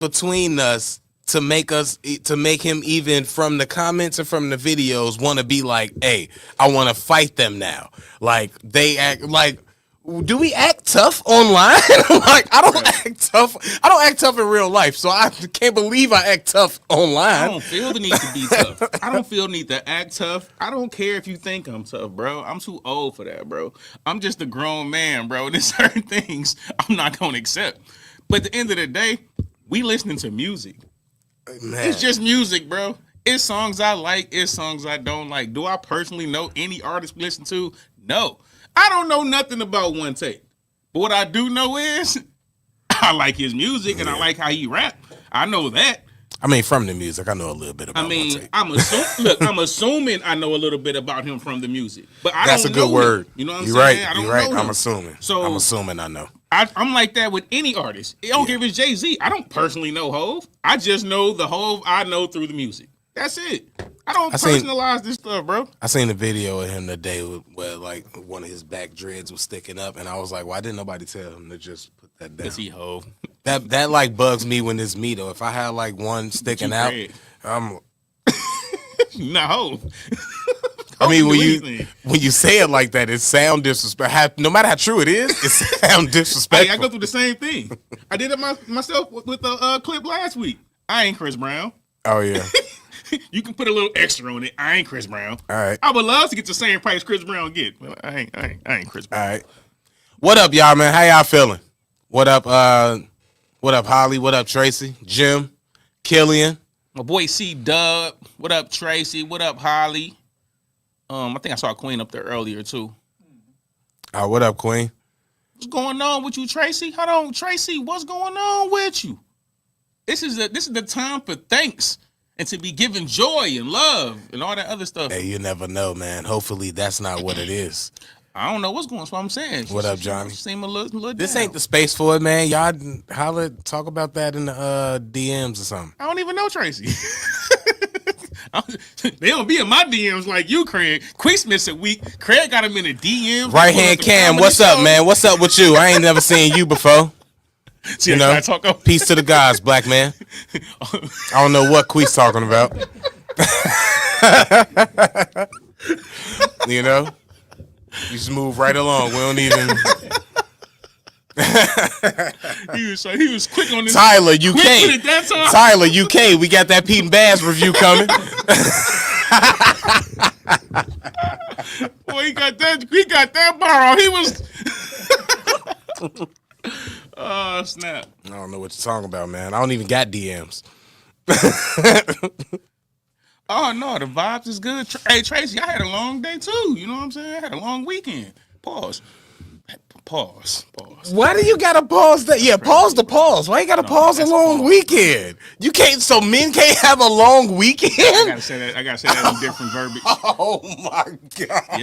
between us to make him even from the comments and from the videos want to be like, hey, I want to fight them now. Like they act like, do we act tough online? Like I don't act tough. I don't act tough in real life, so I can't believe I act tough online. I don't feel the need to be tough. I don't feel the need to act tough. I don't care if you think I'm tough, bro. I'm too old for that, bro. I'm just a grown man, bro. There's certain things I'm not gonna accept. But at the end of the day, we listening to music. Man. It's just music, bro. It's songs I like. It's songs I don't like. Do I personally know any artist we listen to? No. I don't know nothing about One Take. But what I do know is I like his music and I like how he rap. I know that. I mean, from the music, I know a little bit about One Take. I'm assuming I know a little bit about him from the music. But I That's don't a good know word. Him. You know what I'm You're saying? right. I don't You're right. know him. I'm assuming. So I'm assuming I know. I'm like that with any artist. I don't care if it's Jay-Z. I don't personally know Hov. I just know the Hov I know through the music. That's it. I don't personalize this stuff, bro. I seen a video of him today where like one of his back dreads was sticking up, and I was like, why didn't nobody tell him to just put that down? Cause he Hov. That like bugs me when it's me though. If I had like one sticking out, I'm not Hov. I mean, when you say it like that, it sound disrespectful. No matter how true it is, it sound disrespectful. I go through the same thing. I did it myself with the clip last week. I ain't Chris Brown. Oh yeah. You can put a little extra on it. I ain't Chris Brown. All right. I would love to get the same price Chris Brown get. But I ain't Chris Brown. All right. What up, y'all, man? How y'all feeling? What up, Holly? What up, Tracy? Jim? Killian? My boy C Dub. What up, Tracy? What up, Holly? I think I saw Queen up there earlier too. What up, Queen? What's going on with you, Tracy? Hold on, Tracy. What's going on with you? This is the time for thanks and to be given joy and love and all that other stuff. Hey, you never know, man. Hopefully that's not what it is. I don't know what's going on. That's what I'm saying. What up, Johnny? Seem a little this down. Ain't the space for it, man. Y'all holler, talk about that in the DMs or something. I don't even know Tracy. They don't be in my DMs like you, Craig. Quis missed a week. Craig got him in the DMs. Right hand Cam, what's up, man? What's up with you? I ain't never seen you before. See, you know, peace to the gods, black man. I don't know what Quis talking about. You know, you just move right along. We don't even. he was quick on this. Tyler, UK. Tyler, UK. We got that Pete and Bas review coming. Boy, he got that bar. He was. Oh, snap. I don't know what you're talking about, man. I don't even got DMs. Oh, no, the vibes is good. Hey, Tracy, I had a long day, too. You know what I'm saying? I had a long weekend. Pause. Why do you got to pause that? Yeah, pause the pause. Why you got to pause a long weekend? You can't, so men can't have a long weekend? I got to say that in different verbiage. Oh, my God.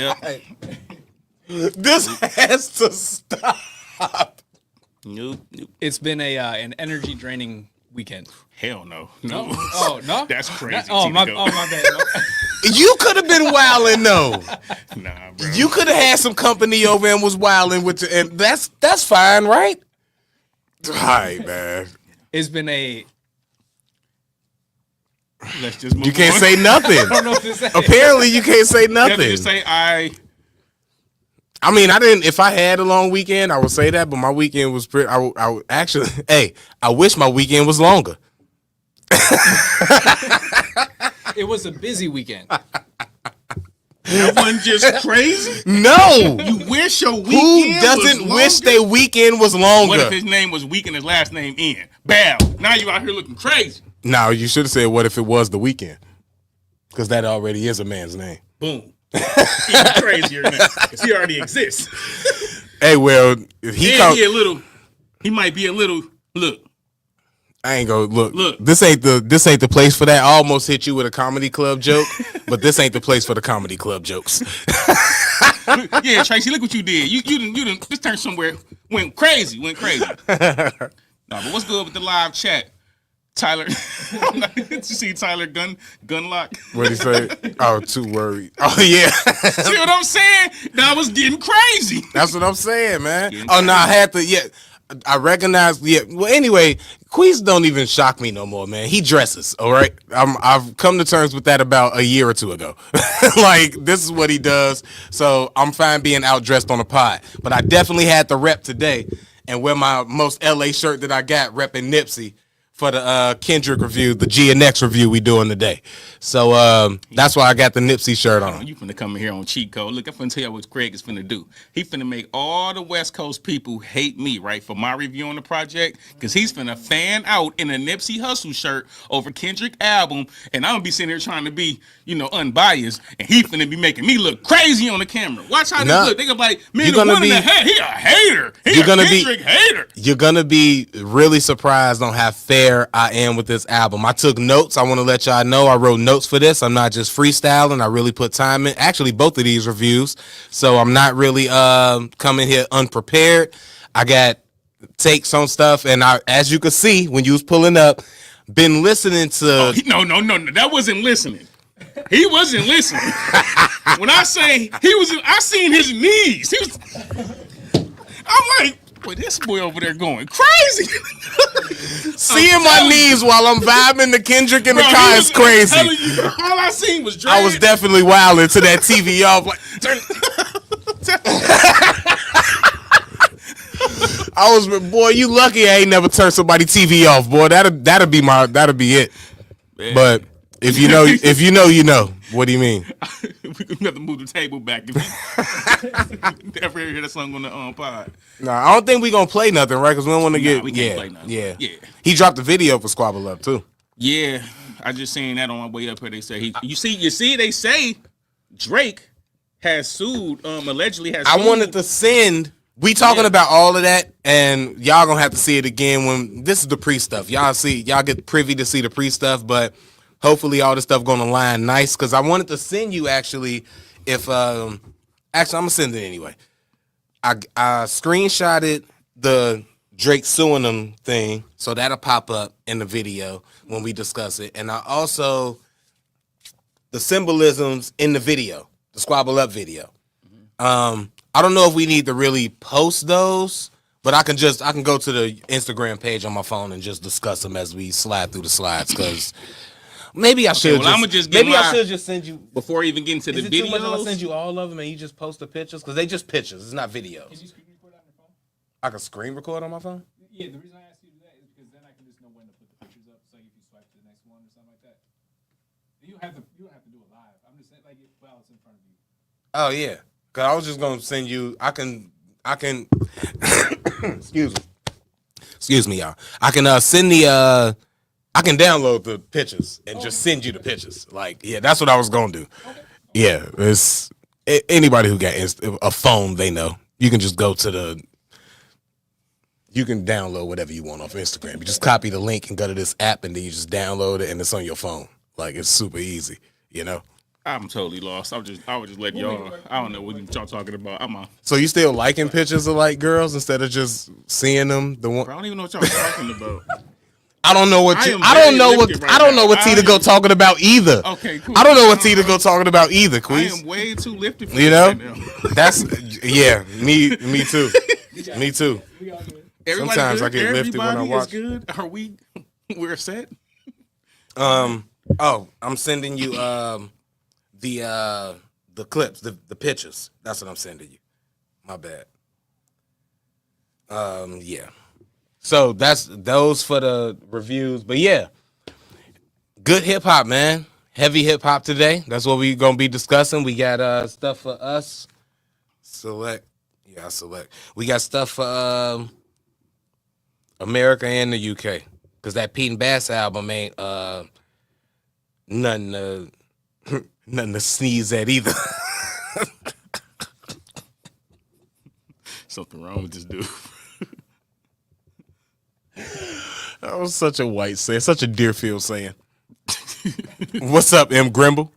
Yep. This has to stop. Nope. It's been an energy draining weekend. Hell no. Oh no, that's crazy. My bad. You could have been wilding though. Nah, bro. You could have had some company over and was wilding with you, and that's fine, right? All right, man. It's been a. Let's just move You can't on. say nothing. I don't know what to say. Apparently, you can't say nothing. You have to just say I mean, I didn't. If I had a long weekend, I would say that. But my weekend was pretty. I actually. Hey, I wish my weekend was longer. It was a busy weekend. That wasn't just crazy. No, you wish your weekend. Who doesn't wish their weekend was longer? What if his name was Week and his last name N? Bow. Now you out here looking crazy. No, you should have said, "What if it was the weekend?" Because that already is a man's name. Boom. Even crazier now, because he already exists. Hey, well, if he might be a little. Look, I ain't gonna look. This ain't the place for that. I almost hit you with a comedy club joke, but this ain't the place for the comedy club jokes. Yeah, Tracy, look what you did. You didn't this turned somewhere. Went crazy. No, but what's good with the live chat? Tyler, did you see Tyler Gunlock? What'd he say? Oh, too worried. Oh, yeah. See what I'm saying? That was getting crazy. That's what I'm saying, man. Oh, no, I had to, yeah. I recognize. Yeah. Well, anyway, Quis don't even shock me no more, man. He dresses. All right. I've come to terms with that about a year or two ago. Like this is what he does. So I'm fine being outdressed on a pod. But I definitely had to rep today and wear my most LA shirt that I got, repping Nipsey for the Kendrick review, the GNX review we doing today. So that's why I got the Nipsey shirt on. You finna come in here on cheat code. Look, I'm finna tell you what Craig is finna do. He finna make all the West Coast people hate me, right, for my review on the project, because he's finna fan out in a Nipsey Hussle shirt over Kendrick album, and I'm gonna be sitting here trying to be, unbiased, and he finna be making me look crazy on the camera. Watch how they look. They gonna be like, man, the one in the head, he a hater. He a Kendrick hater. You're gonna be really surprised on how fair I am with this album. I took notes. I want to let y'all know I wrote notes for this. I'm not just freestyling. I really put time in. Actually, both of these reviews. So I'm not really coming here unprepared. I got takes on stuff, and as you can see when you was pulling up, been listening to. No, that wasn't listening. He wasn't listening. When I say he was, I seen his knees. He was. I'm like. Boy, this boy over there going crazy. Seeing my knees while I'm vibing to Kendrick in the car is crazy. All I seen was Dre. I was definitely wilding to that TV off. Like, I was, boy, you lucky I ain't never turned somebody TV off, boy. That'll be it. Man. But if you know, you know. What do you mean? We have to move the table back. If you ever hear that song on the pod. No, I don't think we gonna play nothing, right? Because we don't want to get. We can't play nothing. Yeah. He dropped the video for Squabble Up too. Yeah, I just seen that on my way up here. They say You see. They say Drake has sued. Allegedly has. Sued. I wanted to send. We talking about all of that, and y'all gonna have to see it again when this is the pre stuff. Y'all get privy to see the pre stuff, but. Hopefully all this stuff gonna line nice because I wanted to send you actually if actually I'm gonna send it anyway. I screenshotted the Drake suing them thing, so that'll pop up in the video when we discuss it. And I also the symbolisms in the video, the Squabble Up video. I don't know if we need to really post those, but I can go to the Instagram page on my phone and just discuss them as we slide through the slides because. Maybe I should. I should just send you before even getting to the videos. I'll send you all of them and you just post the pictures because they just pictures. It's not videos. Can you screen record on your phone? I can screen record on my phone. Yeah, the reason I asked you to do that is because then I can just know when to put the pictures up. So if you swipe to the next one or something like that, you don't have to do it live. I'm just saying like while it's in front of you. Oh yeah, because I was just gonna send you. I can. Excuse me, y'all. I can send the. I can download the pictures and just send you the pictures. Like, yeah, that's what I was gonna do. Yeah, it's anybody who got a phone, they know. You can just go to you can download whatever you want off Instagram. You just copy the link and go to this app, and then you just download it, and it's on your phone. Like, it's super easy, I'm totally lost. I would just let y'all. I don't know what y'all talking about. So you still liking pictures of like girls instead of just seeing them? Bro, I don't even know what y'all talking about. I don't know what what T to go talking about either. Okay, cool. I don't know what T to go talking about either, Quis. I am way too lifted for right now. That's me too. Me too. Sometimes I get lifted when I watch. Good? Are we're set? I'm sending you the clips, the pictures. That's what I'm sending you. My bad. Yeah. So that's those for the reviews. But yeah, good hip hop, man. Heavy hip hop today. That's what we're gonna be discussing. We got stuff for us. Select. Yeah, I select. We got stuff for America and the UK. Cause that Pete and Bas album ain't nothing to sneeze at either. Something wrong with this dude. That was such a white saying, such a Deerfield saying. What's up, M. Grimble?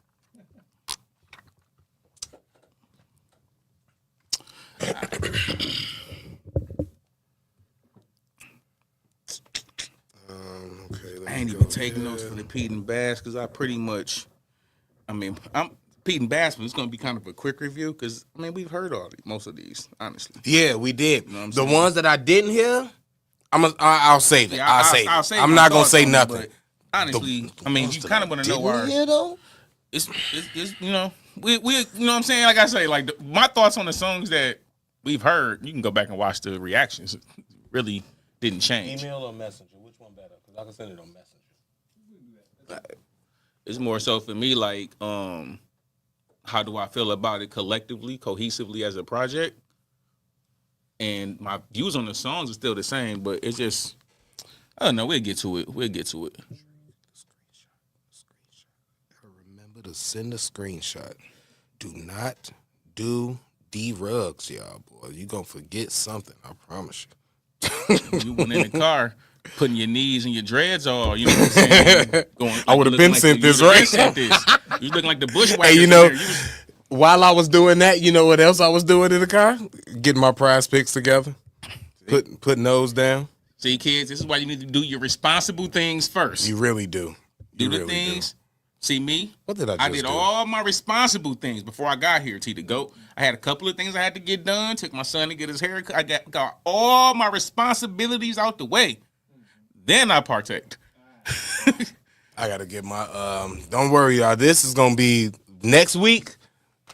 I ain't even taking notes for the Pete and Bas because Pete and Bas, but it's going to be kind of a quick review because, we've heard most of these, honestly. Yeah, we did. You know the ones that I didn't hear, I'll save it. Yeah, I'll save it. I'm my not gonna thoughts say on it, nothing. but honestly, I mean, you kind of want to know where though. it's you know we you know what I'm saying. Like I say, like my thoughts on the songs that we've heard. You can go back and watch the reactions. It really didn't change. Email or messenger? Which one better? Because I can send it on messenger. It's more so for me, like, how do I feel about it collectively, cohesively as a project? And my views on the songs are still the same, but it's just, I don't know. We'll get to it. Remember to send a screenshot. Do not do D-Rugs, y'all, boy. You gonna forget something, I promise you. You went in the car, putting your knees and your dreads on, you know what I'm saying? I would have been sent this, right? You looking like the bushwhackers. Hey, you know, while I was doing that, you know what else I was doing in the car? Getting my prize picks together. Putting those down. See, kids, this is why you need to do your responsible things first. You really do. Do the things. See me? What did I did do? all my responsible things before I got here, T, to go. I had a couple of things I had to get done. Took my son to get his hair cut. I got all my responsibilities out the way. Then I partaked. I got to get my, don't worry, y'all. This is going to be next week.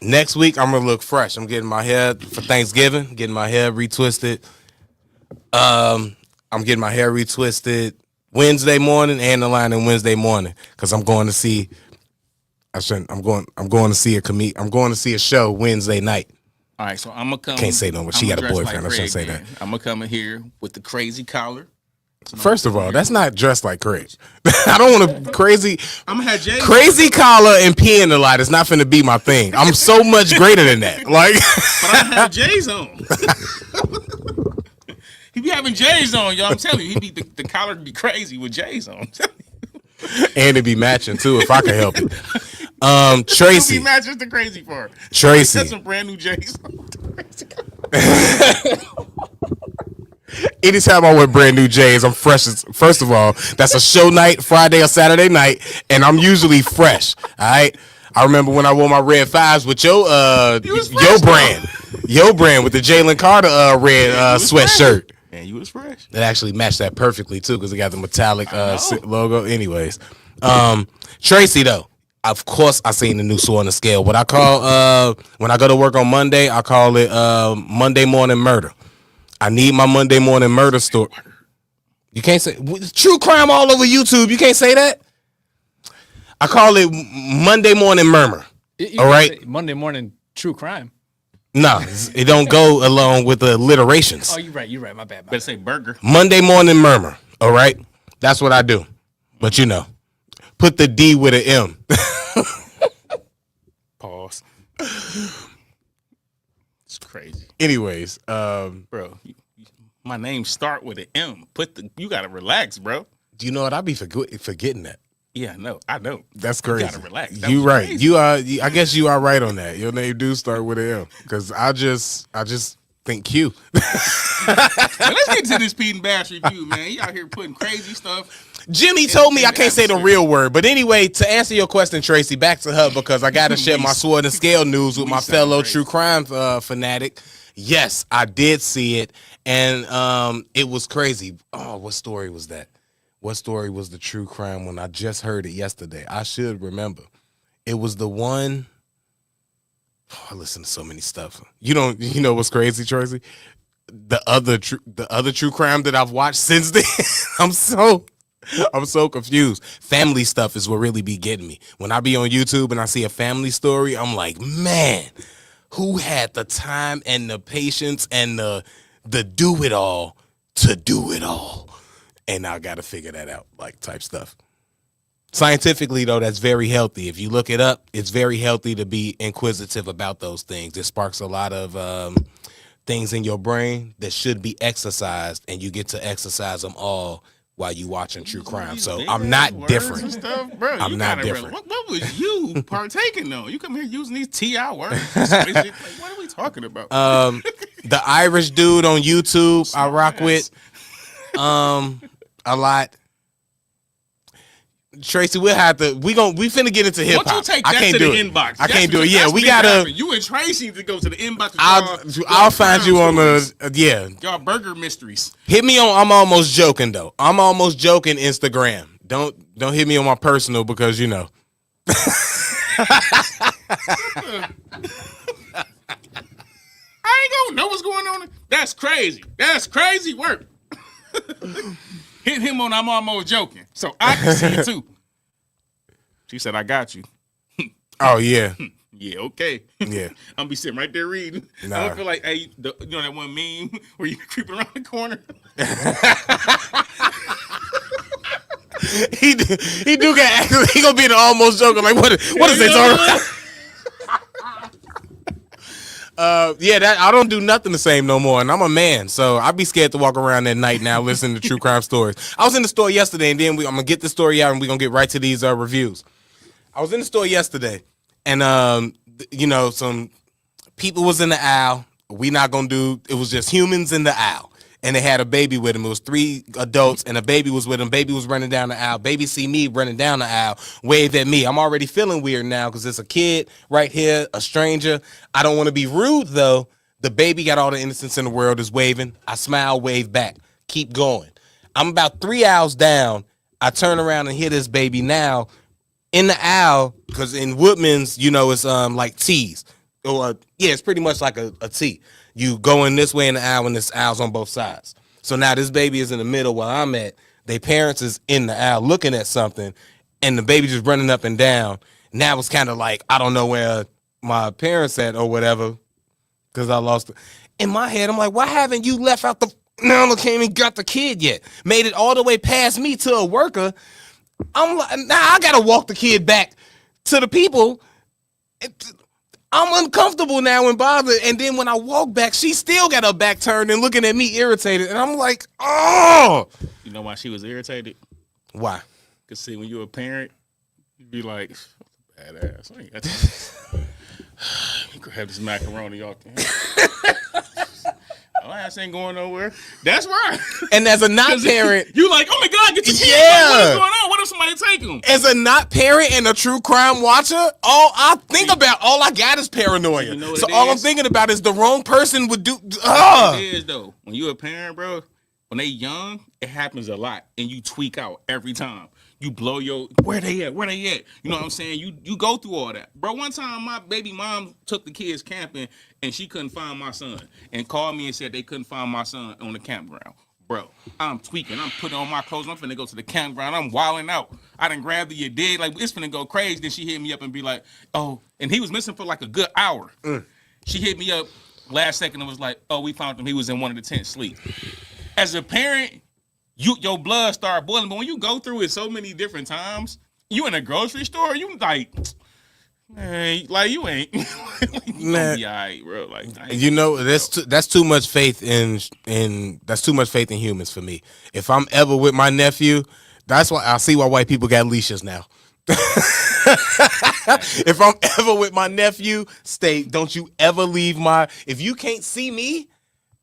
Next week, I'm going to look fresh. I'm getting my hair for Thanksgiving, getting my hair retwisted. I'm getting my hair retwisted Wednesday morning and the line on Wednesday morning because I'm going to see. I'm going to see I'm going to see a show Wednesday night. All right, so I'm gonna come. Can't say no, but she got a boyfriend. I shouldn't say that. I'm gonna come in here with the crazy collar. First of all, that's not dressed like Craig. I don't want to crazy. I'm gonna have Jay crazy collar and peeing a lot is not finna be my thing. I'm so much greater than that. Like, but I have J's on. He be having J's on, y'all. I'm telling you, he be the collar be crazy with J's on. And it be matching too if I can help it. Tracy, he matches the crazy part. Tracy, that's some brand new J's. Anytime I wear brand new J's, I'm fresh. First of all, that's a show night, Friday or Saturday night, and I'm usually fresh. All right. I remember when I wore my red fives with your brand with the Jalen Carter red sweatshirt. And you was fresh. It actually matched that perfectly too because it got the metallic logo. Anyways, Tracy though, of course I seen the new Sword on the Scale. What I call when I go to work on Monday, I call it Monday morning murder. I need my Monday morning murder story. You can't say true crime all over YouTube. You can't say that. I call it Monday morning murmur. All right, Monday morning true crime. No, it don't go along with the alliterations. Oh, you're right. My bad. Better say burger. Monday morning murmur. All right, that's what I do. But you know, put the D with an M. Pause. It's crazy. Anyways, bro, my name start with an M. You gotta relax, bro. Do you know what? I be forgetting that. Yeah, I know. That's crazy. You gotta relax. You right. Crazy. You are. I guess you are right on that. Your name do start with an M. Because I just think Q. Let's get to this Pete and Bas review, man. He out here putting crazy stuff. Jimmy told me I can't say the real word. But anyway, to answer your question, Tracy, back to her because I got to share my Sword and Scale news with my fellow true crime fanatic. Yes, I did see it. And it was crazy. Oh, what story was that? What story was the true crime one? I just heard it yesterday. I should remember. It was the one. Oh, I listen to so many stuff. You know what's crazy, Tracy? The other true crime that I've watched since then. I'm so confused. Family stuff is what really be getting me. When I be on YouTube and I see a family story, I'm like, man, who had the time and the patience and the do it all to do it all? And I got to figure that out, like type stuff. Scientifically, though, that's very healthy. If you look it up, it's very healthy to be inquisitive about those things. It sparks a lot of things in your brain that should be exercised, and you get to exercise them all while you watching true crime. So I'm not different. Stuff, bro. I'm not different. What was you partaking though? You come here using these TI words. Like, what are we talking about? The Irish dude on YouTube I rock with. A lot. Tracy, we'll have to. We finna get into hip Once you hop. take I that can't to do the it. inbox, I can't do it. that's Yeah, what we needs to gotta. happen. You and Tracy need to go to the inbox. I'll find you on the. Yeah, y'all burger mysteries. hit me on. I'm almost joking though. I'm almost joking. Instagram. Don't hit me on my personal because you know. I ain't gonna know what's going on. That's crazy. That's crazy work. Hit him on I'm almost joking. So I can see it too. She said, I got you. Oh yeah. Yeah, okay. Yeah. I'm gonna be sitting right there reading. Nah. I don't feel like, hey, you know that one meme where you creeping around the corner? He do get. He gonna be an almost joker. Like what is they talking about? Yeah, that I don't do nothing the same no more, and I'm a man, so I'd be scared to walk around at night now listening to true crime stories. I was in the store yesterday, and then I'm gonna get the story out, and we're gonna get right to these reviews. I was in the store yesterday, and you know, some people was in the aisle. We not gonna do. It was just humans in the aisle, and they had a baby with them. It was 3 adults, and a baby was with them. Baby was running down the aisle. Baby see me running down the aisle, wave at me. I'm already feeling weird now because it's a kid right here, a stranger. I don't want to be rude though. The baby got all the innocence in the world, is waving. I smile, wave back, keep going. I'm about 3 aisles down. I turn around and hear this baby now in the aisle, because in Woodman's, you know, it's like T's. Or yeah, it's pretty much like a T. You go in this way in the aisle, and this aisle's on both sides. So now this baby is in the middle where I'm at. Their parents is in the aisle looking at something, and the baby just running up and down. Now it's kind of like, I don't know where my parents at or whatever, because I lost it. In my head, I'm like, why haven't you left out the... Now I can't even got the kid yet. Made it all the way past me to a worker. I'm like, now I gotta walk the kid back to the people. I'm uncomfortable now and bothered. And then when I walk back, she still got her back turned and looking at me irritated. And I'm like, oh. You know why she was irritated? Why? Because see, when you're a parent, you'd be like, badass. I ain't got time. Grab this macaroni off the hand. Oh, ass ain't going nowhere. That's right. And as a not parent, you like, oh my God, get your kid. Yeah. What is going on? What if somebody take him? As a not parent and a true crime watcher, all I think about, all I got is paranoia. You know what so it all I'm is? thinking about is the wrong person would do. It is though. When you're a parent, bro, when they young, it happens a lot, and you tweak out every time. You blow your where they at? Where they at? You know what I'm saying? You go through all that, bro. One time, my baby mom took the kids camping, and she couldn't find my son, and called me and said they couldn't find my son on the campground. Bro, I'm tweaking. I'm putting on my clothes. I'm finna go to the campground. I'm wilding out. I done grabbed the you dig like it's finna go crazy. Then she hit me up and be like, oh, and he was missing for like a good hour. She hit me up last second and was like, oh, we found him. He was in one of the tents sleep. As a parent, your blood start boiling. But when you go through it so many different times, you in a grocery store, you like, man, like you ain't, you gonna be all right, bro. Like, You know, that's too much faith in that's too much faith in humans for me. If I'm ever with my nephew, that's why I see why white people got leashes now. If I'm ever with my nephew, don't you ever leave if you can't see me,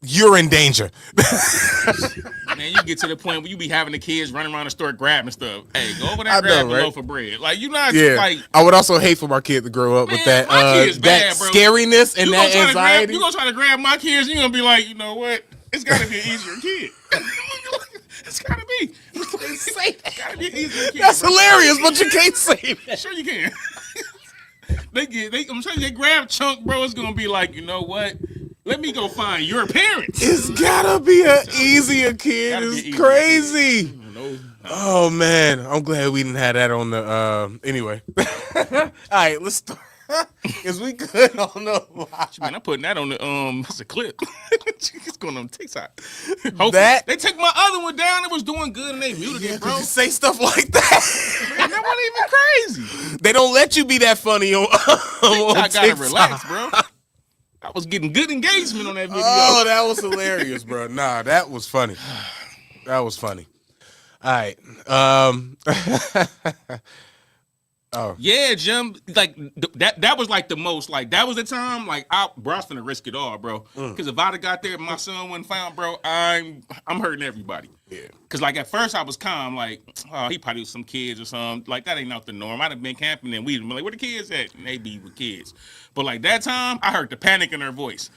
you're in danger. Man, you get to the point where you be having the kids running around the store grabbing stuff. Hey, go over there I and grab know, a right? loaf of bread. Like, you not Yeah, like, I would also hate for my kid to grow up with Man, that my kid's that bad, bro. scariness and that anxiety. You gonna try to grab my kids, you gonna be like, you know what? It's gotta be an easier kid. It's gotta be. It's gotta be an easier kid. That's bro. hilarious, but you can't say that. Sure you can. I'm telling you, they grab Chunk, bro. It's gonna be like, you know what? Let me go find your parents. It's gotta be an easier kid. Gotta be It's easier crazy. No. Oh man, I'm glad we didn't have that on the. Anyway, all right, let's start. Is we good on the live? Man, I'm putting that on the it's a clip. It's going on TikTok. Hopefully. That- They took my other one down. It was doing good and they muted it, bro. You say stuff like that. Man, that wasn't even crazy. They don't let you be that funny on I gotta TikTok. relax, bro. I was getting good engagement on that video. Oh, that was hilarious, bro. Nah, that was funny. That was funny. All right. Oh. Yeah, Jim. Like that was like the most. Like that was the time. Like bro, I was finna risk it all, bro. Because if I'd have got there, and my son wasn't found, bro. I'm hurting everybody. Yeah. Because like at first I was calm, like, oh, he probably was some kids or something. Like that ain't not the norm. I'd have been camping and we'd have been like, where the kids at? And they be with kids. But like that time, I heard the panic in her voice.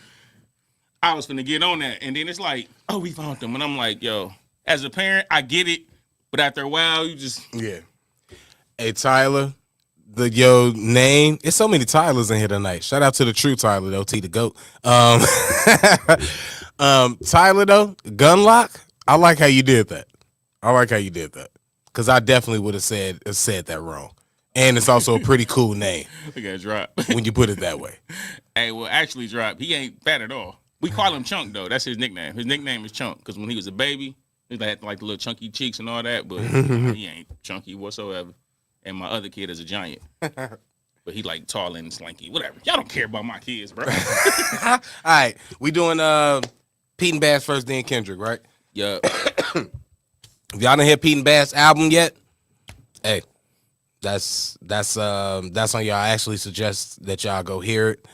I was finna get on that, and then it's like, oh, we found them, and I'm like, yo, as a parent, I get it, but after a while, you just Yeah. Hey, Tyler, your name. It's so many Tylers in here tonight. Shout out to the true Tyler though, T the GOAT. Tyler though, Gunlock. I like how you did that. Because I definitely would have said that wrong. And it's also a pretty cool name. we got drop. When you put it that way. Hey, well, actually, drop. He ain't fat at all. We call him Chunk though. That's his nickname. His nickname is Chunk because when he was a baby, he had like the little chunky cheeks and all that, but he ain't chunky whatsoever. And my other kid is a giant. But he like tall and slanky, whatever. Y'all don't care about my kids, bro. All right, we doing Pete and Bas first, then Kendrick, right? Yeah. If y'all didn't hear Pete and Bas album yet, hey, that's on y'all. I actually suggest that y'all go hear it,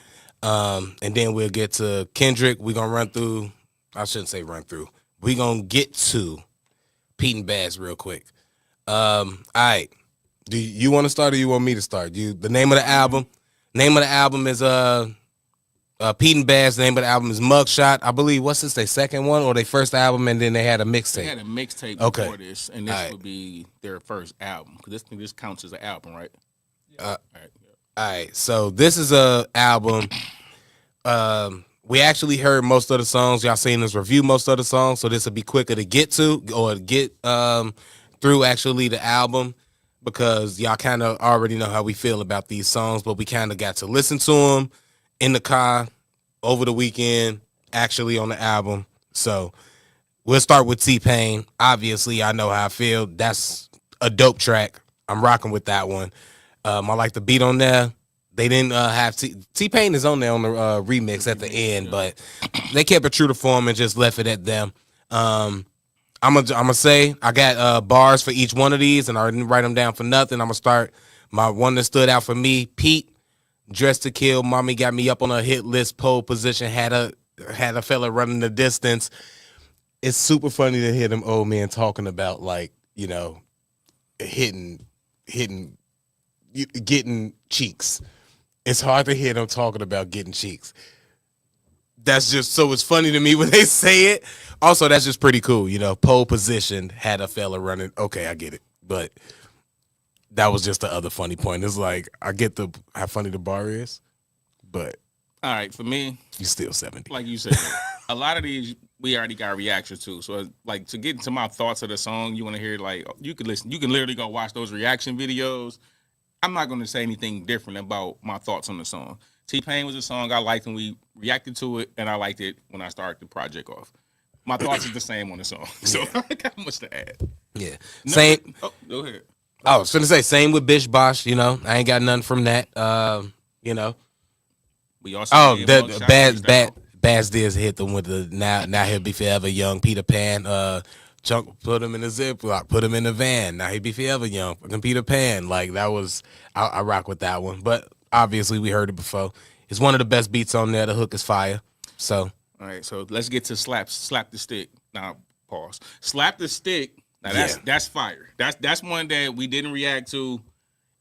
and then we'll get to Kendrick. We gonna run through. I shouldn't say run through. We gonna get to Pete and Bas real quick. All right. Do you want to start or you want me to start? The name of the album. Name of the album is Pete and Bas. The name of the album is Mugshot. I believe what's this? Their second one or their first album, and then they had a mixtape. They had a mixtape before this, and this would be their first album because this counts as an album, right? All right. So this is a album. We actually heard most of the songs. Y'all seen us review most of the songs, so this will be quicker to get to or get through actually the album. Because y'all kind of already know how we feel about these songs, but we kind of got to listen to them in the car over the weekend, actually on the album. So we'll start with T-Pain. Obviously, I know how I feel. That's a dope track. I'm rocking with that one. I like the beat on there. They didn't have T-Pain is on there on the remix at the end, but they kept it true to form and just left it at them. I'm gonna say I got bars for each one of these, and I didn't write them down for nothing. I'm gonna start my one that stood out for me. Pete, Dressed to Kill, Mommy Got Me Up on a Hit List, pole position, had a fella running the distance. It's super funny to hear them old men talking about like getting cheeks. It's hard to hear them talking about getting cheeks. That's just so it's funny to me when they say it. Also, that's just pretty cool, pole position, had a fella running. Okay, I get it. But that was just the other funny point. It's like, I get how funny the bar is, but all right, for me, you still 70. Like you said, a lot of these we already got reactions to. So like to get into my thoughts of the song, you want to hear like you can listen. You can literally go watch those reaction videos. I'm not going to say anything different about my thoughts on the song. T-Pain was a song I liked when we reacted to it, and I liked it when I started the project off. My thoughts is the same on the song, so I got much to add. Yeah, same. Oh, go ahead. I was finna say same with Bish Bosh. I ain't got nothing from that. We also Bas Diaz hit them with the now he'll be forever young Peter Pan. Chunk put him in a Ziploc, put him in a van. Now he be forever young, fucking Peter Pan. Like that was I rock with that one, but. Obviously, we heard it before. It's one of the best beats on there. The hook is fire. So, all right. So let's get to slap the stick. Now, pause. Slap the stick. Now that's fire. That's one that we didn't react to,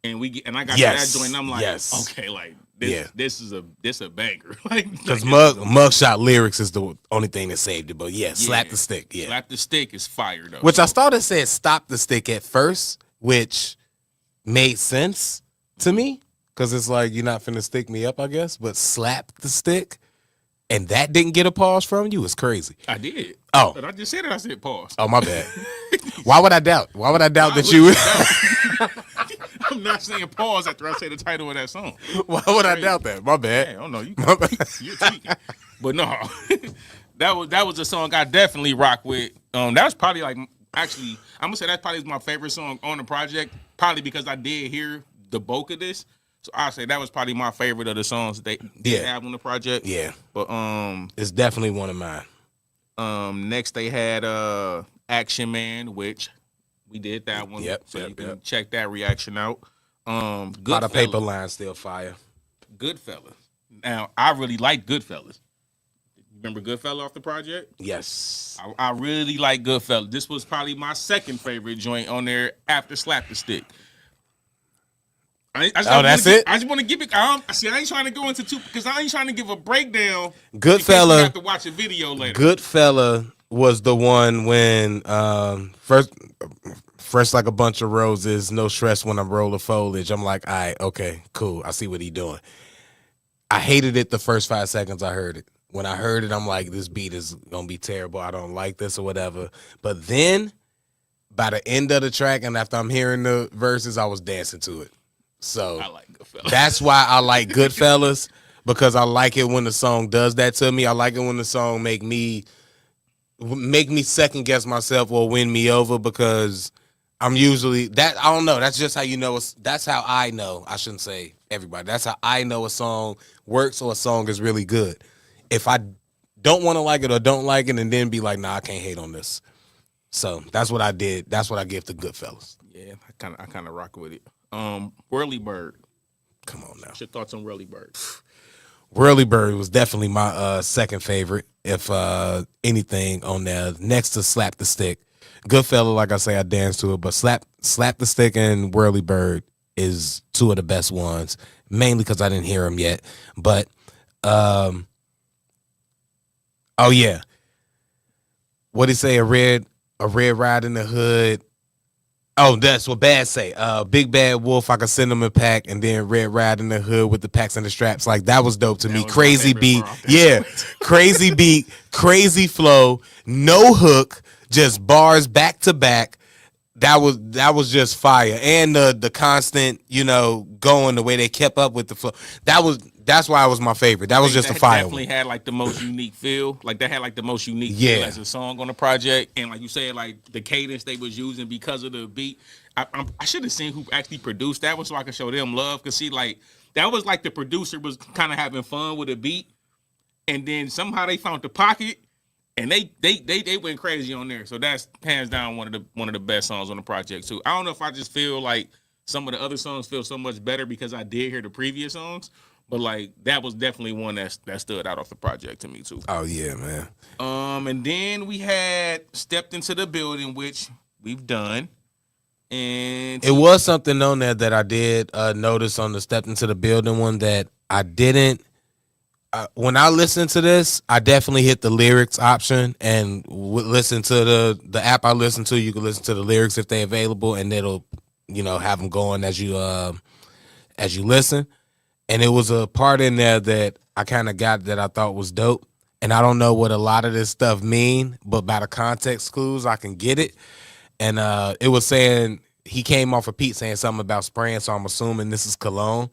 and I got to that joint. And I'm like, okay, like this is a banger. Like because Mugshot lyrics is the only thing that saved it. But slap the stick. Yeah, slap the stick is fire though. Which I thought it said stop the stick at first, which made sense to me. Because it's like, you're not finna stick me up, I guess. But slap the stick, and that didn't get a pause from you? It's crazy. I did. Oh. But I just said it. I said pause. Oh, my bad. Why would I doubt? Why would I doubt that you would? I'm not saying pause after I say the title of that song. Why would I doubt that? My bad. Hey, I don't know. You're tweaking. But no. that was a song I definitely rock with. That was probably like, actually, I'm going to say that's probably my favorite song on the project. Probably because I did hear the bulk of this. So I say that was probably my favorite of the songs they have on the project. Yeah. But it's definitely one of mine. Next they had Action Man, which we did that one. Yep. So you can check that reaction out. Lot of paper Goodfellas. lines still fire. Goodfellas. Now, I really like Goodfellas. Remember Goodfellas off the project? Yes. I really like Goodfellas. This was probably my second favorite joint on there after Slap the Stick. That's it? I just want to give it. I ain't trying to go into two because I ain't trying to give a breakdown. Goodfella. You have to watch a video later. Goodfella was the one when first fresh like a bunch of roses, no stress when I roll the foliage. I'm like, all right, okay, cool. I see what he doing. I hated it the first 5 seconds I heard it. When I heard it, I'm like, this beat is gonna be terrible. I don't like this or whatever. But then by the end of the track and after I'm hearing the verses, I was dancing to it. So I like Goodfellas. That's why I like Goodfellas, because I like it when the song does that to me. I like it when the song make me second guess myself or win me over, because I'm usually that. I don't know. That's just how you know. That's how I know. I shouldn't say everybody. That's how I know a song works or a song is really good. If I don't want to like it or don't like it, and then be like, nah, I can't hate on this. So that's what I did. That's what I give to Goodfellas. Yeah, I kind of rock with it. Whirly Bird. Come on now. What's your thoughts on Whirly Bird? Whirly Bird was definitely my second favorite, if anything on there, next to Slap the Stick. Goodfella, like I say, I dance to it, but Slap the Stick and Whirly Bird is two of the best ones, mainly because I didn't hear them yet. But, oh yeah. What'd he say? A red ride in the hood. Oh, that's what Bas say. Big Bad Wolf, I could send them a pack, and then Red Ride in the Hood with the packs and the straps. Like, that was dope to me. Crazy beat. Yeah. Crazy beat, crazy flow, no hook, just bars back to back. That was just fire. And the constant, going the way they kept up with the flow. That's why it was my favorite. That was just a fire. Definitely had like the most unique feel. Like that had like the most unique feel as a song on the project. And like you said, like the cadence they was using because of the beat. I should have seen who actually produced that one so I could show them love. Cause see, like that was like the producer was kind of having fun with the beat, and then somehow they found the pocket, and they went crazy on there. So that's hands down one of the best songs on the project too. I don't know if I just feel like some of the other songs feel so much better because I did hear the previous songs. But like that was definitely one that stood out off the project to me too. Oh yeah, man. And then we had Stepped Into the Building, which we've done. And it was something on there that I did notice on the Stepped Into the Building one that I didn't. When I listened to this, I definitely hit the lyrics option and listen to the app I listen to. You can listen to the lyrics if they're available, and it'll have them going as you listen. And it was a part in there that I kind of got that I thought was dope. And I don't know what a lot of this stuff mean, but by the context clues, I can get it. And it was saying, he came off of Pete saying something about spraying, so I'm assuming this is cologne.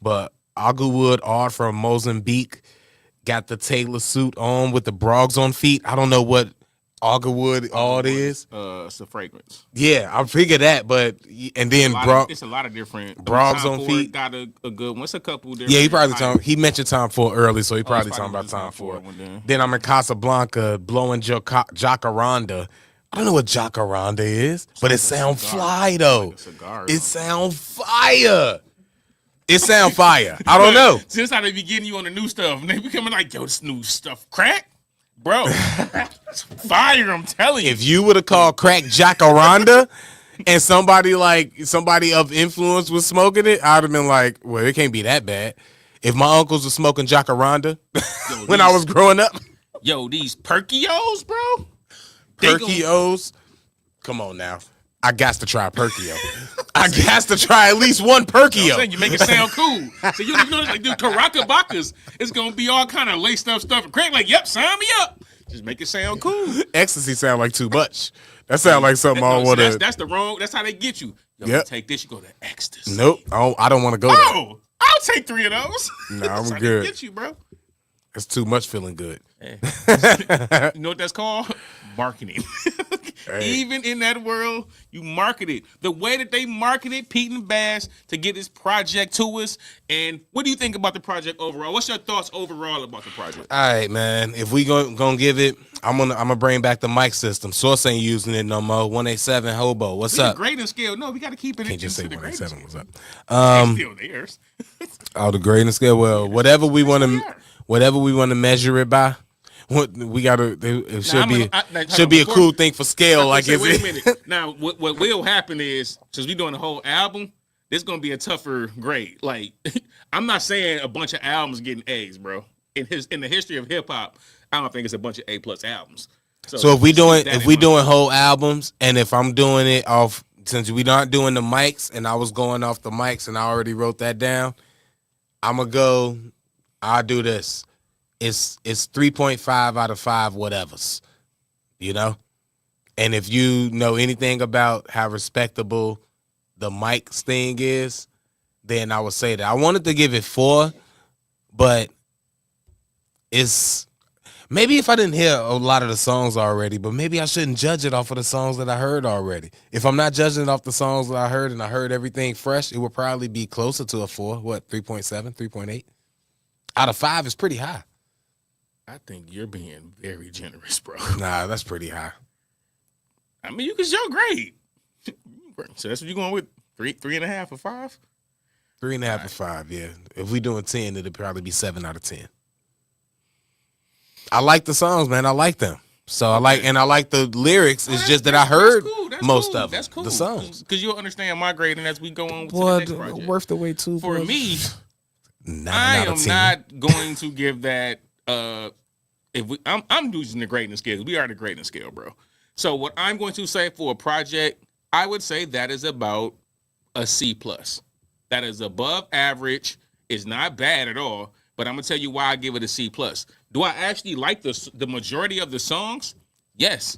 But Aguwood Ard from Mozambique got the Taylor suit on with the brogs on feet. I don't know what Aguwood Ard is. It's a fragrance. Yeah, I figured that, but and then it's a lot of different brogs on feet. Got a good one. It's a couple different. Yeah, he probably he mentioned Time For early, so he probably talking about Time For. Then I'm in Casablanca blowing Jacaranda. I don't know what Jacaranda is, but it sound fly though. It sound fire. It sound fire. I don't know. Since how they be getting you on the new stuff, and they be coming like, yo, this new stuff crack. Bro, fire, I'm telling you. If you would have called crack Jacaranda and somebody of influence was smoking it, I'd have been like, well, it can't be that bad. If my uncles were smoking Jacaranda when I was growing up. Yo, these Perkios, bro. Perkios? Come on now. I got to try Perkio. I got to try at least one Perkio. You make it sound cool. So you know, like the Caracabacas, it's gonna be all kind of laced up stuff. And Craig, like, yep, sign me up. Just make it sound cool. Ecstasy sound like too much. That sound like something I want to. That's the wrong. That's how they get you. Yo, yep. Take this. You go to ecstasy. Nope. I don't want to go there. Oh, I'll take 3 of those. Nah, I'm good. Get you, bro. It's too much feeling good. You know what that's called? Marketing. Even in that world, you market it the way that they marketed Pete and Bas to get this project to us. And what do you think about the project overall? What's your thoughts overall about the project? All right, man. If we gonna give it, I'm gonna bring back the mic system. Source ain't using it no more. 187 Hobo, what's We up? the grading scale. No, we got to keep it. Can't just say into the grading 187. scale. What's up? It's still theirs. Oh, the grading scale. Well, whatever we want to measure it by. What we gotta, it should be a cool thing for scale. Like, wait a minute. Now, what will happen is, since we doing the whole album, this gonna be a tougher grade. Like, I'm not saying a bunch of albums getting A's, bro. In the history of hip hop, I don't think it's a bunch of A+ albums. So if we doing whole albums, and if I'm doing it off, since we not doing the mics, and I was going off the mics, and I already wrote that down, I'll do this. It's 3.5 out of 5 whatevers, you know? And if you know anything about how respectable the mics thing is, then I would say that. I wanted to give it 4, but it's maybe if I didn't hear a lot of the songs already, but maybe I shouldn't judge it off of the songs that I heard already. If I'm not judging it off the songs that I heard and I heard everything fresh, it would probably be closer to a 4. What, 3.7, 3.8? Out of 5 is pretty high. I think you're being very generous, bro. Nah, that's pretty high. I mean, you can show grade. So that's what you're going with? 3.5 or 5? 3.5 to 5, yeah. If we doing 10, it'd probably be 7 out of 10. I like the songs, man. I like them. So I like the lyrics. It's just that I heard most of them. That's cool. The songs. Because you'll understand my grading as we go on with the next project. Worth the wait too. For me, 9 I out of am 10. not going to give that. I'm using the grading scale. We are the grading scale, bro. So what I'm going to say for a project, I would say that is about a C+. That is above average. It's not bad at all. But I'm gonna tell you why I give it a C+. Do I actually like the majority of the songs? Yes,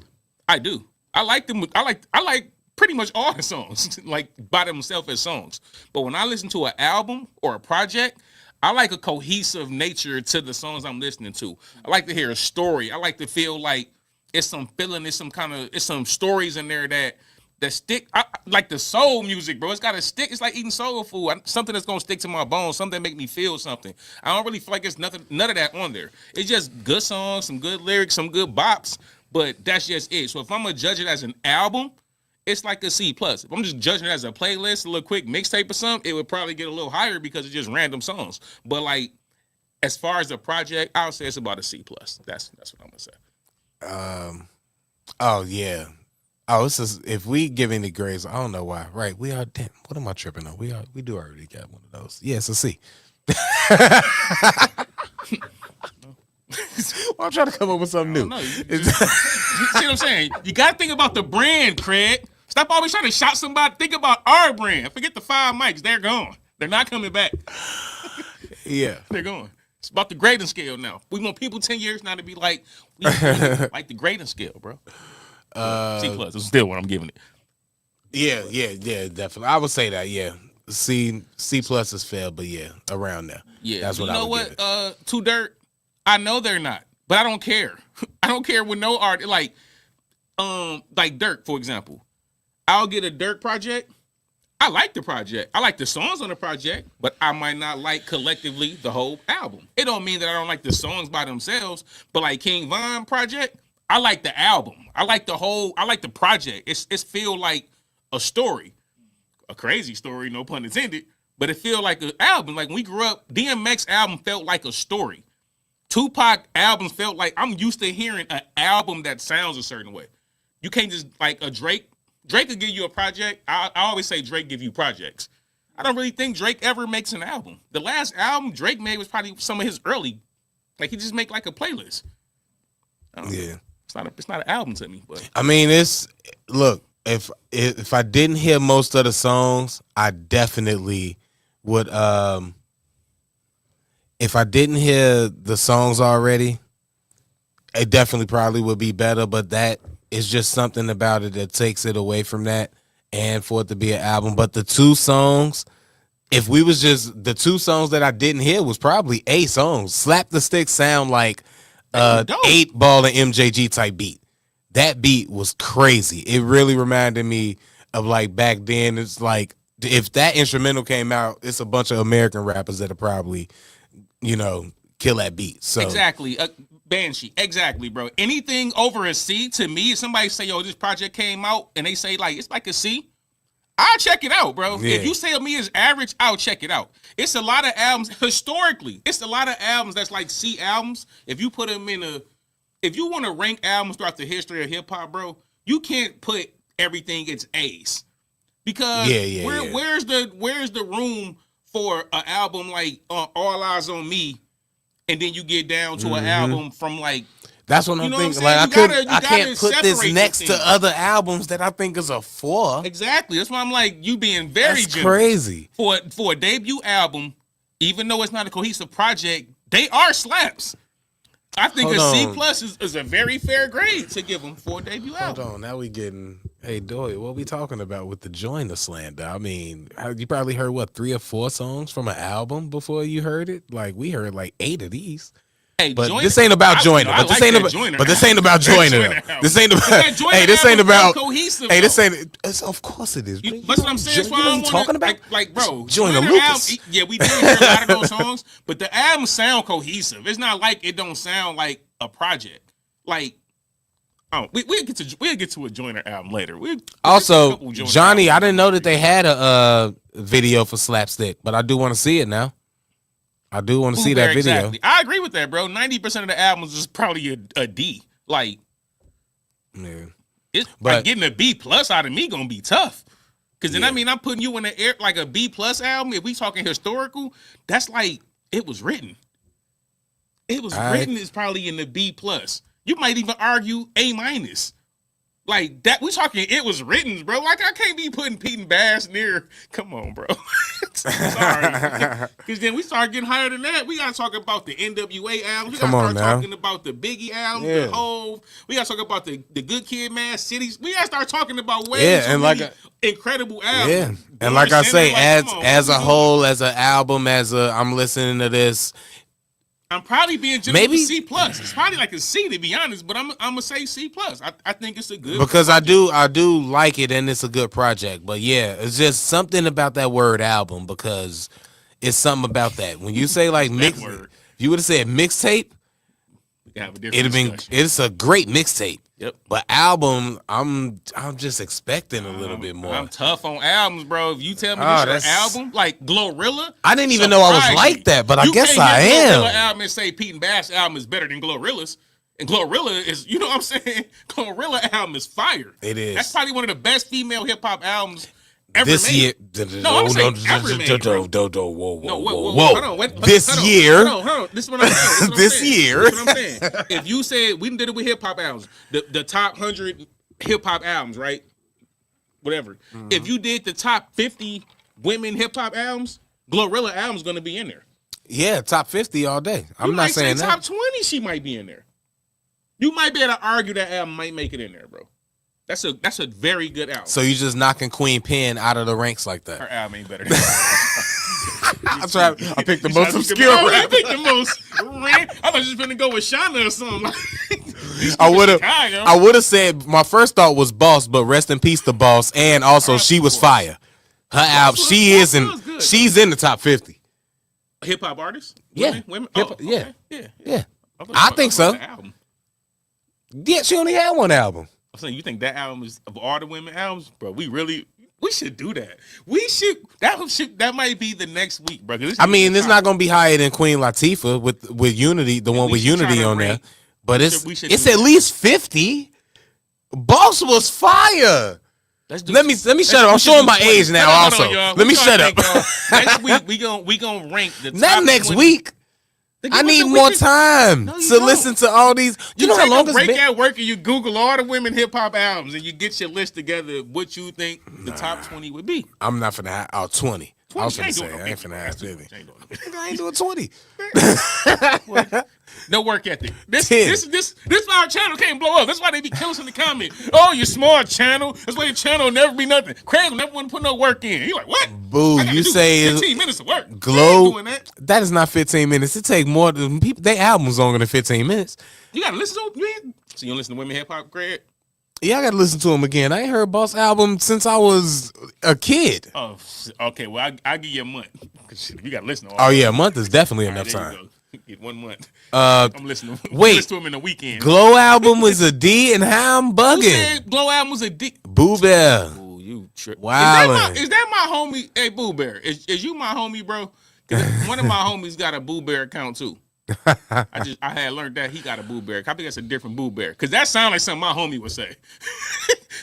I do. I like them. I like pretty much all the songs, like by themselves as songs. But when I listen to an album or a project, I like a cohesive nature to the songs I'm listening to. I like to hear a story. I like to feel like it's some feeling, it's some stories in there that stick. I like the soul music, bro. It's got to stick. It's like eating soul food. Something that's gonna stick to my bones. Something that make me feel something. I don't really feel like it's none of that on there. It's just good songs, some good lyrics, some good bops. But that's just it. So if I'm gonna judge it as an album, it's like a C+. If I'm just judging it as a playlist, a little quick mixtape or something, it would probably get a little higher because it's just random songs. But like, as far as the project, I would say it's about a C+. That's what I'm gonna say. Oh yeah. Oh, it's just, if we give any grades, I don't know why. Right, we are. Damn, what am I tripping on? We do already got one of those. Yeah, it's a C. Well, I'm trying to come up with something new. You see what I'm saying? You got to think about the brand, Craig. Stop always trying to shout somebody. Think about our brand. Forget the 5 mics. They're gone. They're not coming back. Yeah, they're gone. It's about the grading scale now. We want people 10 years now to be like, we like the grading scale, bro. C+ is still what I'm giving it. Yeah, definitely. I would say that. Yeah, C+ is fair, but yeah, around there. Yeah, that's what I would give it. Too Dirt. I know they're not, but I don't care. I don't care with no art. Like Dirk, for example. I'll get a Dirk project. I like the project. I like the songs on the project, but I might not like collectively the whole album. It don't mean that I don't like the songs by themselves, but like King Von project, I like the album. I like the project. It's feel like a story. A crazy story, no pun intended, but it feel like an album. Like when we grew up, DMX album felt like a story. Tupac albums felt like I'm used to hearing an album that sounds a certain way. You can't just like a Drake could give you a project. I always say Drake give you projects. I don't really think Drake ever makes an album. The last album Drake made was probably some of his early. Like he just make like a playlist. Yeah. It's not an album to me, but I mean, if I didn't hear most of the songs, I definitely would. If I didn't hear the songs already, it definitely probably would be better. But that is just something about it that takes it away from that, and for it to be an album. But the 2 songs, if we was just the 2 songs that I didn't hear was probably A songs. Slap the Stick sound like 8 Ball and MJG type beat. that beat was crazy. It really reminded me of like back then. It's like if that instrumental came out, it's a bunch of American rappers that'll probably, kill that beat. So Exactly. Banshee. Exactly, bro. Anything over a C to me, if somebody say, yo, this project came out and they say like it's like a C, I'll check it out, bro. Yeah. If you say me is average, I'll check it out. It's a lot of albums historically. It's a lot of albums that's like C albums. If you put them if you want to rank albums throughout the history of hip hop, bro, you can't put everything it's A's because where's the room for an album like All Eyes on Me, and then you get down to an album from like. That's what I'm thinking. Like I can't put this next to other albums that I think is a 4. Exactly. That's why I'm like, you being very That's crazy. For a debut album, even though it's not a cohesive project, they are slaps. I think C plus is a very fair grade to give them for a debut album. Hold on, now we getting. Hey, Doy, what we talking about with the joiner slander? I mean, you probably heard what 3 or 4 songs from an album before you heard it. Like we heard like 8 of these. Hey, but this ain't about Joyner. But this ain't about Joyner. This ain't about. Hey, this ain't about. Hey, this ain't. Of course it is. That's what I'm saying. You know what I'm talking about? Like, bro, Joyner Lucas. Yeah, we did hear a lot of those songs, but the albums sound cohesive. It's not like it don't sound like a project. Like, we'll get to a Joyner album later. Also, Johnny, I didn't know that they had a video for Slapstick, but I do want to see it now. I do want to see that video. Exactly. I agree with that, bro. 90% of the albums is probably a D. Like, like getting a B plus out of me gonna be tough. Because then I'm putting you in the air like a B plus album. If we talking historical, that's like it was written. It was written is probably in the B plus. You might even argue A minus. Like that, we talking. It was written, bro. Like I can't be putting Pete and Bas near. Come on, bro. Sorry, because then we start getting higher than that. We gotta talk about the NWA album. We gotta start talking about the Biggie album, the Hove. We gotta talk about the Good Kid, Mad Cities. We gotta start talking about ways incredible albums. Yeah, and like I say, as a whole, as an album, I'm listening to this. I'm probably being generous with C plus. It's probably like a C to be honest, but I'm gonna say C plus. I think it's a good because project. I do like it and it's a good project. But yeah, it's just something about that word album because it's something about that. When you say like mix, if you would have said mixtape, it'd have been. It's a great mixtape. Yep. But album, I'm just expecting a little bit more. I'm tough on albums, bro. If you tell me this your album, like Glorilla, I didn't even know I was like that, but I guess I am. Glorilla album and say Pete and Bas album is better than Glorilla's, and Glorilla is, you know what I'm saying? Glorilla album is fire. It is. That's probably one of the best female hip hop albums ever this made. Year. No, I'm saying ever made, bro. Whoa. This year. Hold on. This is what I'm saying. This year. This is what I'm saying. If you said we did it with hip hop albums, the top 100 hip hop albums, right? Whatever. Mm-hmm. If you did the top 50 women hip hop albums, Glorilla album's gonna be in there. Yeah, top 50 all day. I'm not saying that. Top 20, she might be in there. You might be able to argue that album might make it in there, bro. That's a very good album. So you just knocking Queen Pen out of the ranks like that? Her album ain't better than that. I picked the most obscure. I picked the most. I thought you was finna go with Shauna or something. I would have said my first thought was Boss, but rest in peace to Boss, and also she was fire. Her album, she's in the top 50. Hip hop artist? Yeah, women. Yeah. I think so. Yeah, she only had one album. I'm saying, you think that album is of all the women albums, bro? We should do that. That might be the next week, bro. I mean, it's not gonna be higher than Queen Latifah with Unity, the one with Unity on there. But it's at least 50. Boss was fire. Let me shut up. I'm showing my age now. Also, let me shut up. Next week we gonna rank the top not next 20. Week. I need more time to listen to all these. You know how long it's been? You break at work and you Google all the women hip hop albums and you get your list together of what you think the top 20 would be. I'm not finna have 20. I was finna say I ain't finna have 50. I ain't doing 20. No work ethic. This why our channel can't blow up. That's why they be killing us in the comment. Oh, you smart channel. That's why your channel will never be nothing. Craig will never want to put no work in. You like what? Boo, you say 15 minutes of work. Glow. That is not 15 minutes. It take more than people. They albums longer than 15 minutes. You gotta listen to. So you don't listen to women hip hop, Craig? Yeah, I gotta listen to him again. I ain't heard Boss album since I was a kid. Oh, okay. Well, I'll give you a month. 'Cause you got to listen to all Oh of yeah, a them. month is definitely All right, enough there time. you go. Get 1 month. Uh, I'm listening. wait. Listen to him in the weekend. Glow album was a D, and how I'm Who bugging. said Glow album was a D? Boo Bear. Ooh, you trip. Wildin'. Is that my homie? Hey, Boo Bear. Is you my homie, bro? Because one of my homies got a Boo Bear account too. I had learned that he got a Boo Bear. I think that's a different Boo Bear. Because that sounds like something my homie would say.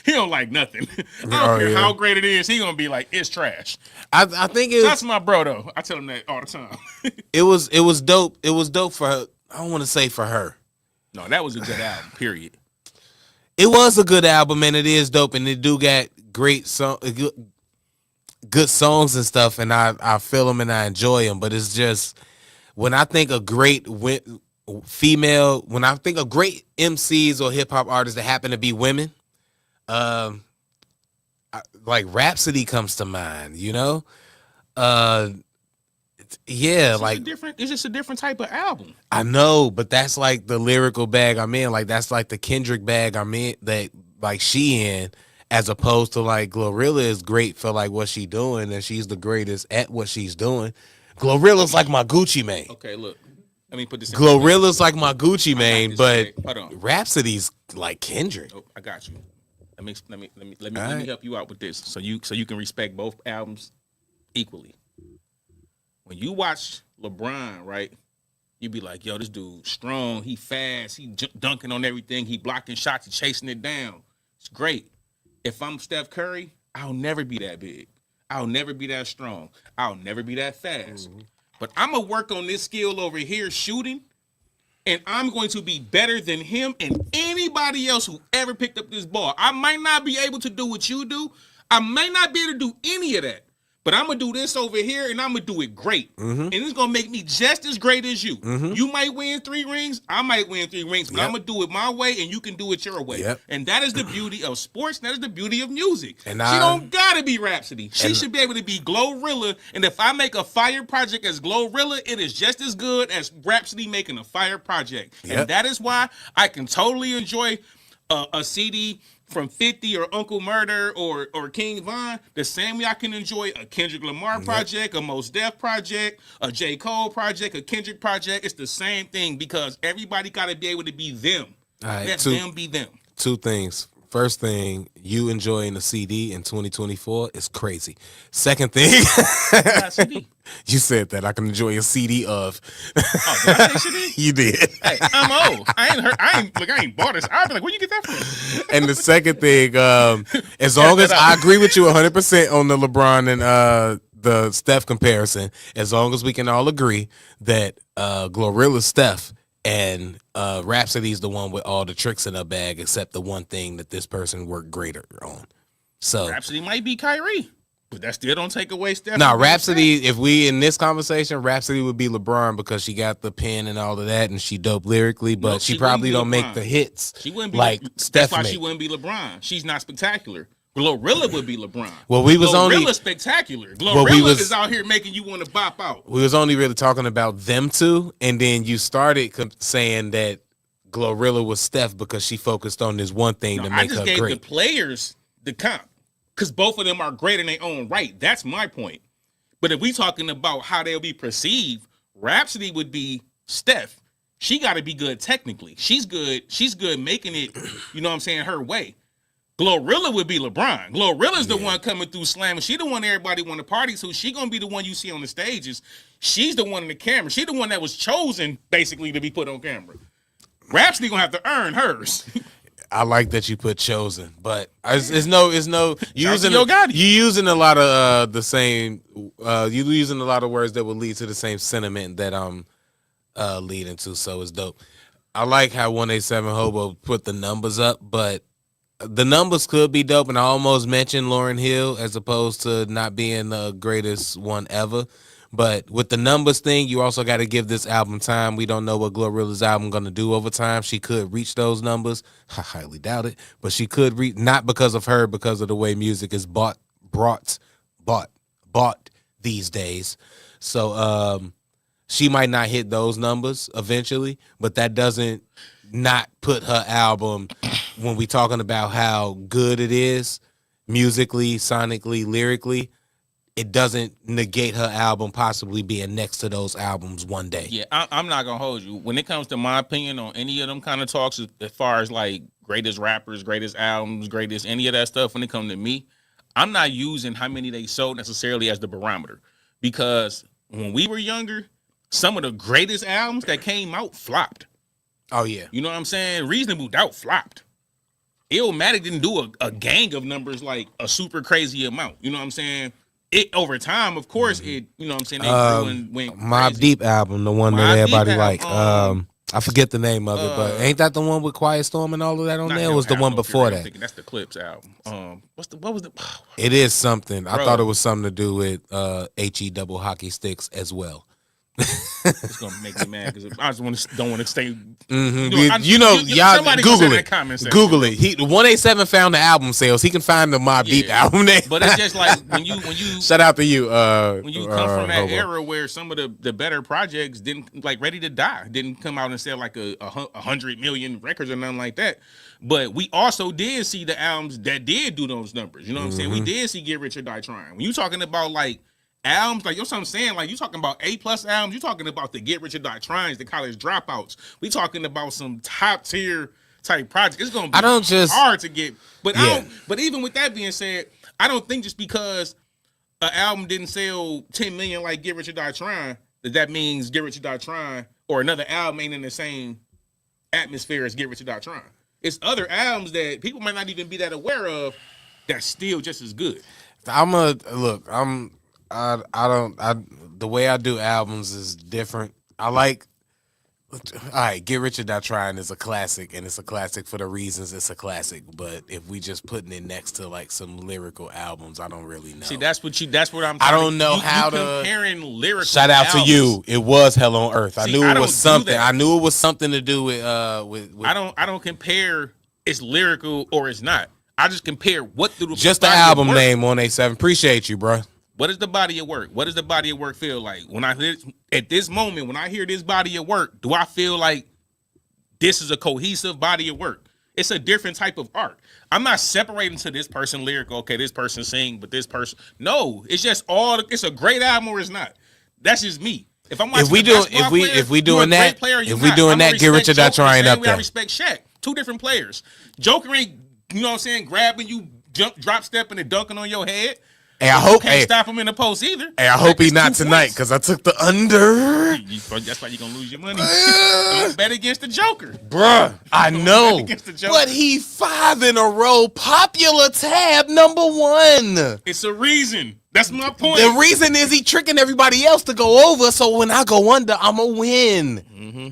He don't like nothing. I don't care how great it is. He gonna be like, it's trash. I think it was, That's my bro though. I tell him that all the time. it was dope. It was dope for her. I don't want to say for her. No, that was a good album. Period. It was a good album, and it is dope, and it do got great good songs and stuff, and I feel them and I enjoy them. But it's just when I think of great female, when I think of great MCs or hip hop artists that happen to be women, like Rhapsody comes to mind. You know, yeah, like It's just a different type of album. I know, but that's like the lyrical bag I'm in. Like that's like the Kendrick bag I'm in. That like she in. As opposed to like Glorilla is great for like what she doing, and she's the greatest at what she's doing. Glorilla's like my Gucci Mane. Okay, look. Let me put this in. Glorilla's like my Gucci Mane, but Hold on. Rhapsody's like Kendrick. Oh, I got you. Let me help you out with this so you can respect both albums equally. When you watch LeBron, right? You be like, yo, this dude strong, he fast, he dunking on everything, he blocking shots, he chasing it down. It's great. If I'm Steph Curry, I'll never be that big. I'll never be that strong. I'll never be that fast. But I'm going to work on this skill over here shooting, and I'm going to be better than him and anybody else who ever picked up this ball. I might not be able to do what you do. I may not be able to do any of that. But I'm going to do this over here, and I'm going to do it great. And it's going to make me just as great as you. You might win 3 rings. I might win 3 rings. But I'm going to do it my way, and you can do it your way. And that is the beauty of sports. And that is the beauty of music. And she don't got to be Rhapsody. She should be able to be Glorilla. And if I make a fire project as Glorilla, it is just as good as Rhapsody making a fire project. And that is why I can totally enjoy a CD from 50 or Uncle Murder or King Von, the same way I can enjoy a Kendrick Lamar project, a Mos Def project, a J. Cole project, a Kendrick project. It's the same thing because everybody got to be able to be them. Let them be them. 2 things. First thing, you enjoying the CD in 2024 is crazy. Second thing, CD. You said that I can enjoy a CD of. Oh, did I say CD? You did. Hey, I'm old. I ain't bought this. I'd be like, where you get that from? And the second thing, as long as I agree with you 100% on the LeBron and the Steph comparison, as long as we can all agree that Glorilla's Steph and Rhapsody's the one with all the tricks in her bag, except the one thing that this person worked greater on. So Rhapsody might be Kyrie. But that still don't take away Steph. No, Rhapsody, if we in this conversation, Rhapsody would be LeBron because she got the pen and all of that and she dope lyrically, but she probably don't make the hits. She wouldn't be like Steph. That's why she wouldn't be LeBron. She's not spectacular. Glorilla would be LeBron. Well, we was Glorilla's spectacular. Glorilla is out here making you want to bop out. We was only really talking about them two, and then you started saying that Glorilla was Steph because she focused on this one thing to make her great. I just gave the players the comp. Because both of them are great in their own right. That's my point. But if we talking about how they'll be perceived, Rhapsody would be Steph. She got to be good technically. She's good. She's good making it, you know what I'm saying, her way. Glorilla would be LeBron. Glorilla's the one coming through slamming. She the one everybody want to party to. She going to be the one you see on the stages. She's the one in the camera. She the one that was chosen, basically, to be put on camera. Rhapsody going to have to earn hers. I like that you put chosen, but it's no you using a lot of the same you using a lot of words that will lead to the same sentiment that I'm leading to, so it's dope. I like how 187 Hobo put the numbers up, but the numbers could be dope, and I almost mentioned Lauryn Hill as opposed to not being the greatest one ever. But with the numbers thing, you also got to give this album time. We don't know what Glorilla's album going to do over time. She could reach those numbers. I highly doubt it. But she could reach, not because of her, because of the way music is bought these days. So she might not hit those numbers eventually, but that doesn't not put her album when we talking about how good it is, musically, sonically, lyrically, it doesn't negate her album possibly being next to those albums one day. Yeah, I'm not gonna hold you. When it comes to my opinion on any of them kind of talks, as far as like greatest rappers, greatest albums, greatest any of that stuff, when it comes to me, I'm not using how many they sold necessarily as the barometer, because when we were younger, some of the greatest albums that came out flopped. Oh yeah, You know what I'm saying? Reasonable Doubt flopped. Illmatic didn't do a gang of numbers like a super crazy amount. You know what I'm saying? It over time, of course, it. You know what I'm saying? They grew and went Mobb crazy. Deep album, the one Mobb that everybody Deep like. album, I forget the name of it, but ain't that the one with Quiet Storm and all of that on Not there? It Hell was the House, one no, before I'm that. thinking that's the Clips album. What was the? It is something. I Bro. thought it was something to do with HE double hockey sticks as well. It's gonna make me mad because I just don't want to stay. Y'all somebody Google say in it. the comment section, Google bro. it. He 187 found the album sales. He can find the Mobb Deep Yeah. album name. But it's just like when you Shout out to you. when you come from that Hobo. era where some of the better projects didn't like Ready to Die didn't come out and sell like a 100 million records or nothing like that. But we also did see the albums that did do those numbers. You know what I'm saying? We did see Get Rich or Die Trying. When you talking about like albums, like you know what I'm saying, like you talking about A+ albums, you talking about the Get Rich or Die Tryings, the College Dropouts. We talking about some top tier type projects. It's gonna be hard to get. But but even with that being said, I don't think just because an album didn't sell 10 million like Get Rich or Die Trying, that means Get Rich or Die Trying or another album ain't in the same atmosphere as Get Rich or Die Trying. It's other albums that people might not even be that aware of that's still just as good. The way I do albums is different. All right, Get Rich or Die Trying is a classic, and it's a classic for the reasons it's a classic. But if we just putting it next to like some lyrical albums, I don't really know. See, that's what I'm. I don't know how you to comparing lyrical. Shout out albums. to you. It was Hell on Earth. I See, knew I it don't was do something. that. I knew it was something to do with I don't compare it's lyrical or it's not. I just compare what the just the body of album work. name 187. Appreciate you, bro. What is the body of work? What does the body of work feel like? When I hear at this moment, when I hear this body of work, do I feel like this is a cohesive body of work? It's a different type of art. I'm not separating to this person lyrical. Okay, this person sing, but this person no. It's just it's a great album or it's not. That's just me. If I'm watching If we doing that, Get Rich or Die Trying up there. I respect Shaq. Two different players. Joker ain't, you know what I'm saying, grabbing you, drop stepping and dunking on your head. Hey, I hope can't stop him in the post either. Hey, I hope he's not tonight because I took the under. That's why you're gonna lose your money. Don't bet against the Joker, bruh. I know, Joker. but he 5 in a row, popular tab #1. It's a reason. That's my point. The reason is he tricking everybody else to go over. So when I go under, I'ma win. Mm-hmm.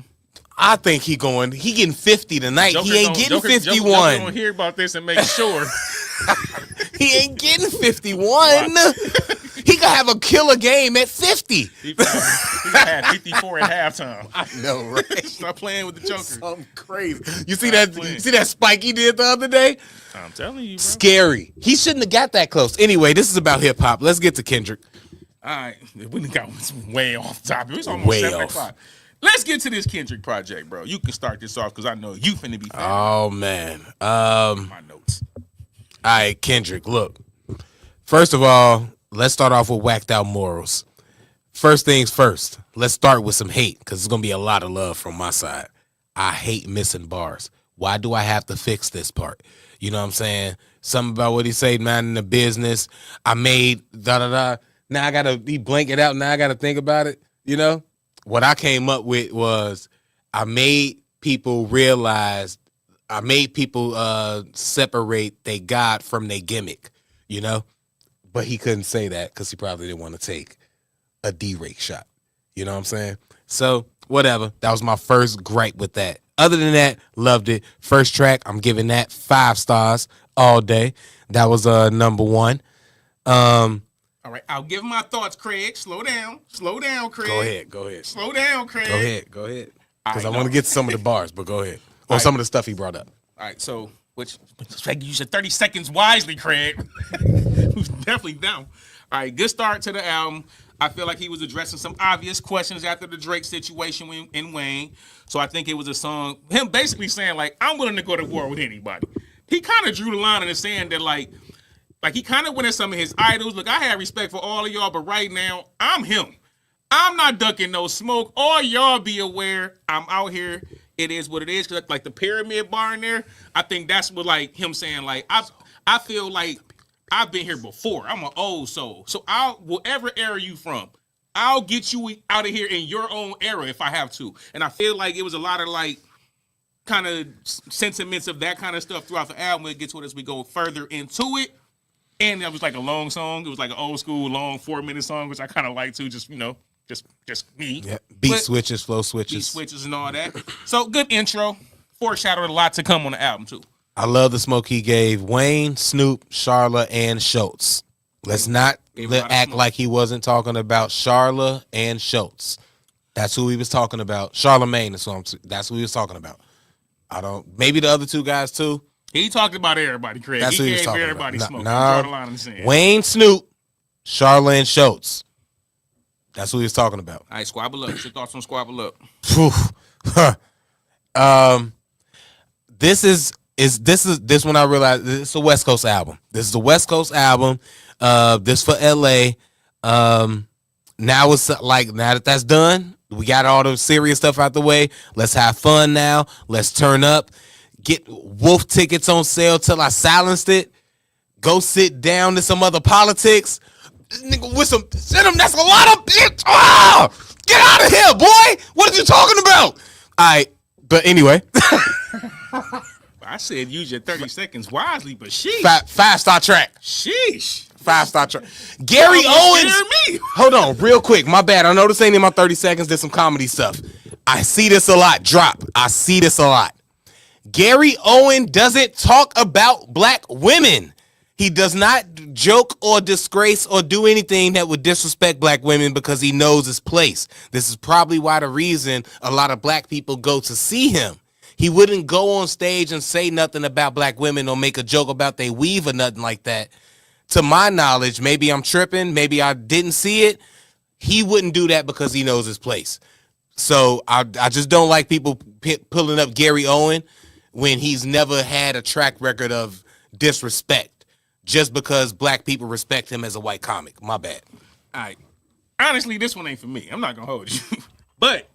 I think he getting 50 tonight. Joker he ain't getting 51. Joker gonna hear about this and make sure. He ain't getting 51. He could have a killer game at 50. He had 54 at halftime. I know, right? Stop playing with the Joker. Something crazy. You see that spike he did the other day? I'm telling you, bro. Scary. He shouldn't have got that close. Anyway, this is about hip hop. Let's get to Kendrick. All right, we got way off topic. It's almost way 7 off. o'clock. Let's get to this Kendrick project, bro. You can start this off because I know you finna be fan. Oh man. My notes. All right, Kendrick. Look. First of all, let's start off with whacked out morals. First things first. Let's start with some hate because it's gonna be a lot of love from my side. I hate missing bars. Why do I have to fix this part? You know what I'm saying? Something about what he said, man, in the business. I made da-da-da. Now I got to be blank it out. Now I got to think about it. You know? What I came up with was I made people separate their God from their gimmick, you know? But he couldn't say that because he probably didn't want to take a D-rake shot. You know what I'm saying? So, whatever. That was my first gripe with that. Other than that, loved it. First track, I'm giving that 5 stars all day. That was #1. All right, I'll give my thoughts, Craig. Slow down, Craig. Go ahead. Slow down, Craig. Go ahead. Because I want to get to some of the bars, but go ahead. Or All some of the stuff he brought up. All right, so use your 30 seconds wisely, Craig. Who's definitely down. All right, good start to the album. I feel like he was addressing some obvious questions after the Drake situation in Wayne. So I think it was a song, him basically saying, like, I'm willing to go to war with anybody. He kind of drew the line in the sand that, like he kind of went at some of his idols. Look, I have respect for all of y'all, but right now, I'm him. I'm not ducking no smoke. All y'all be aware, I'm out here. It is what it is. Cause like the pyramid bar in there, I think that's what like him saying, like, I feel like I've been here before. I'm an old soul. So whatever era you from, I'll get you out of here in your own era if I have to. And I feel like it was a lot of like kind of sentiments of that kind of stuff throughout the album. It gets to it as we go further into it. And it was like a long song. It was like an old school, long 4-minute song, which I kind of like too. Just, just me. Yeah. Beat switches, flow switches. Beat switches and all that. So good intro. Foreshadowed a lot to come on the album too. I love the smoke he gave Wayne, Snoop, Charla, and Schultz. Let's not act like he wasn't talking about Charla and Schultz. That's who he was talking about. Charlemagne is that's who he was talking about. Maybe the other two guys too. He talked about everybody, Craig. That's he who gave everybody about. smoke. Nah, Draw the line in the sand. Wayne, Snoop, Charla, and Schultz. That's who he was talking about. All right, squabble up. What's your thoughts on squabble up? This one I realized it's a West Coast album. This is a West Coast album. This for LA. Now it's like, now that that's done, we got all the serious stuff out the way. Let's have fun now. Let's turn up. Get Wolf tickets on sale till I silenced it. Go sit down to some other politics. Nigga with some send him. That's a lot of bitch. Oh, get out of here, boy. What are you talking about? All right, but anyway. I said use your 30 seconds wisely, but sheesh. 5-star track. Sheesh. 5-star track. Gary Owens. Me. Hold on, real quick. My bad. I know this ain't in my 30 seconds. There's some comedy stuff. I see this a lot. I see this a lot. Gary Owen doesn't talk about black women. He does not joke or disgrace or do anything that would disrespect black women because he knows his place. This is probably why the reason a lot of black people go to see him. He wouldn't go on stage and say nothing about black women or make a joke about they weave or nothing like that. To my knowledge, maybe I'm tripping, maybe I didn't see it. He wouldn't do that because he knows his place. So I just don't like people pulling up Gary Owen when he's never had a track record of disrespect just because black people respect him as a white comic. My bad. All right. Honestly, this one ain't for me. I'm not going to hold you. But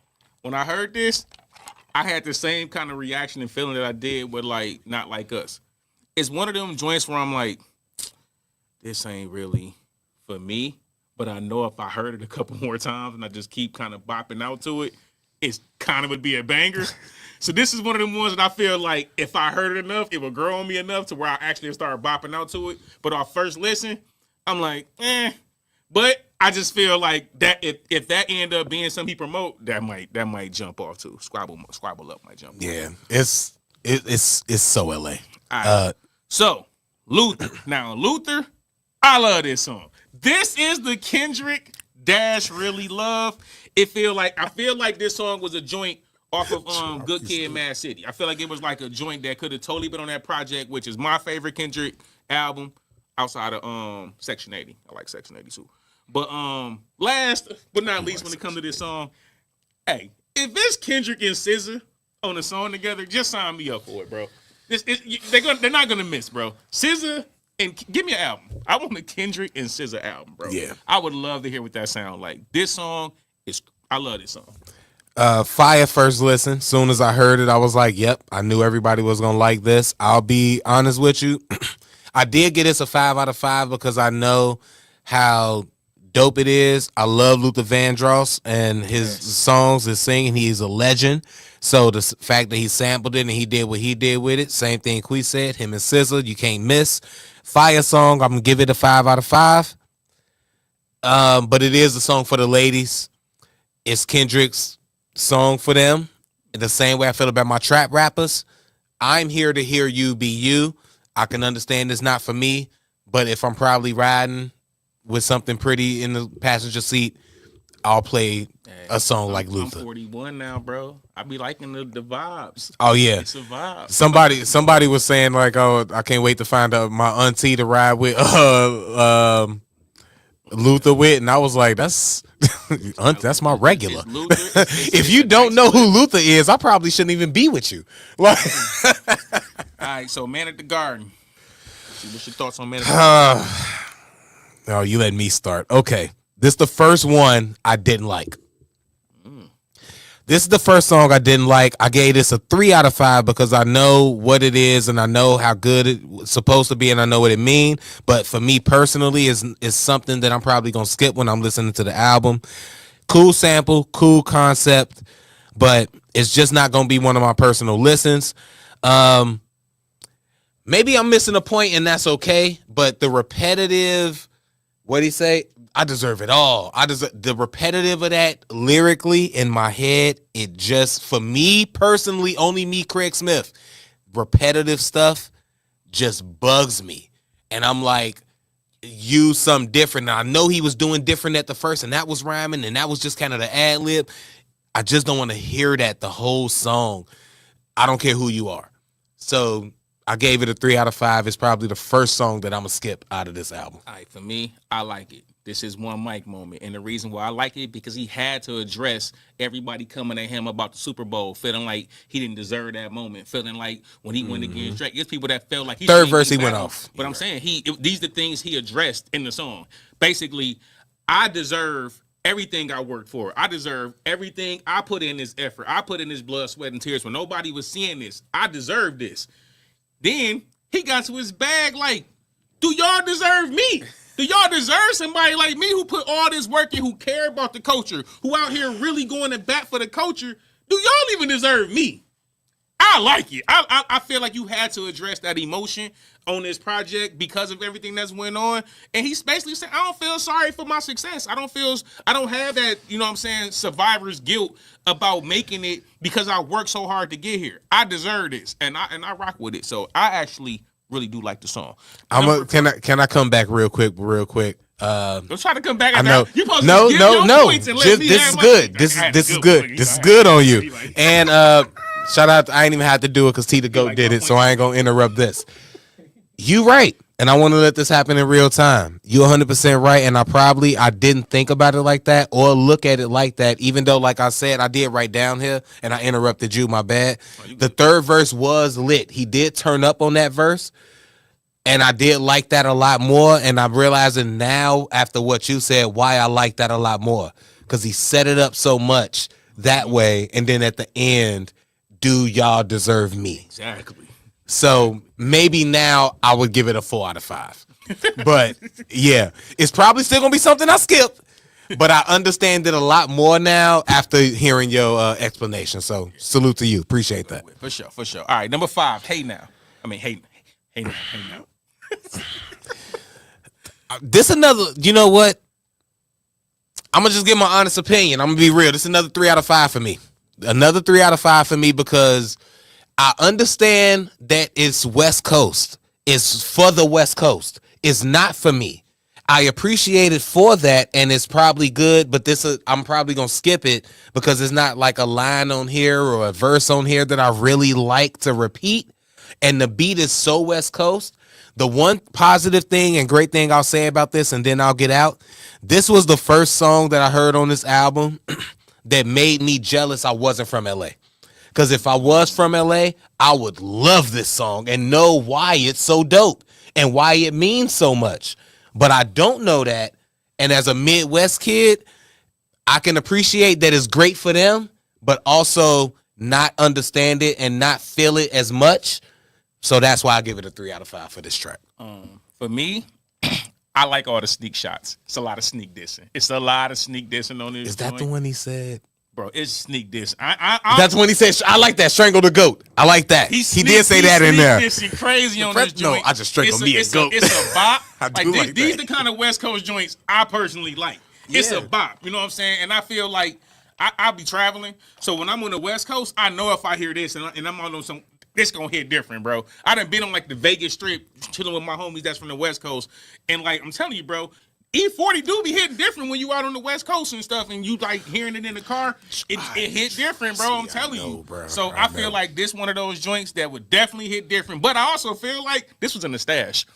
when I heard this, I had the same kind of reaction and feeling that I did with, like, Not Like Us. It's one of them joints where I'm like, this ain't really for me. But I know if I heard it a couple more times and I just keep kind of bopping out to it, it's kind of would be a banger. So this is one of them ones that I feel like if I heard it enough, it would grow on me enough to where I actually start bopping out to it. But our first listen, I'm like, But I just feel like that if that end up being something he promote, that might jump off too. Squabble up might jump. Yeah, it's so LA. All right. So Luther. Now Luther, I love this song. This is the Kendrick dash really love. I feel like this song was a joint off of Good Kid, Mad City. I feel like it was like a joint that could have totally been on that project, which is my favorite Kendrick album outside of Section 80. I like Section 80 too. But last but not least, when it comes to this song, hey, if it's Kendrick and SZA on a song together, just sign me up for it, bro. They're not gonna miss, bro. SZA and give me an album. I want a Kendrick and SZA album, bro. Yeah, I would love to hear what that sound like. This song is, I love this song. Fire first listen. Soon as I heard it, I was like, yep, I knew everybody was gonna like this. I'll be honest with you. I did get this a 5 out of 5 because I know how dope it is. I love Luther Vandross and his songs, his singing. He's a legend. So the fact that he sampled it and he did what he did with it, same thing Quis said, him and SZA, you can't miss. Fire song, I'm gonna give it a 5 out of 5. But it is a song for the ladies. It's Kendrick's song for them. The same way I feel about my trap rappers. I'm here to hear you be you. I can understand it's not for me, but if I'm probably riding with something pretty in the passenger seat, I'll play a song like Luther. I'm 41 now, bro. I be liking the vibes. Oh yeah, it's a vibe. Somebody was saying like, oh, I can't wait to find out my auntie to ride with. Luther with, and I was like, that's my regular. It's Luther. If you don't know who Luther is, I probably shouldn't even be with you. Like, All right, so Man at the Garden. What's your thoughts on Man at the Garden? oh, you let me start. Okay, this the first one I didn't like. This is the first song I didn't like. I gave this a 3 out of 5 because I know what it is and I know how good it's supposed to be and I know what it means. But for me personally, is something that I'm probably gonna skip when I'm listening to the album. Cool sample, cool concept, but it's just not gonna be one of my personal listens. Maybe I'm missing a point and that's okay. But the repetitive, what'd he say? I deserve it all. I deserve the repetitive of that lyrically in my head. It just, for me personally, only me, Craig Smith, repetitive stuff just bugs me. And I'm like, use something different. Now, I know he was doing different at the first, and that was rhyming, and that was just kind of the ad lib. I just don't want to hear that the whole song. I don't care who you are. So I gave it a 3 out of 5. It's probably the first song that I'm going to skip out of this album. All right, for me, I like it. This is one mic moment. And the reason why I like it, because he had to address everybody coming at him about the Super Bowl, feeling like he didn't deserve that moment, feeling like when he went against Drake, there's people that felt like he Third verse he went off. But I'm saying these are the things he addressed in the song. Basically, I deserve everything I worked for. I deserve everything I put in this effort. I put in this blood, sweat, and tears when nobody was seeing this. I deserve this. Then he got to his bag like, do y'all deserve me? Do y'all deserve somebody like me who put all this work in, who care about the culture, who out here really going to bat for the culture? Do y'all even deserve me? I like it. I feel like you had to address that emotion on this project because of everything that's went on. And he's basically saying, I don't feel sorry for my success. I don't have that, you know what I'm saying, survivor's guilt about making it because I worked so hard to get here. I deserve this. And I rock with it. So I actually really do like the song. Can I come back real quick? Don't try to come back. I know. You supposed No. to give your points and let me This have is my- good. This is good. This is good on you. And shout out. I ain't even have to do it because T the Goat did it, so I ain't gonna interrupt this. You right, and I want to let this happen in real time. You 100% right, and I didn't think about it like that or look at it like that. Even though, like I said, I did write down here, and I interrupted you. My bad. The third verse was lit. He did turn up on that verse. And I did like that a lot more. And I'm realizing now, after what you said, why I like that a lot more. Because he set it up so much that way. And then at the end, do y'all deserve me? Exactly. So maybe now I would give it a 4 out of 5. But yeah, it's probably still going to be something I skip. But I understand it a lot more now after hearing your explanation. So salute to you. Appreciate that. For sure. All right, number 5, Hey Now. Hey Now. This another, you know what? I'm going to just give my honest opinion. I'm going to be real. This is another 3 out of 5 for me. Another 3 out of 5 for me because I understand that it's West Coast. It's for the West Coast. It's not for me. I appreciate it for that, and it's probably good, but I'm probably going to skip it because it's not like a line on here or a verse on here that I really like to repeat, and the beat is so West Coast. The one positive thing and great thing I'll say about this, and then I'll get out, this was the first song that I heard on this album that made me jealous I wasn't from LA. Because if I was from LA, I would love this song and know why it's so dope and why it means so much. But I don't know that. And as a Midwest kid, I can appreciate that it's great for them, but also not understand it and not feel it as much. So that's why I give it a 3 out of 5 for this track. For me, I like all the sneak shots. It's a lot of sneak dissing. On this. Is that joint. the one he said? Bro, it's sneak diss. That's when he said, I like that, strangle the goat. I like that. He did say that in there. He's crazy on this No, joint. I just strangled me a goat. It's a bop. I do like these that. the kind of West Coast joints I personally like. It's Yeah. a bop. You know what I'm saying? And I feel like I'll be traveling. So when I'm on the West Coast, I know if I hear this and I'm on some, it's gonna hit different, bro. I done been on like the Vegas Strip, chilling with my homies that's from the West Coast, and like I'm telling you, bro, E40 do be hitting different when you out on the West Coast and stuff, and you like hearing it in the car. It hit different, bro. I'm telling you. Bro. So I feel like this one of those joints that would definitely hit different. But I also feel like this was in the stash.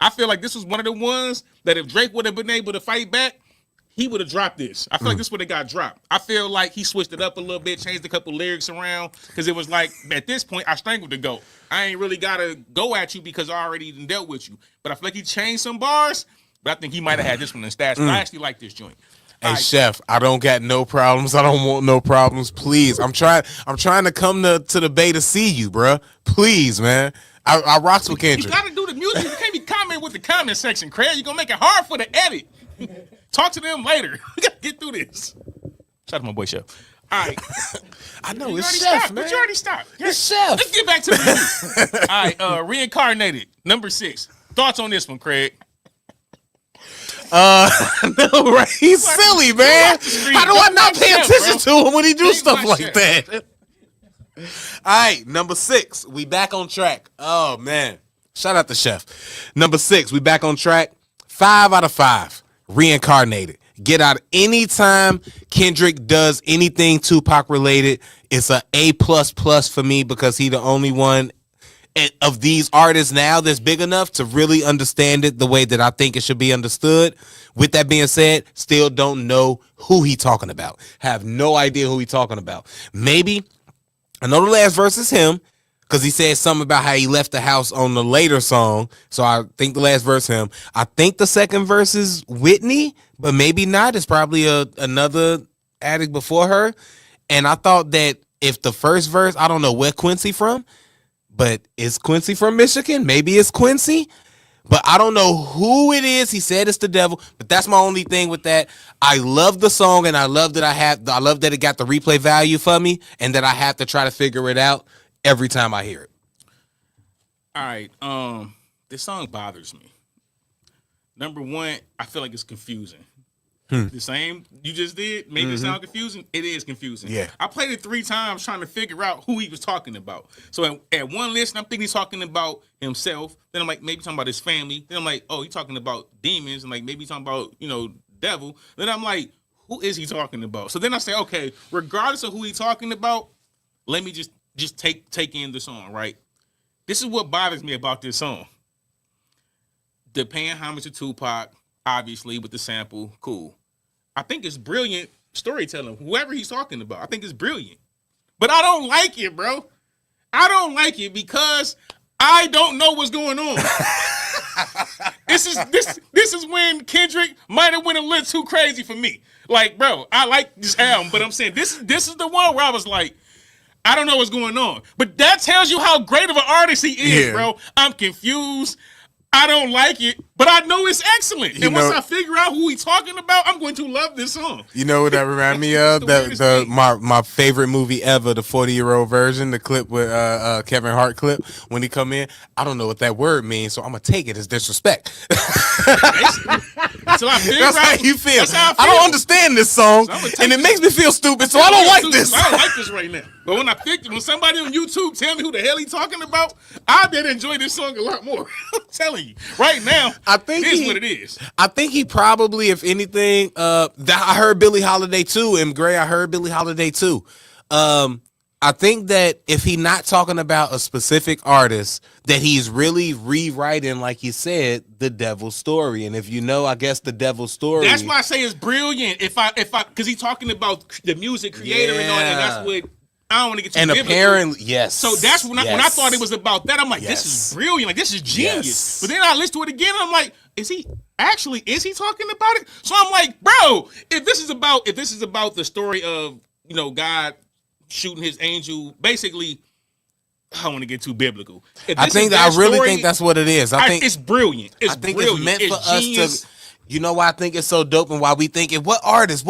I feel like this was one of the ones that if Drake would have been able to fight back, he would have dropped this. I feel like this would have got dropped. I feel like he switched it up a little bit, changed a couple lyrics around, because it was like, at this point, I strangled the GOAT. I ain't really got to go at you because I already dealt with you. But I feel like he changed some bars, but I think he might have had this one in stash. But I actually like this joint. Hey, Chef, I don't got no problems. I don't want no problems. Please. I'm trying to come to the Bay to see you, bruh. Please, man. I rocks with Kendrick. You got to do the music. You can't be commenting with the comment section, Craig. You're going to make it hard for the edit. Talk to them later. We got to get through this. Shout out to my boy, Chef. All right. I know, You it's already Chef, stopped, man. But you already stopped. It's Chef. Let's get back to the music. All right, Reincarnated, number 6. Thoughts on this one, Craig? No, right? He's silly, man. How do I not pay attention to him when he do stuff like that? All right, number 6. We back on track. Oh, man. Shout out to Chef. Number 6, we back on track. 5 out of 5. Reincarnated. Get out anytime Kendrick does anything Tupac related. It's a A++ for me because he the only one of these artists now that's big enough to really understand it the way that I think it should be understood. With that being said, still don't know who he talking about. Have no idea who he talking about. Maybe I know the last verse is him because he said something about how he left the house on the later song. So I think the last verse him. I think the second verse is Whitney, but maybe not. It's probably another addict before her. And I thought that if the first verse, I don't know where Quincy from, but is Quincy from Michigan? Maybe it's Quincy, but I don't know who it is. He said it's the devil, but that's my only thing with that. I love the song, and I love that I love that it got the replay value for me, and that I have to try to figure it out every time I hear it. All right, this song bothers me. Number 1, I feel like it's confusing. The same you just did made it sound confusing. It is confusing. Yeah, I played it 3 times trying to figure out who he was talking about. So at one listen, I'm thinking he's talking about himself. Then I'm like, maybe talking about his family. Then I'm like, oh, he's talking about demons, and like maybe he's talking about devil. Then I'm like, who is he talking about? So then I say, okay, regardless of who he's talking about, let me just take in the song. Right. This is what bothers me about this song. The paying homage to Tupac, obviously with the sample, cool. I think it's brilliant storytelling. Whoever he's talking about, I think it's brilliant. But I don't like it, bro. I don't like it because I don't know what's going on. This is when Kendrick might have went a little too crazy for me. Like, bro, I like this album, but I'm saying this is the one where I was like, I don't know what's going on. But that tells you how great of an artist he is, bro. I'm confused. I don't like it, but I know it's excellent. And once I figure out who he's talking about, I'm going to love this song. You know what that reminded me of? My favorite movie ever, the 40-year-old version, the clip with Kevin Hart clip when he come in. I don't know what that word means, so I'm gonna take it as disrespect. So I that's how you feel. That's how I feel. I don't understand this song, and it makes me feel stupid. So I don't like this. I don't like this right now. But when somebody on YouTube tell me who the hell he's talking about, I better enjoy this song a lot more. I'm telling you, right now, I think it is what it is. I think he probably, if anything, I heard Billie Holiday too, and Gray, I heard Billie Holiday too. I think that if he not talking about a specific artist, that he's really rewriting, like he said, the Devil's Story. And if you know, I guess the Devil's Story. That's why I say it's brilliant. Because he's talking about the music creator and all that. That's what. I don't want to get too and biblical. Apparently, yes. So that's when I thought it was about that. I'm like, this is brilliant. Like, this is genius. Yes. But then I listened to it again, and I'm like, is he talking about it? So I'm like, bro, if this is about the story of God shooting his angel, basically, I don't want to get too biblical. I really think that's what it is. I think it's brilliant. I think it's meant for us to. You know why I think it's so dope and why we think it, what artist?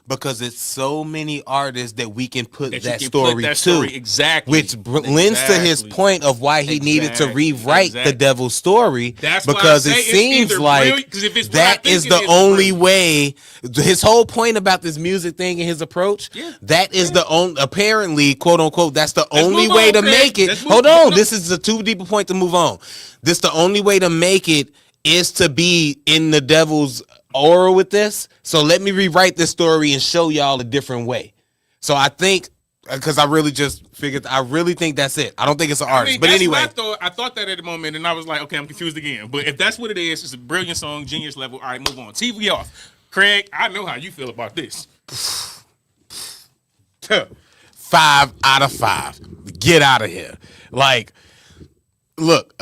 Because it's so many artists that we can put that story to. Exactly. Which lends to his point of why he needed to rewrite the Devil's Story. That's because it seems like that is the only way. His whole point about this music thing and his approach, that is the only, apparently, quote unquote, that's the only way to make it. Hold on. This is a too deep a point to move on. This the only way to make it is to be in the devil's aura with this. So let me rewrite this story and show y'all a different way. So I think because I really just figured. I really think that's it. I don't think it's an artist. But that's anyway, what I thought that at the moment, and I was like, okay, I'm confused again. But if that's what it is, it's a brilliant song, genius level. All right, move on. TV off. Craig, I know how you feel about this. 5 out of 5. Get out of here. Like, look,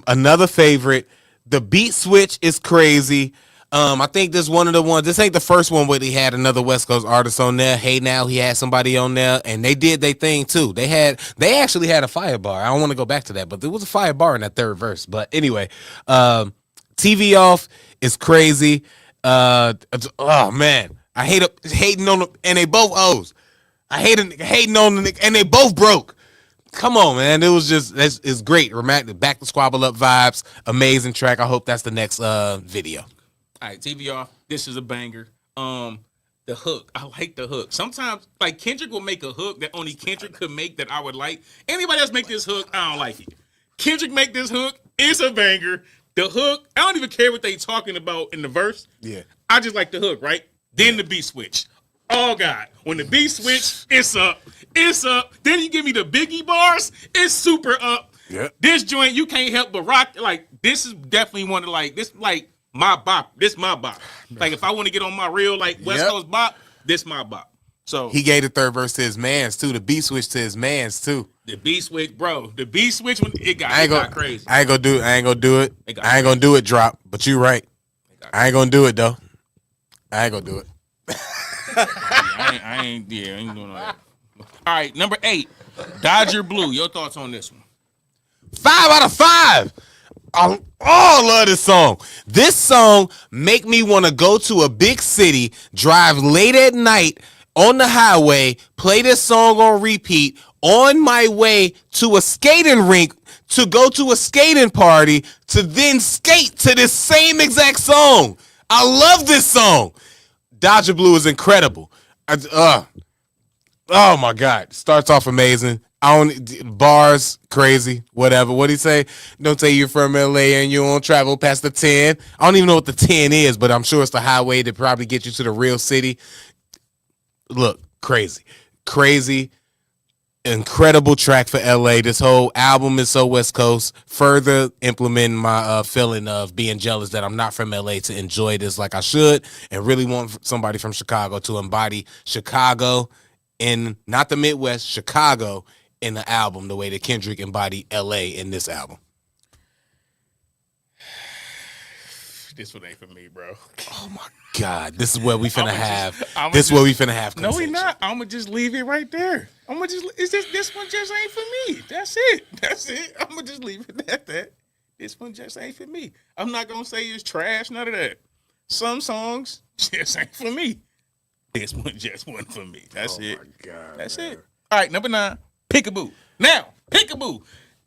another favorite. The beat switch is crazy. I think this one of the ones. This ain't the first one where he had another West Coast artist on there. Hey Now, he had somebody on there, and they did their thing too. They actually had a fire bar. I don't want to go back to that, but there was a fire bar in that third verse. But anyway, TV off is crazy. Oh man, I hate hating on them, and they both O's. I hating on them, and they both broke. Come on, man. It was just it's great. Back to Squabble Up vibes. Amazing track. I hope that's the next video. All right, TV off. This is a banger. The hook. I like the hook. Sometimes, like, Kendrick will make a hook that only Kendrick could make that I would like. Anybody else make this hook, I don't like it. Kendrick make this hook. It's a banger. The hook, I don't even care what they talking about in the verse. Yeah. I just like the hook, right? Then the beat switch. Oh, God. When the beat switch, it's up. It's up. Then you give me the Biggie bars, it's super up. Yeah. This joint, you can't help but rock. Like, this is definitely one of, like, this, like, my bop. This my bop. Like, if I want to get on my real, like, West Coast bop, this my bop. So he gave the third verse to his mans too. The beat switch to his mans too. The beat switch, bro. The beat switch when it got crazy. I ain't gonna do it. I ain't gonna do it. I ain't gonna do it. Drop. But you right. I ain't gonna do it though. I ain't gonna do it. I ain't doing all that. All right, number 8, Dodger Blue. Your thoughts on this one? 5 out of 5. I love this song. This song make me want to go to a big city, drive late at night on the highway, play this song on repeat on my way to a skating rink to go to a skating party to then skate to this same exact song. I love this song. Dodger Blue is incredible. Oh my God. Starts off amazing. Bars, crazy, whatever. What'd he say? Don't say you're from LA and you won't travel past the 10. I don't even know what the 10 is, but I'm sure it's the highway that probably get you to the real city. Look, crazy, incredible track for LA. This whole album is so West Coast, further implementing my feeling of being jealous that I'm not from LA to enjoy this like I should, and really want somebody from Chicago to embody Chicago in, not the Midwest, Chicago in the album the way that Kendrick embodied LA in this album. This one ain't for me, bro. Oh my God, this is where we finna have. This is where we finna have. No, we not. I'm gonna just leave it right there. I'm gonna just. This one just ain't for me. That's it. I'm gonna just leave it at that. This one just ain't for me. I'm not gonna say it's trash. None of that. Some songs just ain't for me. This one just wasn't for me. That's it. Oh my God, that's man. It. All right, number 9, Peekaboo. Now, Peekaboo.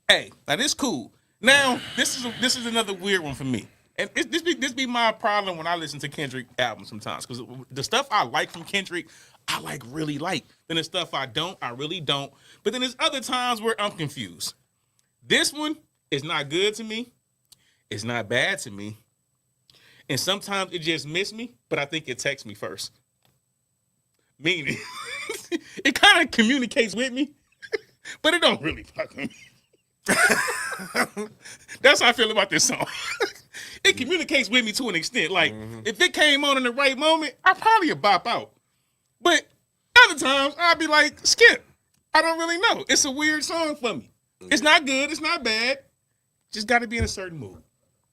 Hey, now this cool. Now this is another weird one for me. And this be my problem when I listen to Kendrick albums sometimes, because the stuff I like from Kendrick, I really like. Then the stuff I don't, I really don't. But then there's other times where I'm confused. This one is not good to me. It's not bad to me. And sometimes it just missed me, but I think it texts me first. Meaning, it kind of communicates with me, but it don't really fuck with me. That's how I feel about this song. It communicates with me to an extent. Like, if it came on in the right moment, I probably would bop out. But other times, I'd be like, skip. I don't really know. It's a weird song for me. It's not good. It's not bad. Just got to be in a certain mood.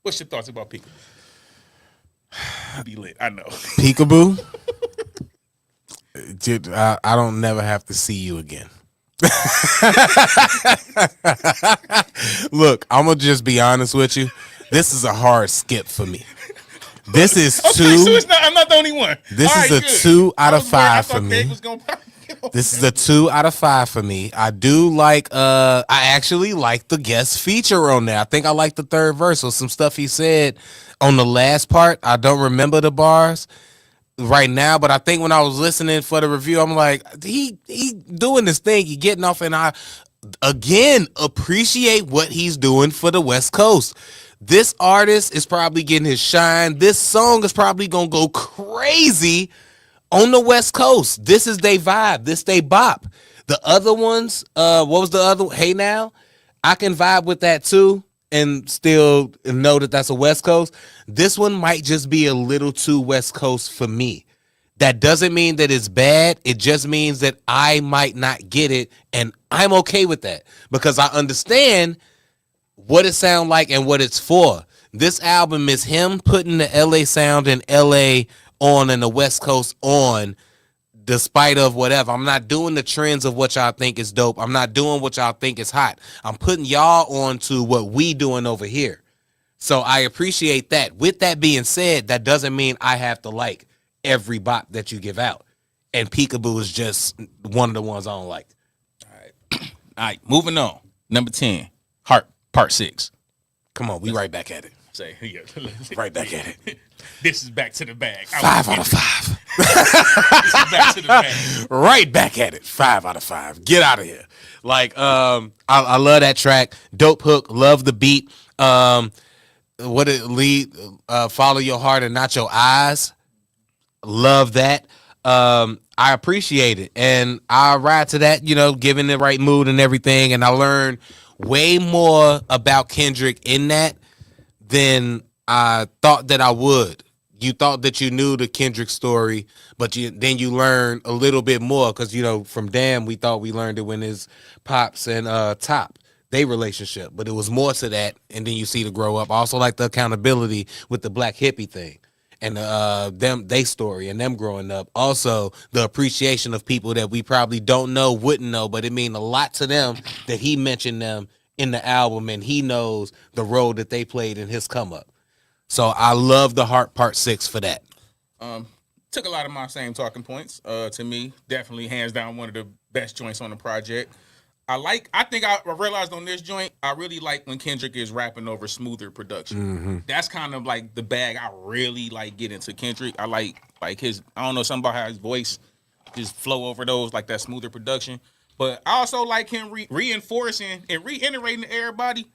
What's your thoughts about Peekaboo? Be lit. I know. Peekaboo? Dude, I don't never have to see you again. Look, I'm going to just be honest with you. This is a hard skip for me. This is 2. So I'm not the only one. This is a 2 out of 5 for me. This is a 2 out of 5 for me. I do like, I actually like the guest feature on there. I think I like the third verse or some stuff he said on the last part. I don't remember the bars right now, but I think when I was listening for the review, I'm like, he doing this thing, he getting off, and I, again, appreciate what he's doing for the West Coast. This artist is probably getting his shine. This song is probably going to go crazy on the West Coast. This is they vibe. This they bop. The other ones, what was the other? Hey Now, I can vibe with that too, and still know that that's a West Coast. This one might just be a little too West Coast for me. That doesn't mean that it's bad. It just means that I might not get it, and I'm okay with that because I understand what it sounds like and what it's for. This album is him putting the LA sound in LA on and the West Coast on, despite of whatever. I'm not doing the trends of what y'all think is dope. I'm not doing what y'all think is hot. I'm putting y'all on to what we doing over here. So I appreciate that. With that being said, that doesn't mean I have to like every bop that you give out. And Peekaboo is just one of the ones I don't like. All right, moving on. Number 10, Heart, Part 6. Come on, we right back at it. Say, yeah. Right back at it. This is back to the bag. 5 out of 5. This is back to the bag. Right back at it. 5 out of 5. Get out of here. Like, I love that track. Dope hook. Love the beat. What it lead? Follow your heart and not your eyes. Love that. I appreciate it, and I ride to that. Giving the right mood and everything. And I learned way more about Kendrick in that than I thought that I would. You thought that you knew the Kendrick story, but then you learn a little bit more because, from Damn, we thought we learned it when his pops and Top, they relationship, but it was more to that, and then you see the grow up. I also like the accountability with the black hippie thing and they story and them growing up. Also, the appreciation of people that we probably don't know, wouldn't know, but it mean a lot to them that he mentioned them in the album, and he knows the role that they played in his come up. So I love the Heart Part 6 for that. Took a lot of my same talking points. To me, definitely hands down one of the best joints on the project. I think I realized on this joint, I really like when Kendrick is rapping over smoother production. Mm-hmm. That's kind of like the bag I really like get into Kendrick. I like his, I don't know, something about how his voice just flow over those, like that smoother production. But I also like him reinforcing and reiterating to everybody,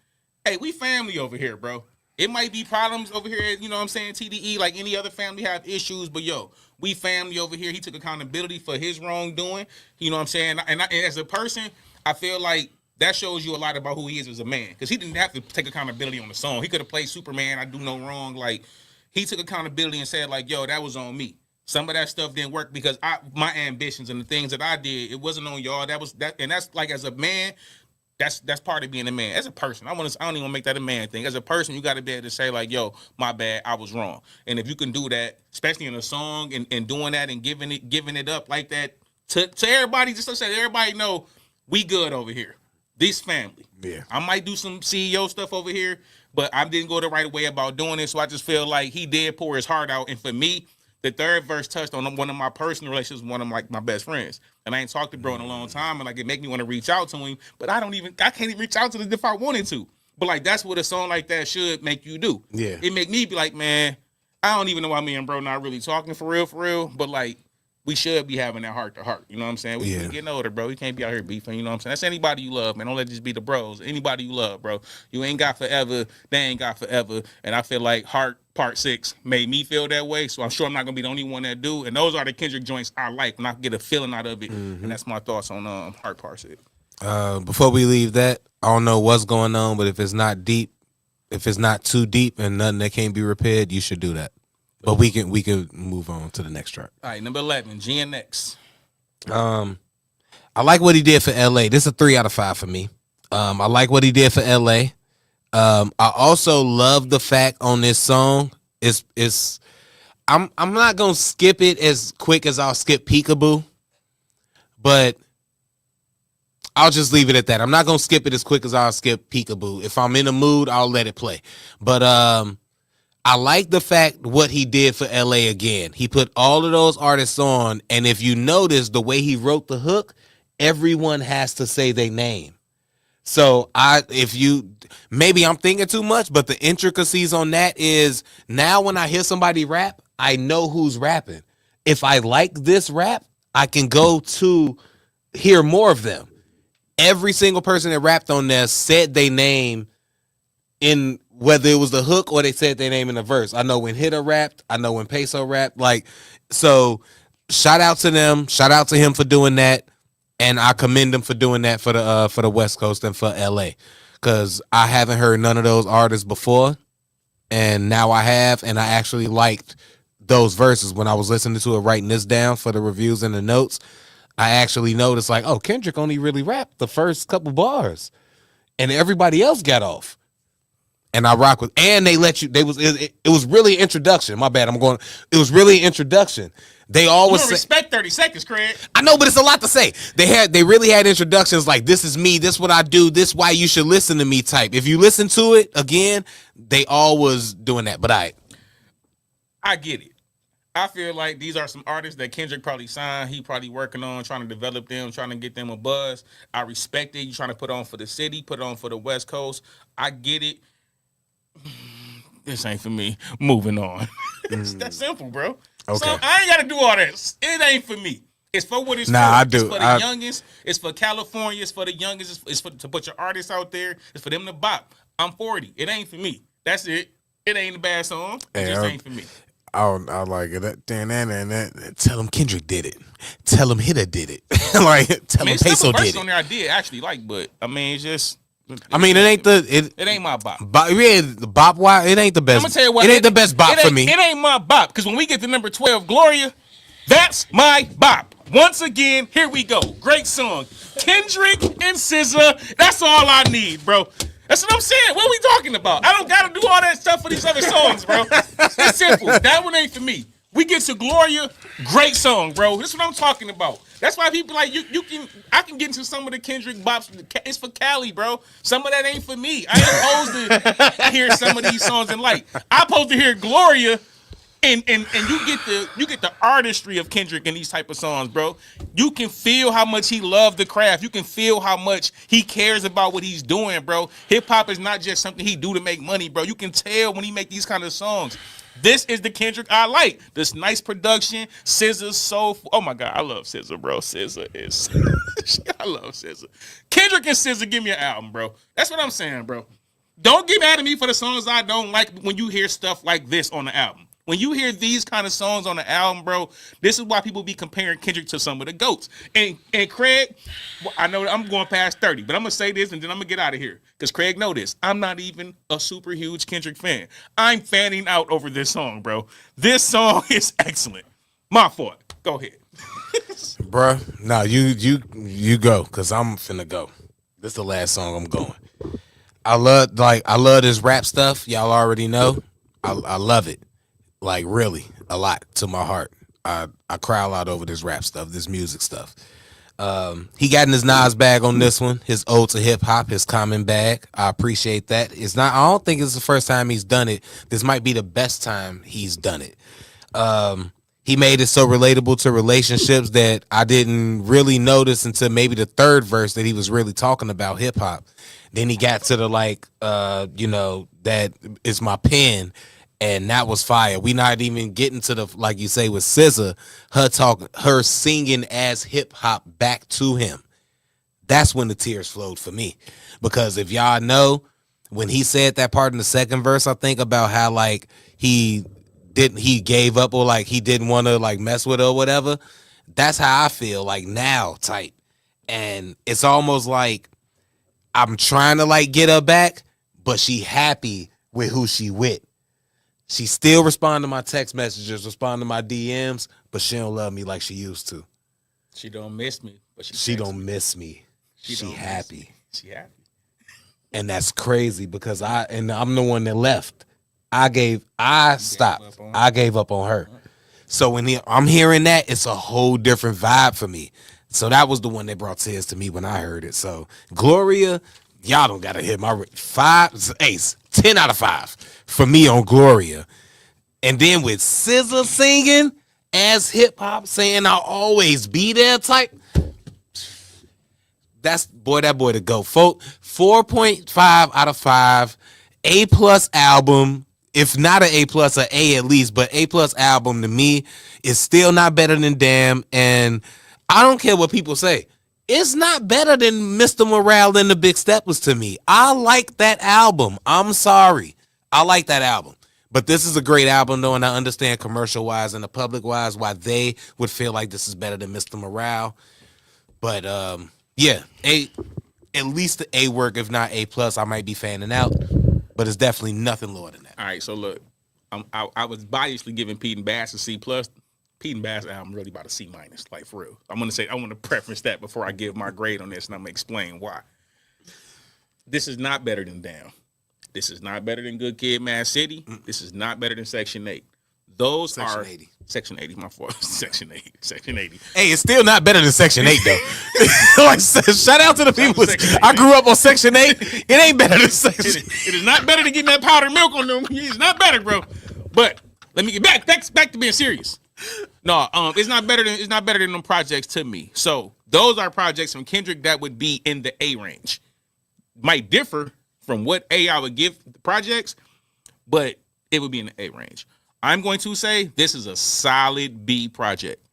hey, we family over here, bro. It might be problems over here, you know what I'm saying, TDE, like any other family have issues, but yo, we family over here. He took accountability for his wrongdoing, you know what I'm saying? And as a person, I feel like that shows you a lot about who he is as a man, because he didn't have to take accountability on the song. He could have played Superman, I do no wrong. Like, he took accountability and said, like, yo, that was on me. Some of that stuff didn't work because my ambitions and the things that I did, it wasn't on y'all. And that's like, as a man, that's part of being a man. As a person, I don't even want to make that a man thing. As a person, you got to be able to say, like, yo, my bad, I was wrong. And if you can do that, especially in a song and doing that and giving it up like that to everybody, just to say everybody know we good over here. This family. Yeah. I might do some CEO stuff over here, but I didn't go the right way about doing it. So I just feel like he did pour his heart out. And for me, the third verse touched on one of my personal relationships with one of my best friends. And I ain't talked to bro in a long time, and like it make me want to reach out to him, but I can't even reach out to him if I wanted to. But like that's what a song like that should make you do. Yeah. It make me be like, man, I don't even know why me and bro not really talking for real, but like we should be having that heart to heart. You know what I'm saying? We getting older, bro. We can't be out here beefing, you know what I'm saying? That's anybody you love, man. Don't let this be the bros. Anybody you love, bro. You ain't got forever, they ain't got forever. And I feel like Heart Part 6 made me feel that way, so I'm sure I'm not gonna be the only one that do. And those are the Kendrick joints I like when I get a feeling out of it. Mm-hmm. And that's my thoughts on Heart Part 6. Before we leave that, I don't know what's going on, but if it's not deep, if it's not too deep and nothing that can't be repaired, you should do that. But we can move on to the next track. All right, number 11, GNX. I like what he did for LA. This is a 3 out of 5 for me. I like what he did for LA. I also love the fact on this song. I'm not gonna skip it as quick as I'll skip Peekaboo, but I'll just leave it at that. I'm not gonna skip it as quick as I'll skip Peekaboo. If I'm in a mood, I'll let it play. But I like the fact what he did for LA again. He put all of those artists on, and if you notice the way he wrote the hook, everyone has to say their name. So maybe I'm thinking too much, but the intricacies on that is now when I hear somebody rap, I know who's rapping. If I like this rap, I can go to hear more of them. Every single person that rapped on there said their name in whether it was the hook or they said their name in the verse. I know when Hitter rapped. I know when Peso rapped. So shout out to them. Shout out to him for doing that. And I commend him for doing that for the West Coast and for LA. Cause I haven't heard none of those artists before. And now I have, and I actually liked those verses when I was listening to it, writing this down for the reviews and the notes. I actually noticed like, oh, Kendrick only really rapped the first couple bars, and everybody else got off. And I rock with, and they let you. It was really introduction. My bad. It was really introduction. They always You don't respect 30 seconds, Craig. I know, but it's a lot to say. They really had introductions like, this is me, this what I do, this why you should listen to me type. If you listen to it again, they all was doing that. But I get it. I feel like these are some artists that Kendrick probably signed. He probably working on trying to develop them, trying to get them a buzz. I respect it. You trying to put on for the city, put on for the West Coast. I get it. This ain't for me. Moving on. It's that simple, bro. Okay. So I ain't got to do all this. It ain't for me. It's for what it's for. I do. It's for the youngest. It's for California. It's for the youngest. It's for to put your artists out there. It's for them to bop. I'm 40. It ain't for me. That's it. It ain't a bad song. It just ain't for me. I like it. Tell him Kendrick did it. Tell him Hitta did it. Like, tell him Peso did it. On there I did actually like, but I mean, it's just. It ain't my bop. Yeah, the bop. Why it ain't the best? I'm gonna tell you what. It ain't the best bop for me. It ain't my bop because when we get to number 12, Gloria, that's my bop. Once again, here we go. Great song, Kendrick and SZA. That's all I need, bro. That's what I'm saying. What are we talking about? I don't gotta do all that stuff for these other songs, bro. It's simple. That one ain't for me. We get to Gloria, great song, bro. This is what I'm talking about. That's why people like I can get into some of the Kendrick bops. It's for Cali, bro. Some of that ain't for me. I ain't supposed to hear some of these songs and like. I'm supposed to hear Gloria, and you get the artistry of Kendrick in these type of songs, bro. You can feel how much he loved the craft. You can feel how much he cares about what he's doing, bro. Hip hop is not just something he do to make money, bro. You can tell when he make these kind of songs. This is the Kendrick I like. This nice production, SZA's soulful. Oh my God, I love SZA, bro. SZA is, I love SZA. Kendrick and SZA, give me an album, bro. That's what I'm saying, bro. Don't get mad at me for the songs I don't like when you hear stuff like this on the album. When you hear these kind of songs on the album, bro, this is why people be comparing Kendrick to some of the GOATs. And Craig, I know I'm going past 30, but I'm going to say this and then I'm going to get out of here. Because Craig know this. I'm not even a super huge Kendrick fan. I'm fanning out over this song, bro. This song is excellent. My fault. Go ahead. Bruh, no, you go, because I'm finna go. This is the last song I'm going. I love this rap stuff. Y'all already know. I love it. Like, really, a lot to my heart. I cry a lot over this rap stuff, this music stuff. He got in his Nas bag on this one, his ode to hip hop, his common bag. I appreciate that. I don't think it's the first time he's done it. This might be the best time he's done it. He made it so relatable to relationships that I didn't really notice until maybe the third verse that he was really talking about hip hop. Then he got to the that is my pen. And that was fire. We not even getting to the, like you say with SZA, her singing as hip hop back to him. That's when the tears flowed for me. Because if y'all know, when he said that part in the second verse, I think about how like he gave up or like he didn't want to like mess with her or whatever. That's how I feel like now type. And it's almost like I'm trying to like get her back, but she happy with who she with. She still respond to my text messages, respond to my DMs, but she don't love me like she used to. She don't miss me, but she don't miss me. She happy. She happy. And that's crazy because I'm the one that left. I gave up on her. So when I'm hearing that, it's a whole different vibe for me. So that was the one that brought tears to me when I heard it. So Gloria, y'all don't gotta hit my 10 out of 5 for me on Gloria. And then with SZA singing as hip hop, saying I'll always be there type. That boy to go. 4.5 out of 5. A+ album. If not an A+, an A at least, but A+ album to me is still not better than Damn. And I don't care what people say. It's not better than Mr. Morale and the Big Steppers to me. I like that album. I'm sorry. I like that album. But this is a great album, though, and I understand commercial-wise and the public-wise why they would feel like this is better than Mr. Morale. But yeah, at least the A work, if not A plus. I might be fanning out, but it's definitely nothing lower than that. All right, so look, I was biasly giving Pete and Bas a C plus. Pete and Bas album really about a C minus, like for real. I want to preference that before I give my grade on this, and I'm gonna explain why. This is not better than Down. This is not better than Good Kid, Mad City. This is not better than Section 8. Those Section are 80. Section 80, my fault. Section 8. Section 80. Hey, it's still not better than Section 8 though. Like, shout out to the people. I grew up on Section 8. It ain't better than Section 8. It is not better than getting that powdered milk on them. It's not better, bro. But let me get back to being serious. No, it's not better than them projects to me. So those are projects from Kendrick that would be in the A range. Might differ from what A I would give the projects, but it would be in the A range. I'm going to say this is a solid B project.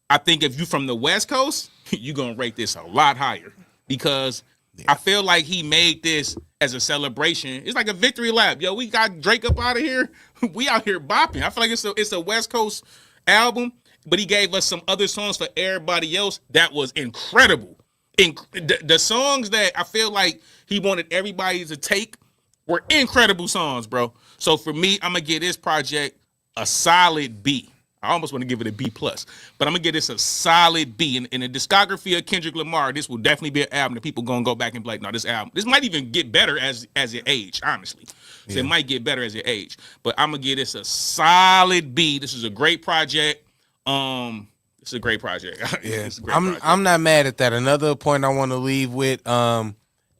I think if you from the West Coast, you're going to rate this a lot higher because I feel like he made this as a celebration. It's like a victory lap. Yo, we got Drake up out of here. We out here bopping. I feel like it's a West Coast album, but he gave us some other songs for everybody else that was incredible. The songs that I feel like he wanted everybody to take were incredible songs, bro. So for me, I'm gonna give this project a solid B. I almost want to give it a B plus, but I'm gonna give this a solid B. In the discography of Kendrick Lamar, this will definitely be an album that people gonna go back and be like, no, this might even get better as it age, honestly. So it might get better as it age. But I'm gonna give this a solid B. This is a great project. It's a great project. Yeah, project. I'm not mad at that. Another point I want to leave with, I'm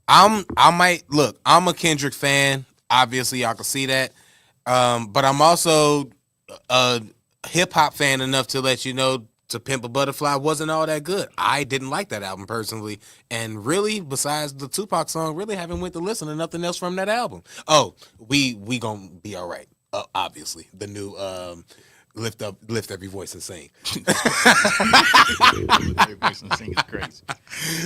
a Kendrick fan. Obviously, y'all can see that. But I'm also a hip hop fan enough to let you know To Pimp a Butterfly wasn't all that good. I didn't like that album personally, and really, besides the Tupac song, really haven't went to listen to nothing else from that album. Oh, we gonna be all right. Obviously, the new lift every voice and sing. Every voice and sing is crazy.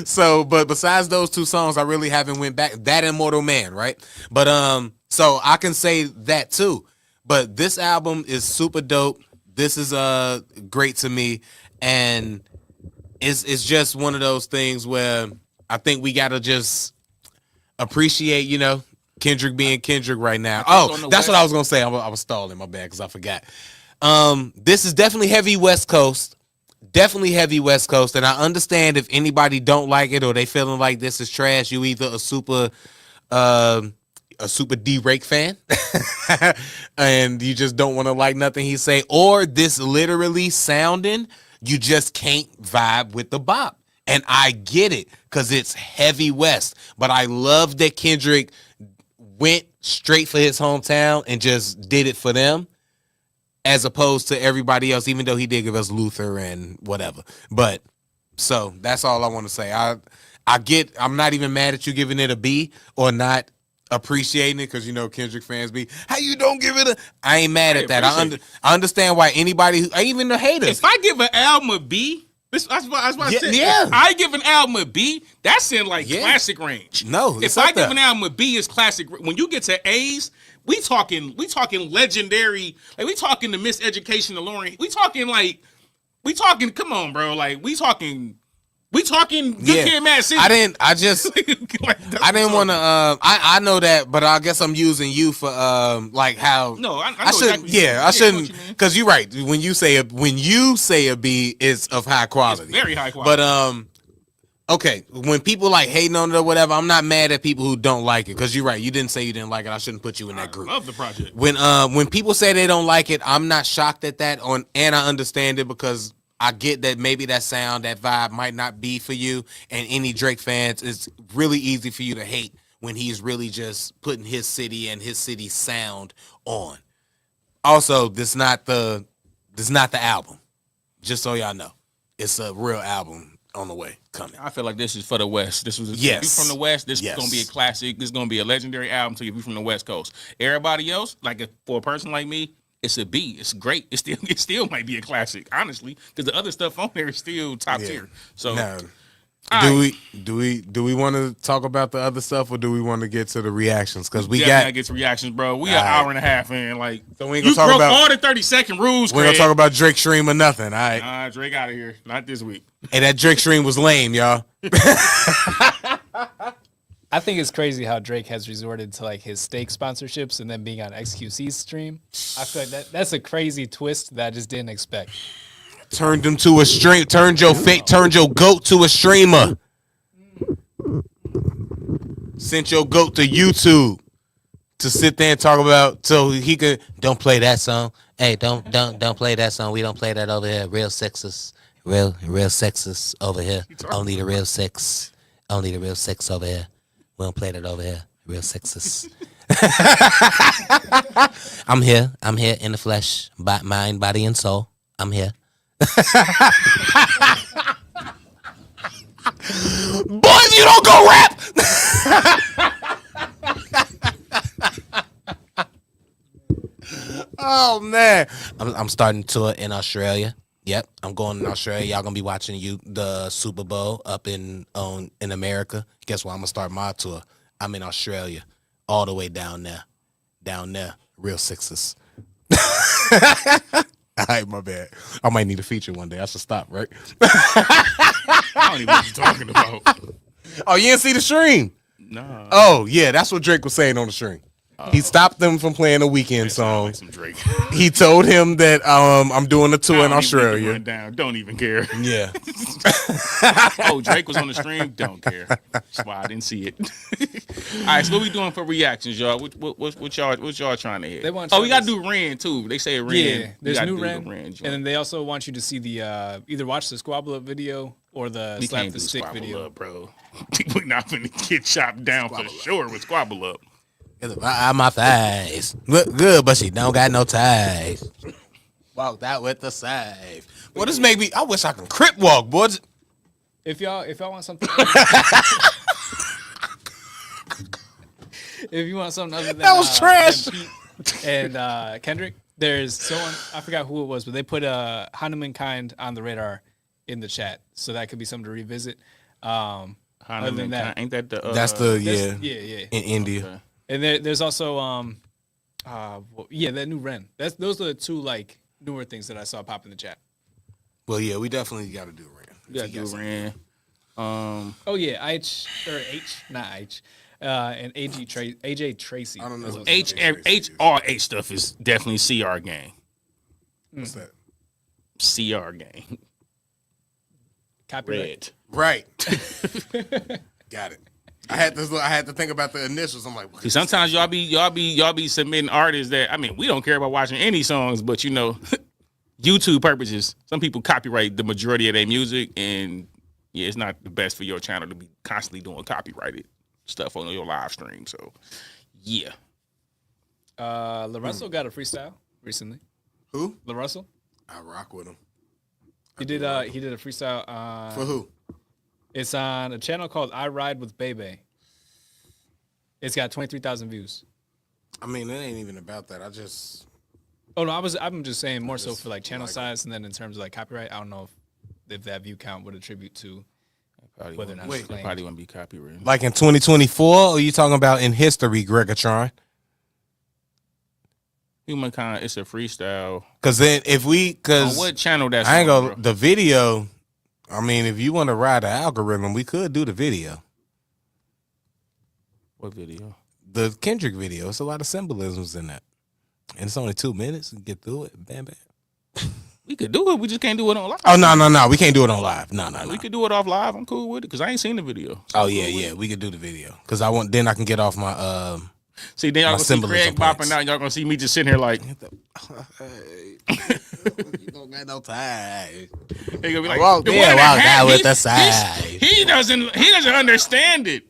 So, but besides those two songs, I really haven't went back. That and Mortal Man, right? But so I can say that too. But this album is super dope. This is great to me, and it's just one of those things where I think we gotta just appreciate, Kendrick being Kendrick right now. Oh, that's what I was gonna say. I was stalling, my bad, because I forgot. This is definitely heavy West Coast. Definitely heavy West Coast, and I understand if anybody don't like it or they feeling like this is trash. You either a super D-Rake fan and you just don't want to like nothing he say, or this literally sounding you just can't vibe with the bop. And I get it because it's heavy West, but I love that Kendrick went straight for his hometown and just did it for them, as opposed to everybody else, even though he did give us Luther and whatever. But so that's all I want to say. I'm not even mad at you giving it a B or not appreciating it, because Kendrick fans be, how you don't give it a, I ain't mad at that. I understand why anybody, even the haters. If I give an album a B, that's what I said. Yeah. If I give an album a B, that's in classic range. No, if I give an album a B, it's classic. When you get to A's, we talking legendary. Like, we talking the Miseducation of Lauren. We talking, come on, bro. Like, we talking Good Kid, Mad City. I didn't want to. I know that, but I guess I'm using you for how. No, I shouldn't. Exactly I shouldn't, because you're right. When you say a B, it's of high quality, it's very high quality. But okay, when people hating on it or whatever, I'm not mad at people who don't like it, because you're right. You didn't say you didn't like it. I shouldn't put you in that group. I love the project. When people say they don't like it, I'm not shocked at that. And I understand it, because I get that maybe that sound, that vibe might not be for you. And any Drake fans, it's really easy for you to hate when he's really just putting his city and his city's sound on. Also, this not the album. Just so y'all know, it's a real album on the way coming. I feel like this is for the West. This was if you from the West. This is gonna be a classic. This is gonna be a legendary album to you from the West Coast. Everybody else, for a person like me, it's a B. It's great. It still might be a classic, honestly, because the other stuff on there is still top tier. So Do we want to talk about the other stuff, or do we want to get to the reactions? Because we gotta got get to reactions, bro. We an hour and a half in. Like, so we ain't you gonna talk broke about all the 30-second rules. we ain't gonna talk about Drake stream or nothing. All right. Nah, Drake out of here. Not this week. Hey, that Drake stream was lame, y'all. I think it's crazy how Drake has resorted to like his steak sponsorships and then being on XQC's stream. I feel like that's a crazy twist that I just didn't expect. Turned him to a stream. Turned your goat to a streamer. Sent your goat to YouTube to sit there and talk about so he could don't play that song. Hey, don't play that song. We don't play that over here. Real sexist. Real sexist over here. Only the real sex. Only the real sex over here. We don't play that over here. Real sexist. I'm here in the flesh, mind, body, and soul. I'm here. Boys, you don't go rap. Oh man, I'm starting tour in Australia. Yep, I'm going to Australia. Y'all gonna be watching the Super Bowl up in America. Guess what? I'm gonna start my tour. I'm in Australia, all the way down there, real sixes. All right, my bad. I might need a feature one day. I should stop, right? I don't even know what you're talking about. Oh, you didn't see the stream? Nah. Oh, yeah, that's what Drake was saying on the stream. He stopped them from playing the weekend song. Like some Drake. He told him that I'm doing a tour in Don't even Australia. run down. Don't even care. Yeah. Oh, Drake was on the stream. Don't care. That's why I didn't see it. All right, so what we doing for reactions, y'all? What y'all trying to hit? They want we gotta do Ren too. They say Ren. Yeah, there's new Ren. Ren, and then they also want you to see the either watch the Squabble Up video or the We Slap can't the do Stick Squabble video. Up, bro. We're not gonna get chopped down for sure with Squabble Up. My thighs look good, but she don't got no ties. Walked out with the save. Well, this make me. I wish I could crip walk, boys. If y'all want something, if you want something other than That was trash. than Pete and Kendrick, there's someone I forgot who it was, but they put Hanuman Kind on the radar in the chat, so that could be something to revisit. Other than that, Ain't that the? That's the yeah. in India. Okay. And there's also that new Ren. Those are the two like newer things that I saw pop in the chat. Well, yeah, we definitely got to do Ren. We gotta do Ren. Oh yeah, and AJ Tracy. I don't know. H stuff is definitely CR gang. What's that? CR gang. Copyright. Red. Right. Got it. I had to think about the initials. I'm like, See, sometimes y'all be submitting artists that we don't care about watching any songs, but YouTube purposes, some people copyright the majority of their music, and yeah, it's not the best for your channel to be constantly doing copyrighted stuff on your live stream. So yeah. LaRussell got a freestyle recently. Who? LaRussell. I rock with him. He did a freestyle on For who? It's on a channel called I Ride with Bebe. It's got 23,000 views. I mean, it ain't even about that. Oh no, I'm just saying more so for like channel size, and then in terms of like copyright, I don't know if that view count would attribute to whether or not it's claimed. Probably wouldn't be copyrighted. Like in 2024, or are you talking about in history, Gregatron? Humankind, it's a freestyle. Because then On what channel that's I ain't on, gonna bro? the video. I mean, if you want to ride the algorithm, we could do the video. What video? The Kendrick video. It's a lot of symbolisms in that. And it's only 2 minutes and get through it. Bam, bam. We could do it. We just can't do it on live. Oh, no. We can't do it on live. No. We could do it off live. I'm cool with it because I ain't seen the video. So Oh, yeah. We could do the video. Because then I can get off my... See, then y'all My gonna see symbolism Craig bopping points. out. Y'all gonna see me just sitting here like, you don't got no time. he gonna be like, Walk "The there, one that walk had- out with he- the side." He doesn't understand it.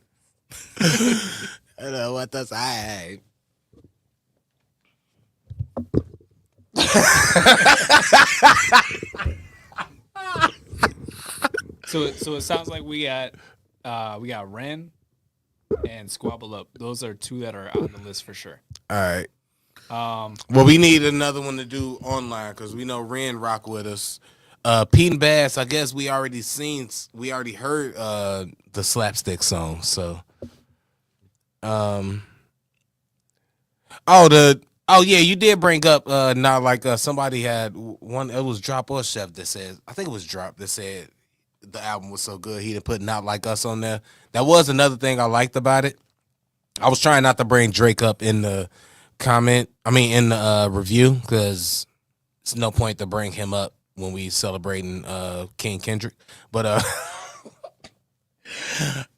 I know what the side. So it sounds like we got Ren and Squabble Up. Those are two that are on the list for sure. All right. Well, we need another one to do online because we know Ren rock with us. Pete and Bas, I guess we already heard the slapstick song. So, oh yeah, you did bring up not like somebody had one. It was Drop or Chef that said, I think it was Drop that said the album was so good he didn't put Not Like Us on there. That was another thing I liked about it. I was trying not to bring Drake up in the in the review, because it's no point to bring him up when we celebrating King Kendrick. But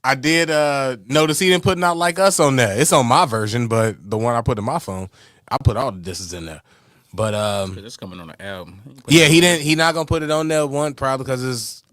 I did notice he didn't put Not Like Us on there. It's on my version, but the one I put in my phone, I put all the disses in there. But It's coming on the album. yeah, he not gonna put it on there, one probably because it's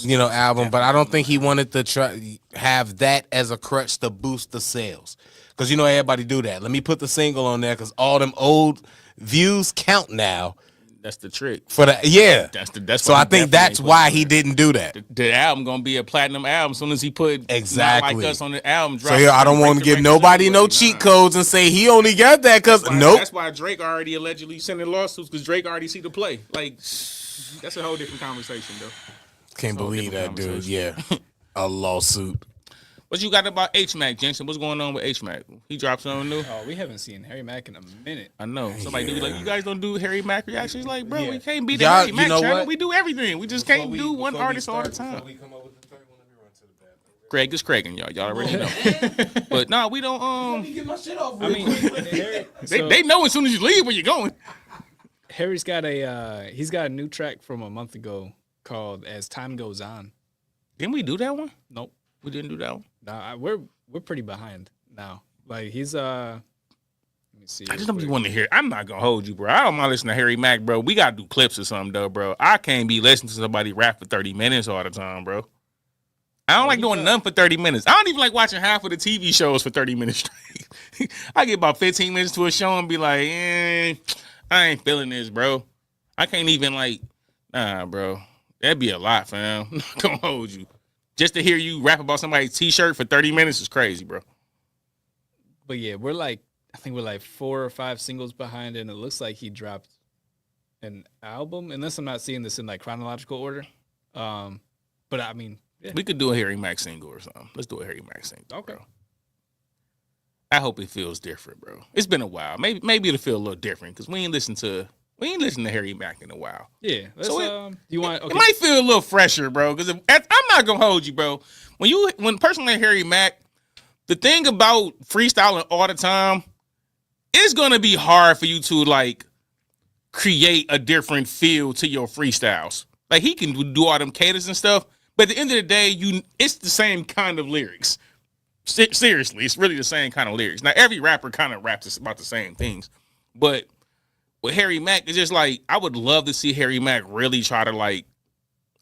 album, but I don't think he wanted to have that as a crutch to boost the sales, because everybody do that. Let me put the single on there because all them old views count now. That's the trick. For that, yeah. That's so I think that's why he didn't do that. The album gonna be a platinum album as soon as he put exactly Not Like Us on the album. So yeah, I don't want to give nobody no cheat codes and say he only got that because nope. That's why Drake already allegedly sending lawsuits, because Drake already see the play. Like, that's a whole different conversation, though. Can't believe that, dude. Yeah, a lawsuit. What you got about H-Mack, Jensen? What's going on with H-Mack? He dropped something new? Oh, we haven't seen Harry Mack in a minute. I know. Somebody do like, you guys don't do Harry Mack reactions? Like, bro, we can't be the Y'all, Harry Mack channel. What? We do everything. We just can't do one artist all the time. Greg is Craiging, y'all. Y'all already know. But no, we don't. Let me get my shit off. They know as soon as you leave where you're going. Harry's got he's got a new track from a month ago called "As Time Goes On." Didn't we do that one? Nope, we didn't do that one. Nah, we're pretty behind now. Like he's let me see. I just don't be wanting to hear. I'm not gonna hold you, bro. I don't mind listening to Harry Mack, bro. We gotta do clips or something, though, bro. I can't be listening to somebody rap for 30 minutes all the time, bro. I don't like doing nothing for 30 minutes. I don't even like watching half of the TV shows for 30 minutes straight. I get about 15 minutes to a show and be like, I ain't feeling this, bro. I can't even nah, bro. That'd be a lot, fam. I'm not gonna hold you. Just to hear you rap about somebody's t-shirt for 30 minutes is crazy, bro. But yeah, I think we're like 4 or 5 singles behind, and it looks like he dropped an album, unless I'm not seeing this in like chronological order. But I mean, yeah. We could do a Harry Mack single or something. Let's do a Harry Mack single. Okay. Bro. I hope it feels different, bro. It's been a while. Maybe it'll feel a little different because we ain't listened to Harry Mack in a while. Yeah. So you want? It might feel a little fresher, bro. Because I'm not gonna hold you, bro. When a person like Harry Mack, the thing about freestyling all the time, it's gonna be hard for you to like create a different feel to your freestyles. Like he can do all them cadence and stuff, but at the end of the day, it's the same kind of lyrics. Seriously, it's really the same kind of lyrics. Now every rapper kind of raps about the same things, but with Harry Mack, it's just like I would love to see Harry Mack really try to like.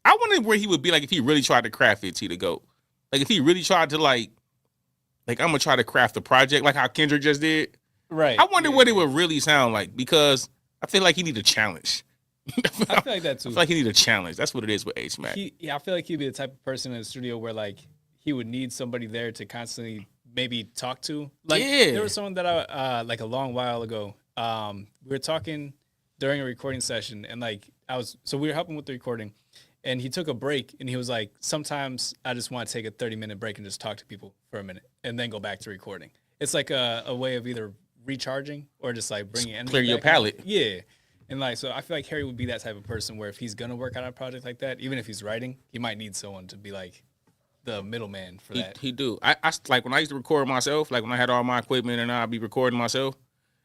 I wonder where he would be like if he really tried to craft it to go. Like if he really tried to like I'm gonna try to craft a project like how Kendrick just did. Right. I wonder what it would really sound like, because I feel like he need a challenge. I feel like that too. I feel like he need a challenge. That's what it is with H-Mack. I feel like he'd be the type of person in the studio where like he would need somebody there to constantly maybe talk to. Like there was someone that I like a long while ago. We were talking during a recording session, and like we were helping with the recording, and he took a break, and he was like, sometimes I just want to take a 30-minute break and just talk to people for a minute and then go back to recording. It's like a way of either recharging or just like bringing energy clear your back. palate. Yeah. And like, so I feel like Harry would be that type of person where if he's going to work on a project like that, even if he's writing, he might need someone to be like the middleman for that. He do. I like when I used to record myself, like when I had all my equipment and I'd be recording myself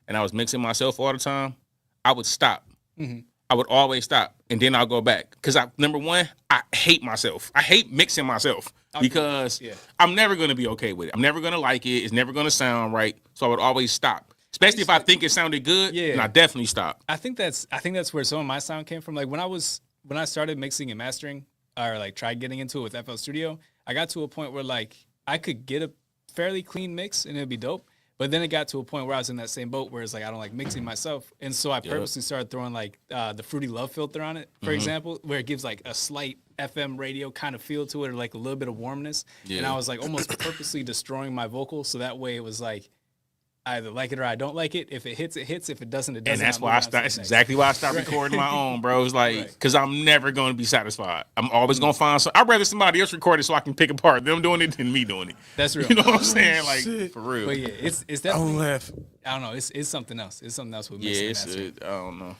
and I was mixing myself all the time, I would stop. Mm-hmm. I would always stop, and then I'll go back. Because number one, I hate myself. I hate mixing myself because I'm never going to be okay with it. I'm never going to like it. It's never going to sound right. So I would always stop. Especially if I think it sounded good, then I definitely stop. I think that's where some of my sound came from. Like when I started mixing and mastering, or like tried getting into it with FL Studio, I got to a point where like I could get a fairly clean mix and it'd be dope. But then it got to a point where I was in that same boat where it's like I don't like mixing myself. And so I purposely started throwing like the Fruity Love filter on it, for example, where it gives like a slight FM radio kind of feel to it, or like a little bit of warmness. Yeah. And I was like almost purposely destroying my vocals so that way it was like either like it or I don't like it. If it hits, it hits. If it doesn't, it doesn't. And that's why I stopped. That's exactly why I stopped recording my own, bro. It's like, because I'm never going to be satisfied. I'm always going to find some. I'd rather somebody else record it so I can pick apart them doing it than me doing it. That's real. You know what I'm saying? Like, for real. But yeah, it's Don't definitely. laugh. I don't know. It's something else. It's something else with Yeah, mixing it's, and mastering. I don't know.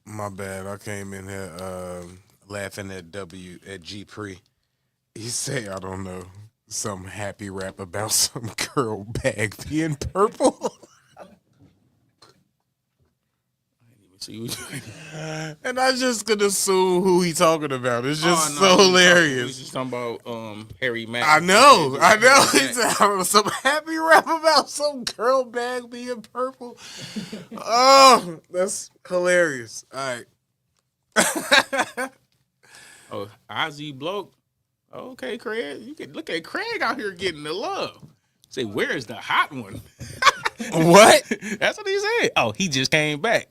My bad. I came in here laughing at G Pre. He say, I don't know, some happy rap about some girl bag being purple. And I just could assume who he talking about. It's just so hilarious. He's just talking about Harry Mack. I know. He said, I don't know, some happy rap about some girl bag being purple. Oh, that's hilarious. All right. Oh, Ozzy bloke. Okay, Craig. You can look at Craig out here getting the love. Say, where's the hot one? What? That's what he said. Oh, he just came back.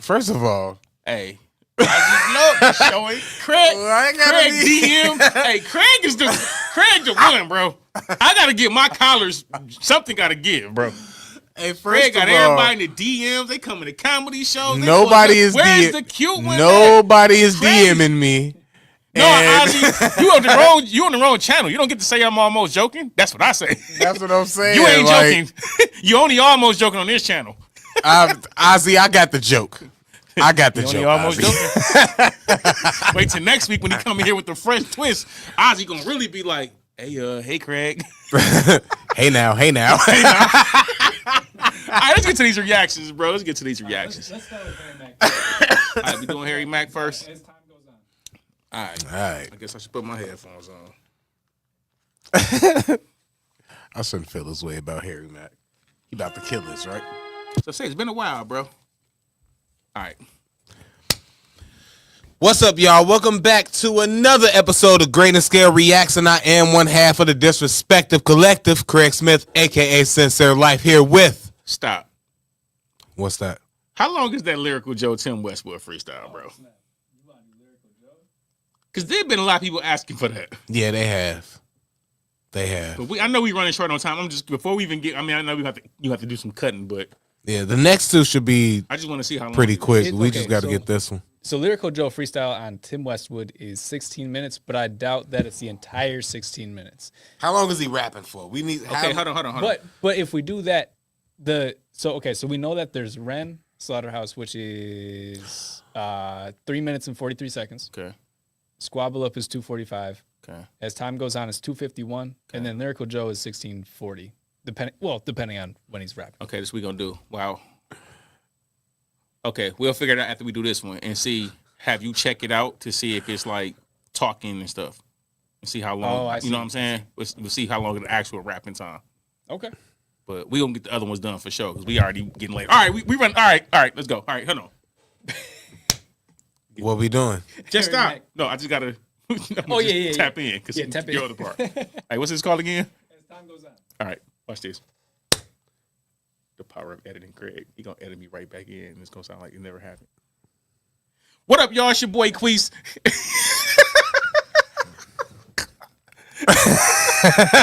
First of all, Hey, Ozzy bloke showing Craig. Well, I ain't gotta Craig be- DM. Hey, Craig the one, bro. I gotta get my collars. Something gotta give, bro. hey, first Craig got of all, everybody in the DMs. They coming to comedy shows. They nobody going, is Where's DM the cute one? Nobody is Craig. DMing me. No, And- Ozzy, you on the wrong channel. You don't get to say I'm almost joking. That's what I say. That's what I'm saying. You ain't like, joking. You only almost joking on this channel. Ozzy, I got the joke. I got the You joke. only almost Ozzy. joking. Wait till next week when he come in here with the fresh twist. Ozzy gonna really be like, hey Craig. Hey now. All right, let's get to these reactions, bro. Let's get to these reactions. Let's start with Harry Mack. All right, we doing Harry Mack first. As time goes on. All right. All right. I guess I should put my headphones on. I shouldn't feel this way about Harry Mack. He about to kill us, right? So say it's been a while, bro. All right. What's up, y'all? Welcome back to another episode of Grain and Scale Reacts, and I am one half of the Disrespective Collective, Craig Smith, a.k.a. Sincere Life, here with... Stop. What's that? How long is that Lyrical Joe Tim Westwood freestyle, bro? Because there've been a lot of people asking for that. Yeah, they have. They have. But I know we running short on time. I'm just before we even get. I mean, I know you have to do some cutting, but Yeah, the next two should be I just want to see how long. pretty quick. It's We okay, just got to so- get this one. So Lyrical Joe freestyle on Tim Westwood is 16 minutes, but I doubt that it's the entire 16 minutes. How long is he rapping for? We need... Okay, hold on. But if we do that, so we know that there's Ren Slaughterhouse, which is 3 minutes and 43 seconds. Okay. Squabble Up is 2:45. Okay. As time goes on, it's 2:51, and then Lyrical Joe is 16:40. Depending on when he's rapping. Okay, this we gonna do. Wow. Okay, we'll figure it out after we do this one and see. Have you check it out to see if it's like talking and stuff, and see how long. Oh, I you see. know what I'm saying? We'll see how long the actual rapping time. Okay. But we gonna get the other ones done for sure because we already getting late. All right, we run. All right, let's go. All right, hold on. What we doing? Just Harry stop. Mack. No, I just gotta. Oh, yeah. Tap in because Yeah, tap the in. other part. All right, what's this called again? As time goes on. All right, watch this. The power of editing, Craig. He gonna edit me right back in, and it's gonna sound like it never happened. What up, y'all? It's your boy Quis.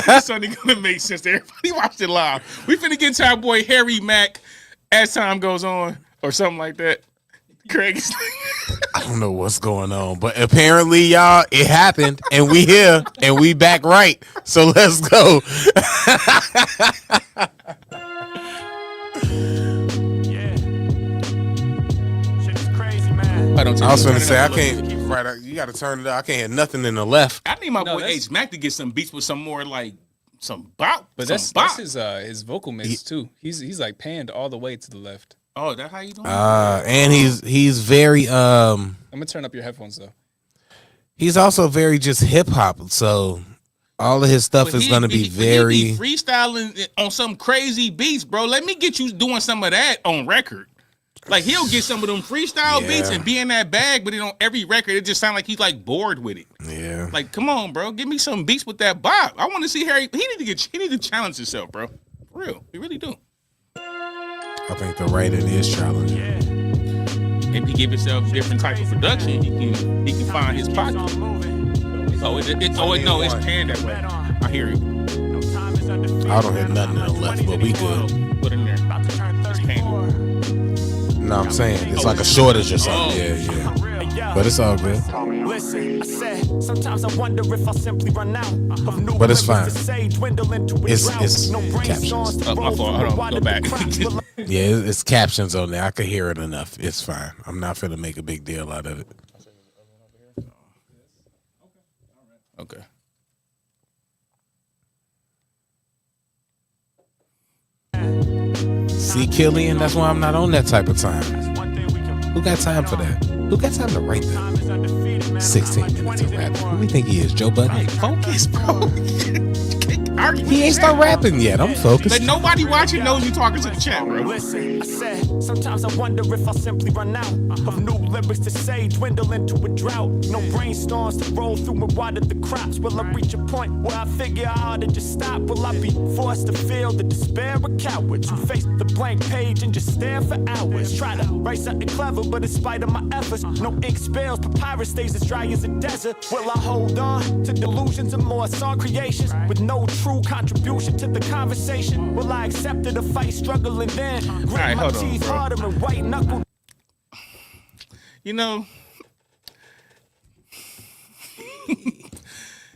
This ain't gonna make sense to everybody watch it live. We finna get to our boy Harry Mack as time goes on, or something like that. Craig is I don't know what's going on, but apparently, y'all, it happened, and we here, and we back right. So let's go. I was gonna say I can't. Right, you got to turn it up. I can't hear nothing in the left. I need my No, boy that's- H Mack to get some beats with some more like some bop. But some that's bop. his vocal mix too. He's like panned all the way to the left. Oh, that how you doing? And he's very I'm gonna turn up your headphones though. he's also very just hip hop. So all of his stuff is gonna be very. He be freestyling on some crazy beats, bro. Let me get you doing some of that on record. Like he'll get some of them freestyle beats Yeah. and be in that bag, but on every record it just sounds like he's like bored with it. Yeah. Like, come on, bro, give me some beats with that bop. I want to see Harry. He need to challenge himself, bro. For real, he really do. I think the writing is challenging. If he give himself different type of production, he can find his pocket. Oh, it's panned that way. I hear you. I don't hear nothing in the left, but we good. Put it in there. No, I'm saying it's like a shortage or something. Yeah. But it's all good. Listen, I said, sometimes I wonder if I'll simply run out of new But it's fine. lyrics to say, dwindle into a It's drought. No captions. brainstorms to My roll fault. through Hold on. the Go back. cracks. Yeah, it's captions on there. I could hear it enough. It's fine. I'm not finna make a big deal out of it. Okay. See, Killian, that's why I'm not on that type of time. Who got time for that? Who got time to write that? 16 minutes of rap. Who we think he is? Joe Budden? Focus, bro. He ain't start rapping yet. I'm focused. But nobody watching knows you talking to the chat, bro. Listen, I said, sometimes I wonder if I'll simply run out of new lyrics to say, dwindle into a drought. No brainstorms to roll through and water the crops. Will I reach a point where I figure I ought to just stop? Will I be forced to feel the despair of cowards who face the blank page and just stare for hours? Try to write something clever, but in spite of my efforts, no ink spills, papyrus stays as dry as a desert. Will I hold on to delusions and more song creations with no true contribution to the conversation? Will I accept it, a fight, struggle, and then grit right, my hold on, teeth bro. harder and white knuckle? You know,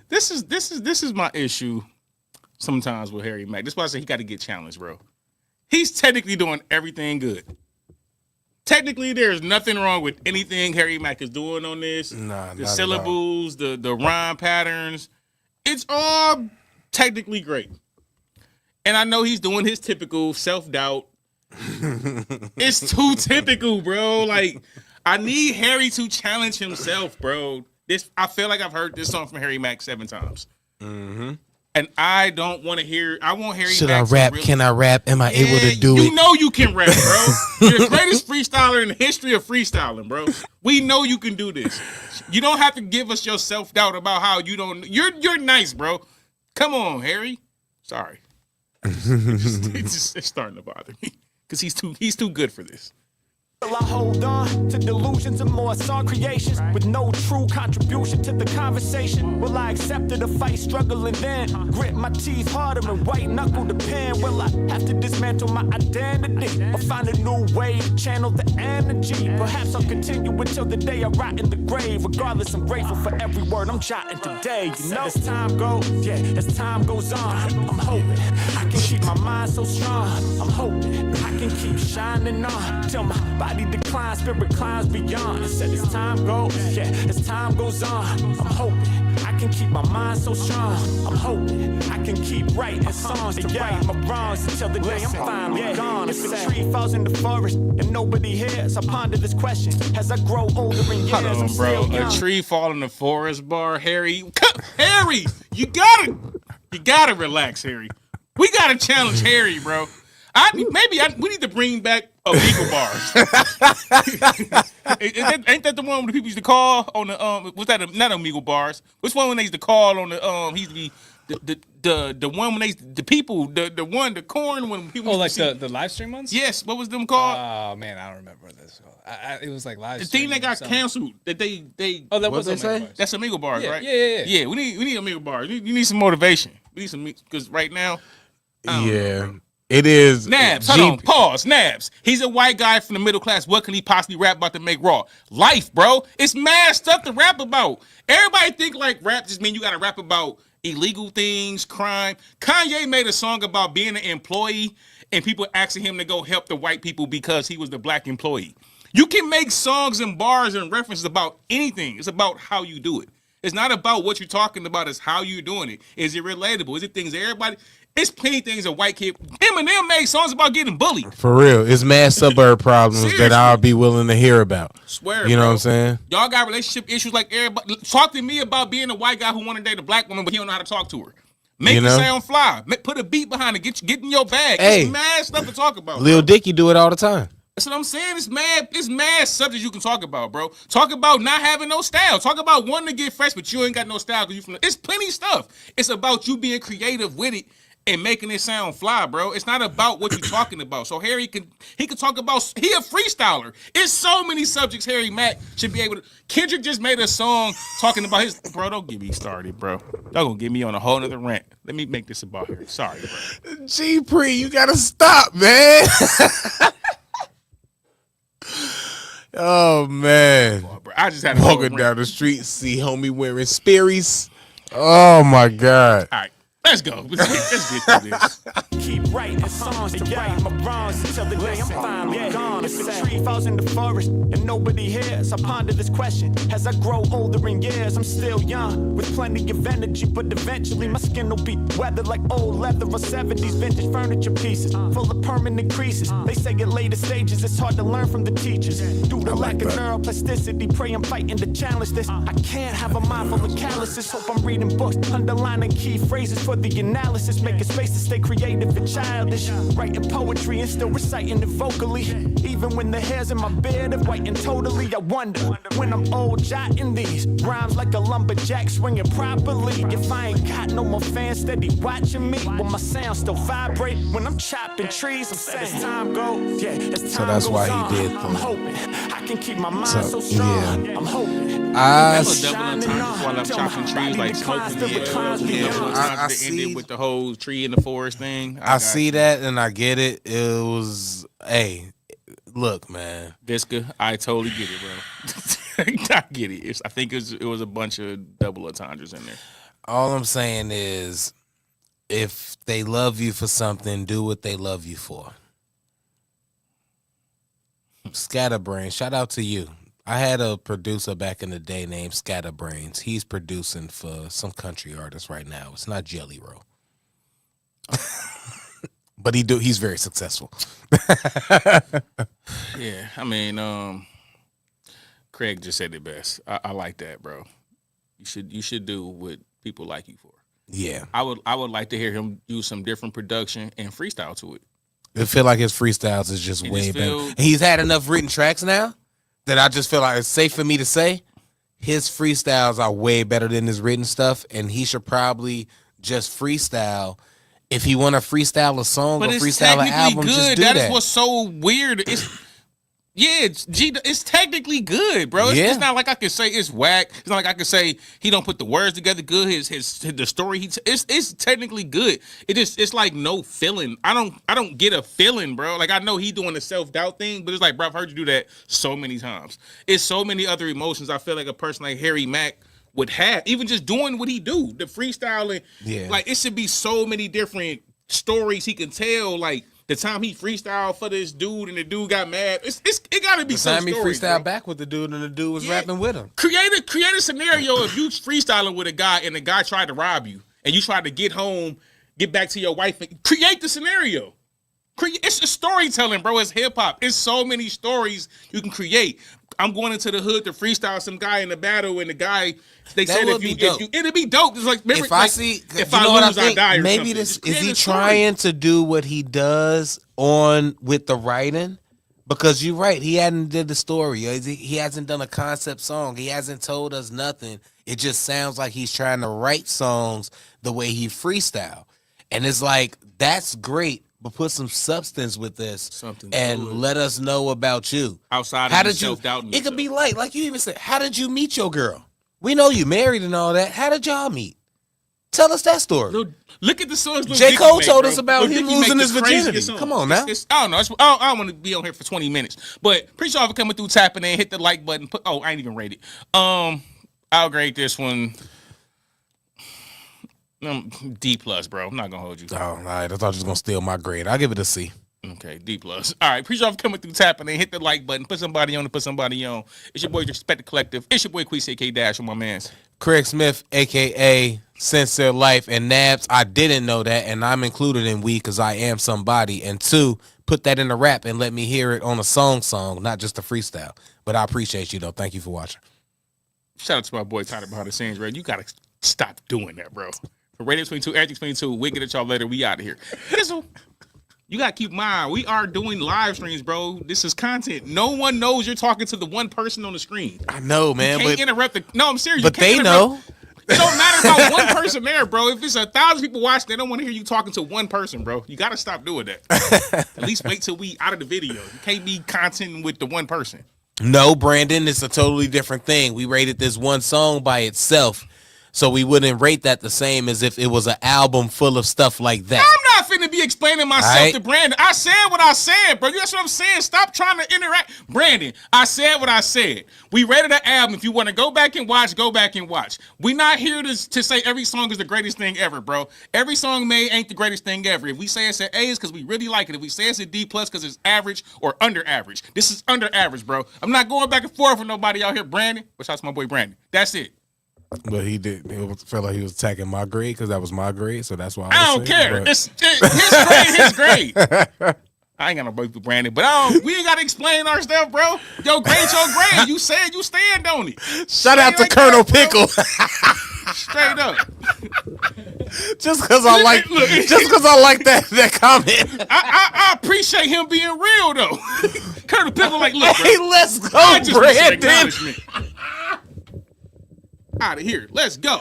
this is my issue sometimes with Harry Mack. This is why I say he got to get challenged, bro. He's technically doing everything good. Technically, there's nothing wrong with anything Harry Mack is doing on this. Nah, the not at syllables, the rhyme patterns. It's all technically great. And I know he's doing his typical self-doubt. It's too typical, bro. Like, I need Harry to challenge himself, bro. I feel like I've heard this song from Harry Mack 7 times. Mm-hmm. And I don't want to hear. I want Harry. Should Mack I rap? to really, Can I rap? Am I able to do you it? You know you can rap, bro. You're the greatest freestyler in the history of freestyling, bro. We know you can do this. You don't have to give us your self-doubt about how you don't. You're nice, bro. Come on, Harry. Sorry. It's starting to bother me because he's too good for this. Will I hold on to delusions and more song creations with no true contribution to the conversation? Will I accept it, a fight, struggle, and then grit my teeth harder and white knuckle the pen? Will I have to dismantle my identity or find a new way to channel the energy? Perhaps I'll continue until the day I rot in the grave. Regardless, I'm grateful for every word I'm jotting today. You know, as time goes, as time goes on, I'm hoping I can keep my mind so strong. I'm hoping I can keep shining on till my body declines, spirit climbs beyond. I said as time goes, as time goes on, I'm hoping I can keep my mind so strong. I'm hoping I can keep writing songs to right my wrongs until the day I'm finally gone. If a tree falls in the forest and nobody hears, I ponder this question as I grow older in years. Hold I'm on, bro. still young. A tree fall in the forest bar, Harry. Harry, you gotta relax, Harry. We gotta challenge Harry, bro. We need to bring back illegal bars. Ain't that the one where the people used to call on the was that not illegal bars? Which one when they used to call on the he used to be the one when the corn when people Oh, used like to see, the live stream ones? yes, what was them called? Oh man, I don't remember what this was. It was like live The stream. thing that got something. canceled that they Oh, that What'd was they say? Bars. that's amigo bars, Yeah, right? yeah. We need amigo bars. You need some motivation. We need some because right now. Yeah. It is. Nabs, hold on, pause. Nabs. He's a white guy from the middle class. What can he possibly rap about to make raw? Life, bro. It's mad stuff to rap about. Everybody think like rap just mean you gotta rap about illegal things, crime. Kanye made a song about being an employee and people asking him to go help the white people because he was the black employee. You can make songs and bars and references about anything. It's about how you do it. It's not about what you're talking about. It's how you're doing it. Is it relatable? Is it things that everybody... It's plenty of things a white kid... Eminem made songs about getting bullied. For real. It's mad suburb problems Seriously. that I'll be willing to hear about. Swear, You know bro. what I'm saying? Y'all got relationship issues like everybody. Talk to me about being a white guy who want to date a black woman, but he don't know how to talk to her. Make You it know? sound fly. Put a beat behind it. Get in your bag. Hey. It's mad stuff to talk about. Lil bro. Dicky do it all the time. That's what I'm saying. It's mad subjects you can talk about, bro. Talk about not having no style. Talk about wanting to get fresh, but you ain't got no style because you from. It's plenty of stuff. It's about you being creative with it and making it sound fly, bro. It's not about what you're talking about. So Harry can talk about. He a freestyler. It's so many subjects Harry Mack should be able to. Kendrick just made a song talking about his. Bro, don't get me started, bro. Y'all gonna get me on a whole nother rant. Let me make this about Harry. Sorry, bro. G Pre, you gotta stop, man. Oh man. Oh, bro, I just had to Walking down the street, see homie wearing Sperry's. Oh my God. All right, let's go. Let's get through this. Keep writing songs to right my wrongs until the day I'm finally gone. If a tree falls in the forest and nobody hears, I ponder this question. As I grow older in years, I'm still young with plenty of energy, but eventually my skin will be weathered like old leather or 70s vintage furniture pieces, full of permanent creases. They say at later stages it's hard to learn from the teachers. Due to lack of neuroplasticity, pray I'm fighting to challenge this. I can't have a mind full of calluses. Hope I'm reading books, underlining key phrases for the analysis, making space to stay creative and childish, writing poetry and still reciting it vocally. Even when the hairs in my beard are white and totally, I wonder when I'm old jotting these rhymes like a lumberjack swinging properly. If I ain't got no more fans steady watching me, will my sound still vibrate when I'm chopping trees? I'm saying as time goes, as time So that's goes why on, he did I'm that. hoping I can keep my mind so strong. yeah. I'm hoping. I Double entendres while I'm chopping trees, like smoking the double I entendres to end see- it with the whole tree in the forest thing. I see that and I get it. It was, hey, look, man. Visca, I totally get it, bro. I get it. I think it was a bunch of double entendres in there. All I'm saying is, if they love you for something, do what they love you for. Scatterbrain, shout out to you. I had a producer back in the day named Scatterbrains. He's producing for some country artists right now. It's not Jelly Roll. But he's very successful. Yeah, I mean, Craig just said it best. I like that, bro. You should do what people like you for. Yeah. I would like to hear him use some different production and freestyle to it. I feel like his freestyles is just way better. And he's had enough written tracks now that I just feel like it's safe for me to say his freestyles are way better than his written stuff, and he should probably just freestyle. If he want to freestyle a song or freestyle an album, just do that. That is what's so weird. It's technically good, bro. It's not like I can say it's whack. It's not like I can say he don't put the words together good. The story it's technically good. It's like no feeling. I don't get a feeling, bro. Like I know he doing the self-doubt thing, but it's like, bro, I've heard you do that so many times. It's so many other emotions I feel like a person like Harry Mack would have, even just doing what he do, the freestyling. Yeah. Like it should be so many different stories he can tell. Like the time he freestyled for this dude and the dude got mad. It gotta be some time he stories, freestyled bro. back with the dude and the dude was rapping with him. Create a scenario if you freestyling with a guy and the guy tried to rob you and you tried to get home, get back to your wife. Create the scenario. It's a storytelling, bro. It's hip hop. It's so many stories you can create. I'm going into the hood to freestyle some guy in the battle, and the guy said it'd be dope. It's like If I see, if you know I what lose, I die. Or maybe something. this Just is create he a story. trying to do what he does with the writing? Because you're right, he hadn't did the story. He hasn't done a concept song. He hasn't told us nothing. It just sounds like he's trying to write songs the way he freestyle, and it's like that's great. But put some substance with this and let us know about you. Outside how of did you? self-doubting It could be yourself. like you even said, how did you meet your girl? We know you married and all that. How did y'all meet? Tell us that story. Look at the songs. J. Cole told us about him losing his virginity. Come on now. I don't know. I don't want to be on here for 20 minutes. But appreciate y'all for coming through, tapping in, hit the like button. I ain't even rated. I'll grade this one D+, bro. I'm not gonna hold you. Oh, all right. I thought you was gonna steal my grade. I'll give it a C. Okay, D+. All right, appreciate y'all for coming through, tapping in, hit the like button, put somebody on. It's your boy, Respect the Collective. It's your boy, Quis, A.K. Dash, with my mans. Craig Smith, a.k.a. Sincere Life, and Nabs. I didn't know that, and I'm included in we because I am somebody. And two, put that in a rap and let me hear it on a song, not just a freestyle. But I appreciate you, though. Thank you for watching. Shout out to my boy, Tyler, behind the scenes, bro. You got to stop doing that, bro. For Radio 22, Everything 22, we'll get at y'all later. We out of here. You got to keep in mind, we are doing live streams, bro. This is content. No one knows you're talking to the one person on the screen. I know, man. You can't interrupt No, I'm serious. But they know. It don't matter about one person there, bro. If it's 1,000 people watching, they don't want to hear you talking to one person, bro. You got to stop doing that. At least wait till we out of the video. You can't be content with the one person. No, Brandon, it's a totally different thing. We rated this one song by itself. So we wouldn't rate that the same as if it was an album full of stuff like that. I'm not not finna be explaining myself to Brandon. I said what I said, bro. That's what I'm saying. Stop trying to interact. Brandon, I said what I said. We rated the album. If you want to go back and watch, go back and watch. We not here to say every song is the greatest thing ever, bro. Every song made ain't the greatest thing ever. If we say it's an A, it's because we really like it. If we say it's a D plus because it's average or under average. This is under average, bro. I'm not going back and forth with nobody out here, Brandon. Which that's my boy Brandon. That's it. But he did. It felt like he was attacking my grade because that was my grade, so that's why I don't care. It's his grade. I ain't got no beef with Brandon, but we ain't got to explain our stuff, bro. Your grade's your grade. You said you stand on it. Shout out to like Colonel that, Pickle. Straight up. Just because I like that comment. I appreciate him being real though. Colonel Pickle, like, look, bro, Hey, let's go, I just want some Brandon. acknowledgement. Out of here. Let's go.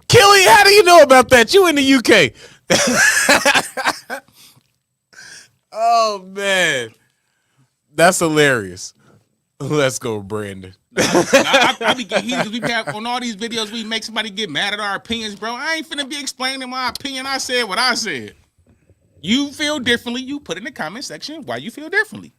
Killy, how do you know about that? You in the UK. Oh, man. That's hilarious. Let's go, Brandon. I be getting heated because we have on all these videos we make somebody get mad at our opinions, bro. I ain't finna be explaining my opinion. I said what I said. You feel differently, you put in the comment section why you feel differently.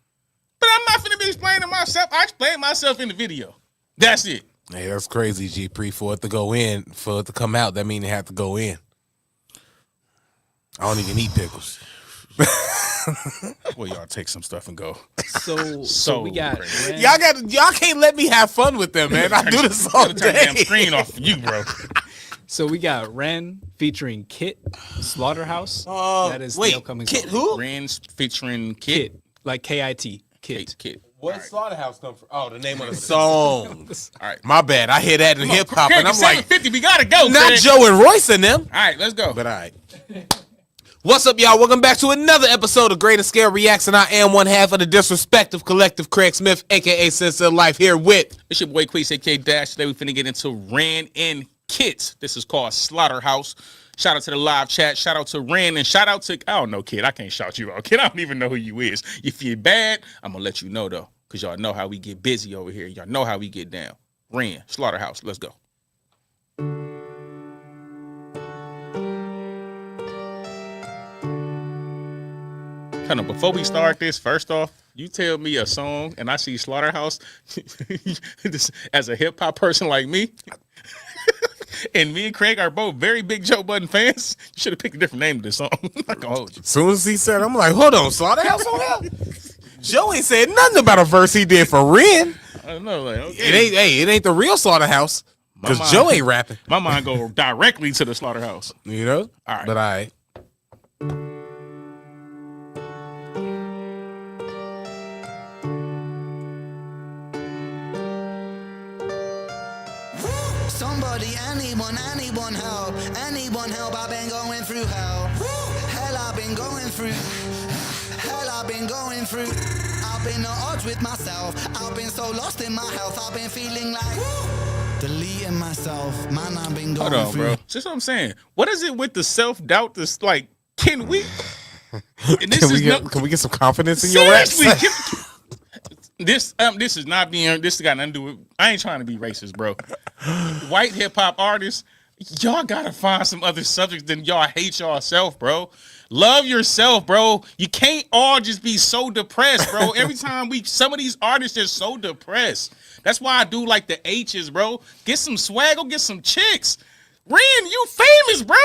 But I'm not finna be explaining myself. I explain myself in the video. That's it. Hey, that's crazy, G. For it to go in, for it to come out, that means it had to go in. I don't even eat pickles. Well, y'all take some stuff and go. So we got Ren. Y'all can't let me have fun with them, man. I do this all Turn the damn day. screen off for you, bro. So we got Ren featuring Kit, Slaughterhouse. That is the upcoming Kit song. who? Ren's featuring Kit. Kit, like K-I-T. Kit. Kit. Where Slaughterhouse come from? Oh, the name of the song. All right. My bad. I hear that in hip hop, and I'm like, 750, we gotta go. not Craig. Joe and Royce in them. All right, let's go. But all right. What's up, y'all? Welcome back to another episode of Greater Scale Reacts, and I am one half of the Disrespective Collective, Craig Smith, a.k.a. Sense of Life, here with... It's your boy Quis, a.k.a. Dash. Today we finna get into Ren and Kit. This is called Slaughterhouse. Shout out to the live chat. Shout out to Ren, and shout out to... I don't know, Kid. I can't shout you out. Kid, I don't even know who you is. If you're bad, I'm gonna let you know, though, because y'all know how we get busy over here. Y'all know how we get down. Ren, Slaughterhouse. Let's go. Kind of before we start this, first off, you tell me a song and I see Slaughterhouse as a hip hop person like me. And me and Craig are both very big Joe Budden fans. You should have picked a different name to this song. I'm not gonna hold you. As soon as he said, I'm like, hold on, Slaughterhouse on there? Joe ain't said nothing about a verse he did for Ren. I don't know, like, okay. It ain't the real Slaughterhouse, because Joe ain't rapping. My mind go directly to the Slaughterhouse. You know? All right. But all right. Somebody, anyone help, I've been going through hell. Hell, I've been going through. I've been at odds with myself. I've been so lost in my health. I've been feeling like deleting myself. Man, I've been going Hold on, through. bro. That's what I'm saying. What is it with the self-doubt that's like, can we? And this Can we get some confidence in your raps? seriously, this is not being. This got nothing to do with. I ain't trying to be racist, bro. White hip hop artists, y'all gotta find some other subjects than y'all hate yourself, bro. Love yourself, bro. You can't all just be so depressed, bro. Every time some of these artists are so depressed. That's why I do like the H's, bro. Get some swag, go get some chicks. Ren, you famous, bro.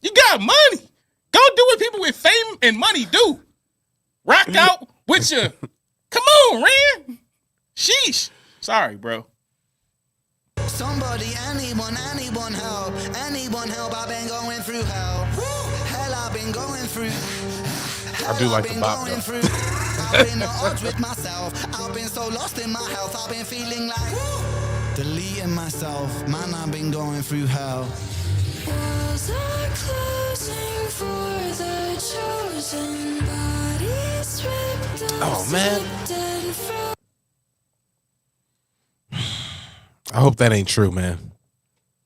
You got money. Go do what people with fame and money do. Rock out with your. Come on, Ren. Sheesh. Sorry, bro. Somebody, anyone help. I've been going through hell. Hell, I've been going through. I do like the bop, though. I've been at odds with myself. I've been so lost in my health. I've been feeling like deleting myself. Man, I've been going through hell. Walls are closing for the chosen, bodies ripped up. Oh, man. Dead from I hope that ain't true, man.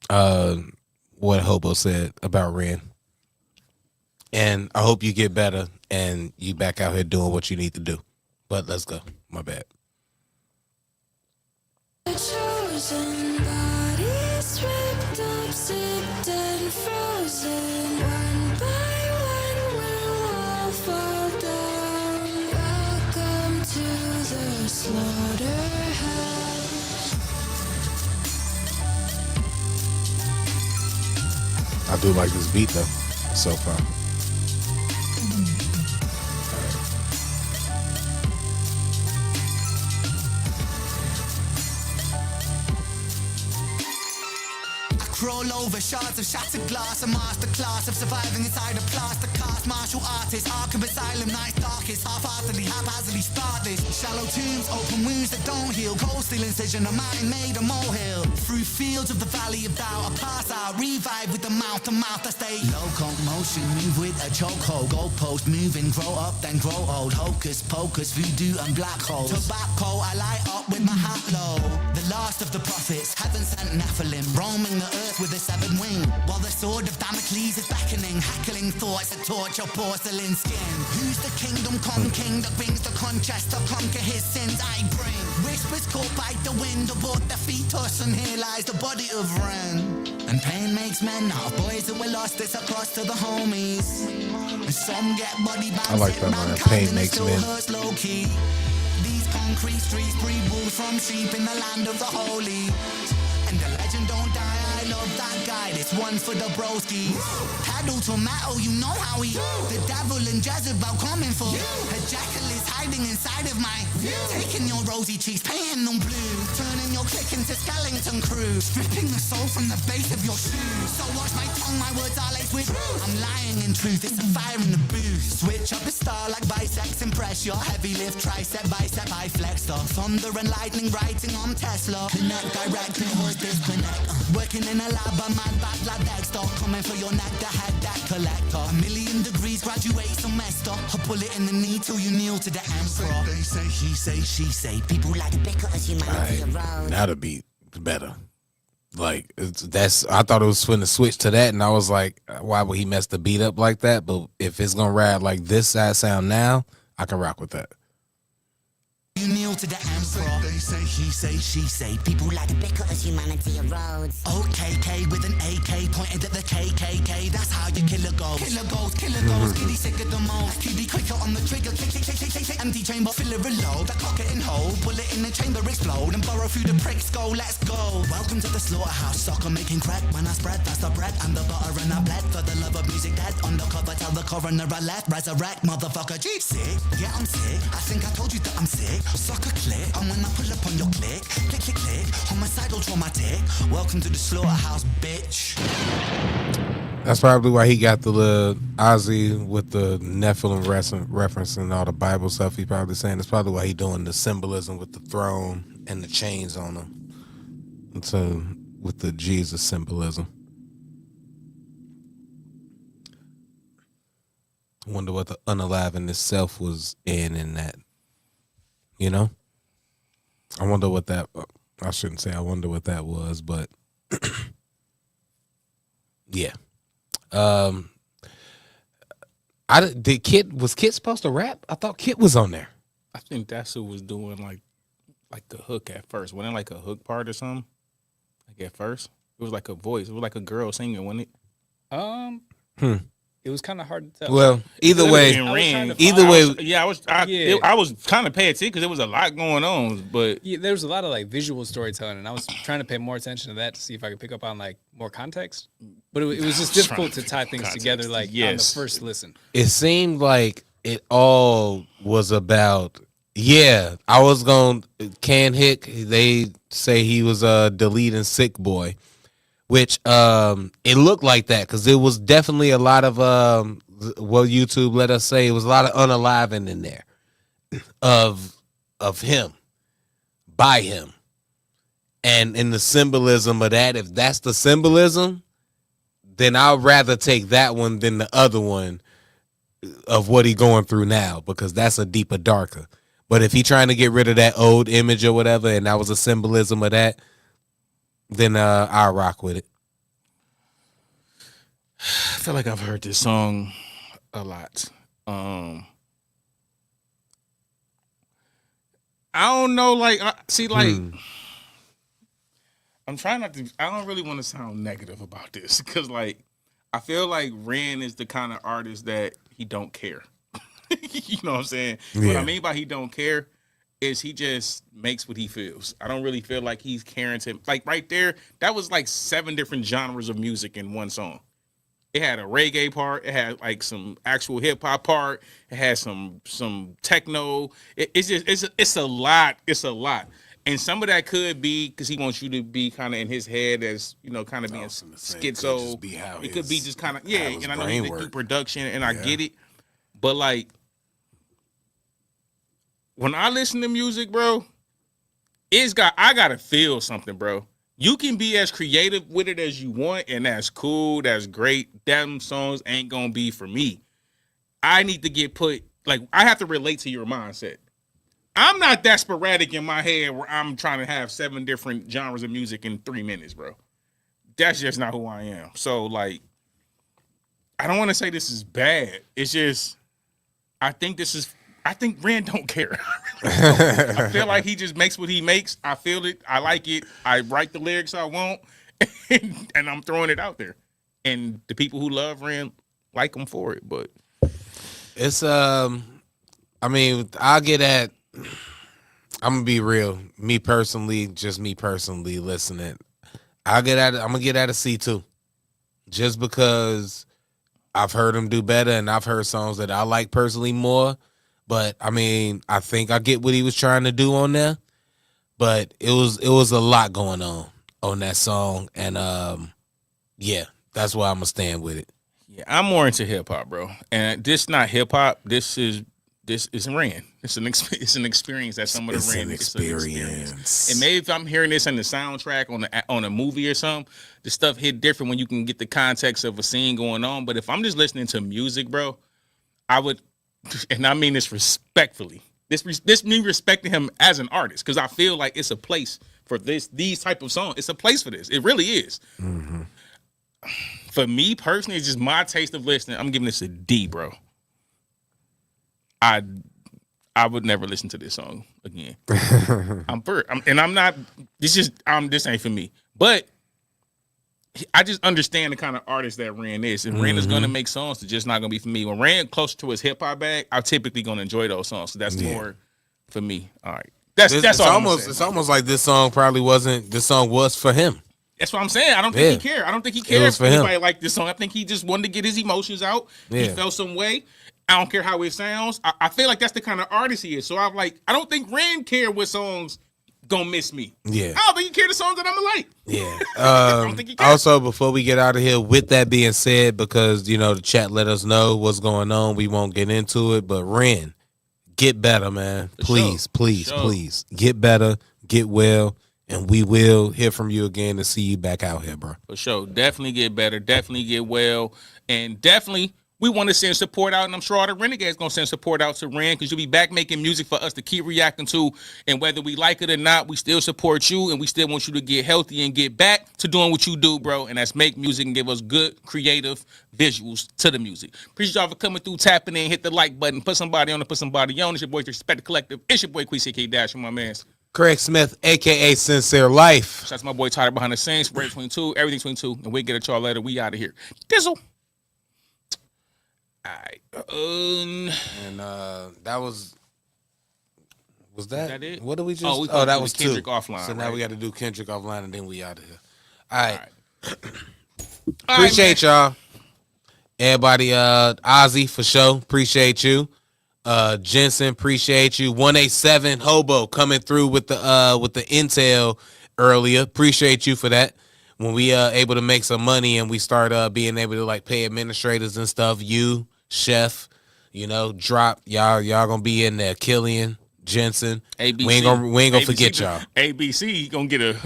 What Hobo said about Ren. And I hope you get better and you back out here doing what you need to do. But let's go. My bad. the chosen, bodies ripped up, sipped and frozen. One by one we'll do like this beat though, so far. Crawl over shards of shattered glass, a masterclass of surviving inside a plaster cast. Martial artist, Arkham Asylum, night darkest, half-heartedly, haphazardly start this. Shallow tombs, open wounds that don't heal, cold steel incision, a mind made a molehill. Through fields of the valley of doubt, I pass out, revive with the mouth to mouth, I stay locomotion, move with a chokehold, goalpost, moving, grow up, then grow old. Hocus pocus, voodoo and black holes. Tobacco, I light up with my hat low. The last of the prophets, heaven sent Nephilim, roaming the earth with a severed wing, while the sword of Damocles is beckoning, hackling thoughts that torch your porcelain skin. Who's the kingdom come king that brings the contrast to conquer his sins I bring? Whispers caught by the wind aboard the fetus, and here lies the body of Ren. And pain makes men out of boys who were lost, it's across to the homies. And some get body bags. I like that line, pain makes men. Low key. These concrete streets breed wolves from sheep in the land of the holy. And the legend don't die, I love that guy, this one for the broskies. Pedal to metal, you know how he. The devil and Jezebel coming for. A jackal is hiding inside of my. Taking your rosy cheeks, painting them blue. Turning your clique into skeleton crew. Stripping the soul from the base of your shoes. So watch my tongue, my words are laced with. I'm lying in truth, it's a fire in the booth. Switch up the star like bisex, impress your heavy lift, tricep, bicep, I flex the thunder and lightning writing on Tesla. Connect direct, pure disconnect. Working in a lab, a mad bad lad Dexter. Coming for your neck, the head that collector. 1,000,000 degrees, graduate semester. A bullet in the knee till you kneel to the emperor. They say, he say, she say. People like because humanity arose. Now the beat better. Like that's, I thought it was finna switch to that, and I was like, why would he mess the beat up like that? But if it's gonna ride like this side sound now, I can rock with that. You kneel to the emperor. They say, he say, she say. People like because humanity erodes. OKK with an AK pointed at the KKK. That's how you kill a ghost. Killer goes, kitty sick of the most. Kitty quicker on the trigger. Click. Empty chamber, fill it, reload. The cock it and hold. Bullet in the chamber, explode. And burrow through the pricks, go, let's go. Welcome to the slaughterhouse. Soccer making crack. When I spread, that's the bread. And the butter and I bled. For the love of music dead. Undercover, tell the coroner I left. Resurrect, motherfucker. G sick. Yeah, I'm sick. I think I told you that I'm sick. Suck a click, and when I pull up on your click, click, homicidal traumatic. Welcome to the slaughterhouse, bitch. That's probably why he got the little Ozzy with the Nephilim reference and all the Bible stuff. He probably saying that's probably why he doing the symbolism with the throne and the chains on him. So with the Jesus symbolism. I wonder what the unalive itself was in that. You know, I wonder what that. I shouldn't say I wonder what that was, but yeah. Was Kit supposed to rap? I thought Kit was on there. I think that's who was doing like the hook at first. Wasn't it like a hook part or something? Like at first, it was like a voice. It was like a girl singing, wasn't it? It was kind of hard to tell. Well, either way, yeah, I was kind of paying attention because there was a lot going on, but yeah, there was a lot of like visual storytelling, and I was trying to pay more attention to that to see if I could pick up on like more context. But it was just difficult to tie things together like on the first listen. It seemed like it all was about. Yeah, I was going Can Hick. They say he was deleting Sick Boy. Which it looked like that because it was definitely a lot of YouTube let us say it was a lot of unaliving in there of him by him, and in the symbolism of that. If that's the symbolism, then I'd rather take that one than the other one of what he going through now because that's a deeper, darker. But if he trying to get rid of that old image or whatever, and that was a symbolism of that, then I'll rock with it. I feel like I've heard this song a lot. I don't know, like, I'm trying not to, I don't really want to sound negative about this because, like, I feel like Ren is the kind of artist that he don't care. You know what I'm saying? Yeah. What I mean by he don't care is he just makes what he feels. I don't really feel like he's caring to, like right there, that was like 7 different genres of music in one song. It had a reggae part. It had like some actual hip hop part. It had some techno. It's a lot. It's a lot. And some of that could be because he wants you to be kind of in his head as, you know, kind of being schizo. It could be just kind of, yeah. And I know he do production, and I get it. But like, when I listen to music, bro, I gotta feel something, bro. You can be as creative with it as you want, and that's cool. That's great. Them songs ain't gonna be for me. I need to get put, like, I have to relate to your mindset. I'm not that sporadic in my head where I'm trying to have 7 different genres of music in 3 minutes, bro. That's just not who I am. So, like, I don't want to say this is bad. It's just, I think Ren don't care. I feel like he just makes what he makes. I feel it. I like it. I write the lyrics I want, and I'm throwing it out there. And the people who love Ren like him for it. But it's I mean, I'll get at. I'm gonna be real. Me personally, listening. I'm gonna get at a C too, just because I've heard him do better, and I've heard songs that I like personally more. But I mean, I think I get what he was trying to do on there. But it was a lot going on that song, and yeah, that's why I'm gonna stand with it. Yeah, I'm more into hip hop, bro. And this not hip hop. This is Ren. It's an experience that some of the Ren. It's an experience. And maybe if I'm hearing this in the soundtrack on a movie or something, the stuff hit different when you can get the context of a scene going on. But if I'm just listening to music, bro, I would, and I mean this respectfully. This me respecting him as an artist, because I feel like it's a place for these type of songs. It's a place for this. It really is. Mm-hmm. For me personally, it's just my taste of listening. I'm giving this a D, bro. I would never listen to this song again. This ain't for me. But I just understand the kind of artist that Ren is. And Ren is going to make songs that's just not going to be for me. When Ren closer to his hip hop bag, I'm typically going to enjoy those songs. So that's more for me. All right. That's all. It's almost like this song was for him. That's what I'm saying. I don't think he cared. I don't think he cared if anybody liked this song. I think he just wanted to get his emotions out. Yeah. He felt some way. I don't care how it sounds. I feel like that's the kind of artist he is. So I don't think Ren cared what songs gonna miss me. Yeah. I don't think he cared the songs that I'm gonna like. Yeah. I don't think he cared. Also, before we get out of here, with that being said, because the chat let us know what's going on, we won't get into it. But Ren, get better, man. Please get better, get well. And we will hear from you again to see you back out here, bro. For sure. Definitely get better. Definitely get well. And definitely, we want to send support out. And I'm sure all the Renegades going to send support out to Ren, because you'll be back making music for us to keep reacting to. And whether we like it or not, we still support you. And we still want you to get healthy and get back to doing what you do, bro. And that's make music and give us good, creative visuals to the music. Appreciate y'all for coming through, tapping in, hit the like button, put somebody on. It's your boy, Respect the Collective. It's your boy, Quis, a.k.a. Dash, and my man. Craig Smith, a.k.a. Sincere Life. Shout out to my boy Tyler behind the scenes. Break 22, everything 22. And we'll get at y'all later. We out of here. Dizzle. All right. And that was that it? What did we just? That was Kendrick 2. offline. So now right? we got to do Kendrick offline, and then we out of here. All right. All Appreciate y'all. Everybody, Ozzy for sure. Appreciate you. Jensen, appreciate you. 187 Hobo coming through with the intel earlier. Appreciate you for that. When we able to make some money and we start being able to like pay administrators and stuff, you, Chef, drop y'all gonna be in there. Killian, Jensen, ABC, we ain't gonna forget y'all. ABC gonna get you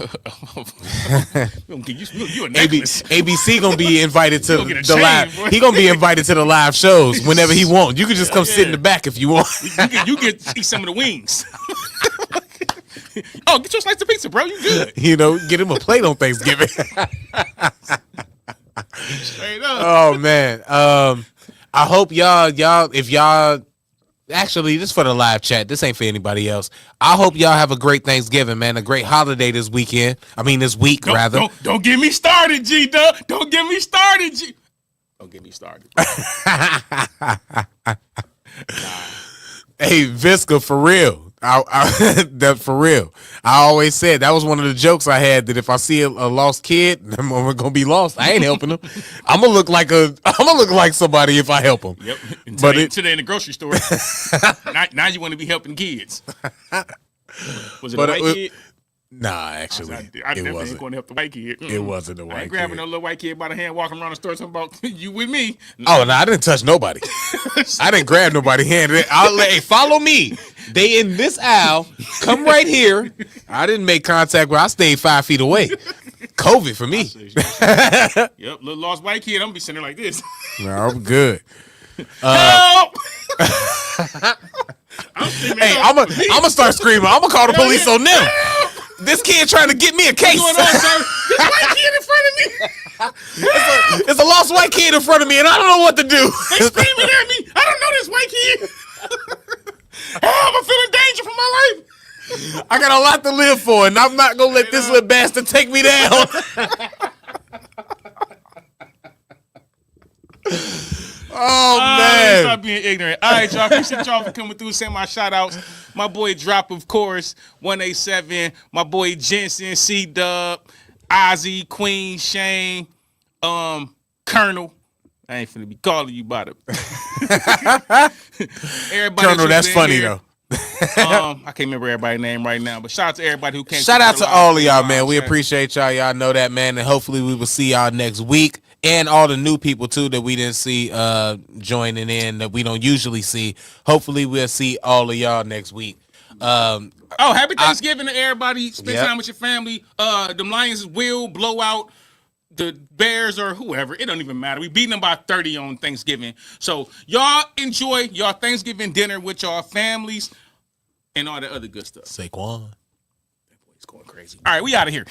a necklace. ABC gonna be invited to the chain, live. Boy. He gonna be invited to the live shows whenever he wants. You can just come sit in the back if you want. You get eat some of the wings. Oh, get your slice of pizza, bro. You good? Get him a plate on Thanksgiving. Straight up. Oh man. I hope y'all if y'all actually, this is for the live chat. This ain't for anybody else. I hope y'all have a great Thanksgiving, man. A great holiday this weekend. I mean, this week, rather. Don't get me started, G-Dub. Don't get me started, G. Don't get me started. Hey, Visca, for real. That for real. I always said that was one of the jokes I had, that if I see a lost kid, I'm gonna be lost. I ain't helping them. I'm gonna look like somebody if I help them. Yep. But Today in the grocery store. now you want to be helping kids. Was it a white kid? Nah, actually, I it definitely ain't wasn't. going to help the white kid. It wasn't a white I ain't grabbing kid. no little white kid by the hand, walking around the store talking about you with me. Oh no, I didn't touch nobody. I didn't grab nobody hand. Hey, follow me. They in this aisle. Come right here. I didn't make contact with. I stayed 5 feet away. COVID for me. Yep, little lost white kid. I'm gonna be sitting there like this. No, I'm good. Help! Hey, I'm gonna start screaming. I'm gonna call the police on them. This kid trying to get me a case. What's going on, sir? This white kid in front of me. It's a lost white kid in front of me, and I don't know what to do. They screaming at me. I don't know this white kid. I'm feeling danger for my life. I got a lot to live for, and I'm not gonna let this little bastard take me down. Oh man! Stop being ignorant. All right, y'all. Appreciate y'all for coming through. Send my shout outs. My boy Drop, of course, 187. My boy Jensen, C Dub, Ozzy, Queen, Shane, Colonel. I ain't finna be calling you by the everybody. Colonel, that's funny here. though. I can't remember everybody's name right now, but shout out to everybody who came. Shout out to all of y'all, man. We Chat. appreciate y'all. Y'all know that, man. And hopefully we will see y'all next week. And all the new people, too, that we didn't see joining in, that we don't usually see. Hopefully we'll see all of y'all next week. Happy Thanksgiving to everybody. Spend Yep. time with your family. Them Lions will blow out the Bears or whoever. It don't even matter. We beat them by 30 on Thanksgiving. So y'all enjoy y'all Thanksgiving dinner with y'all families and all that other good stuff. Saquon. That boy's going crazy. All right, we out of here.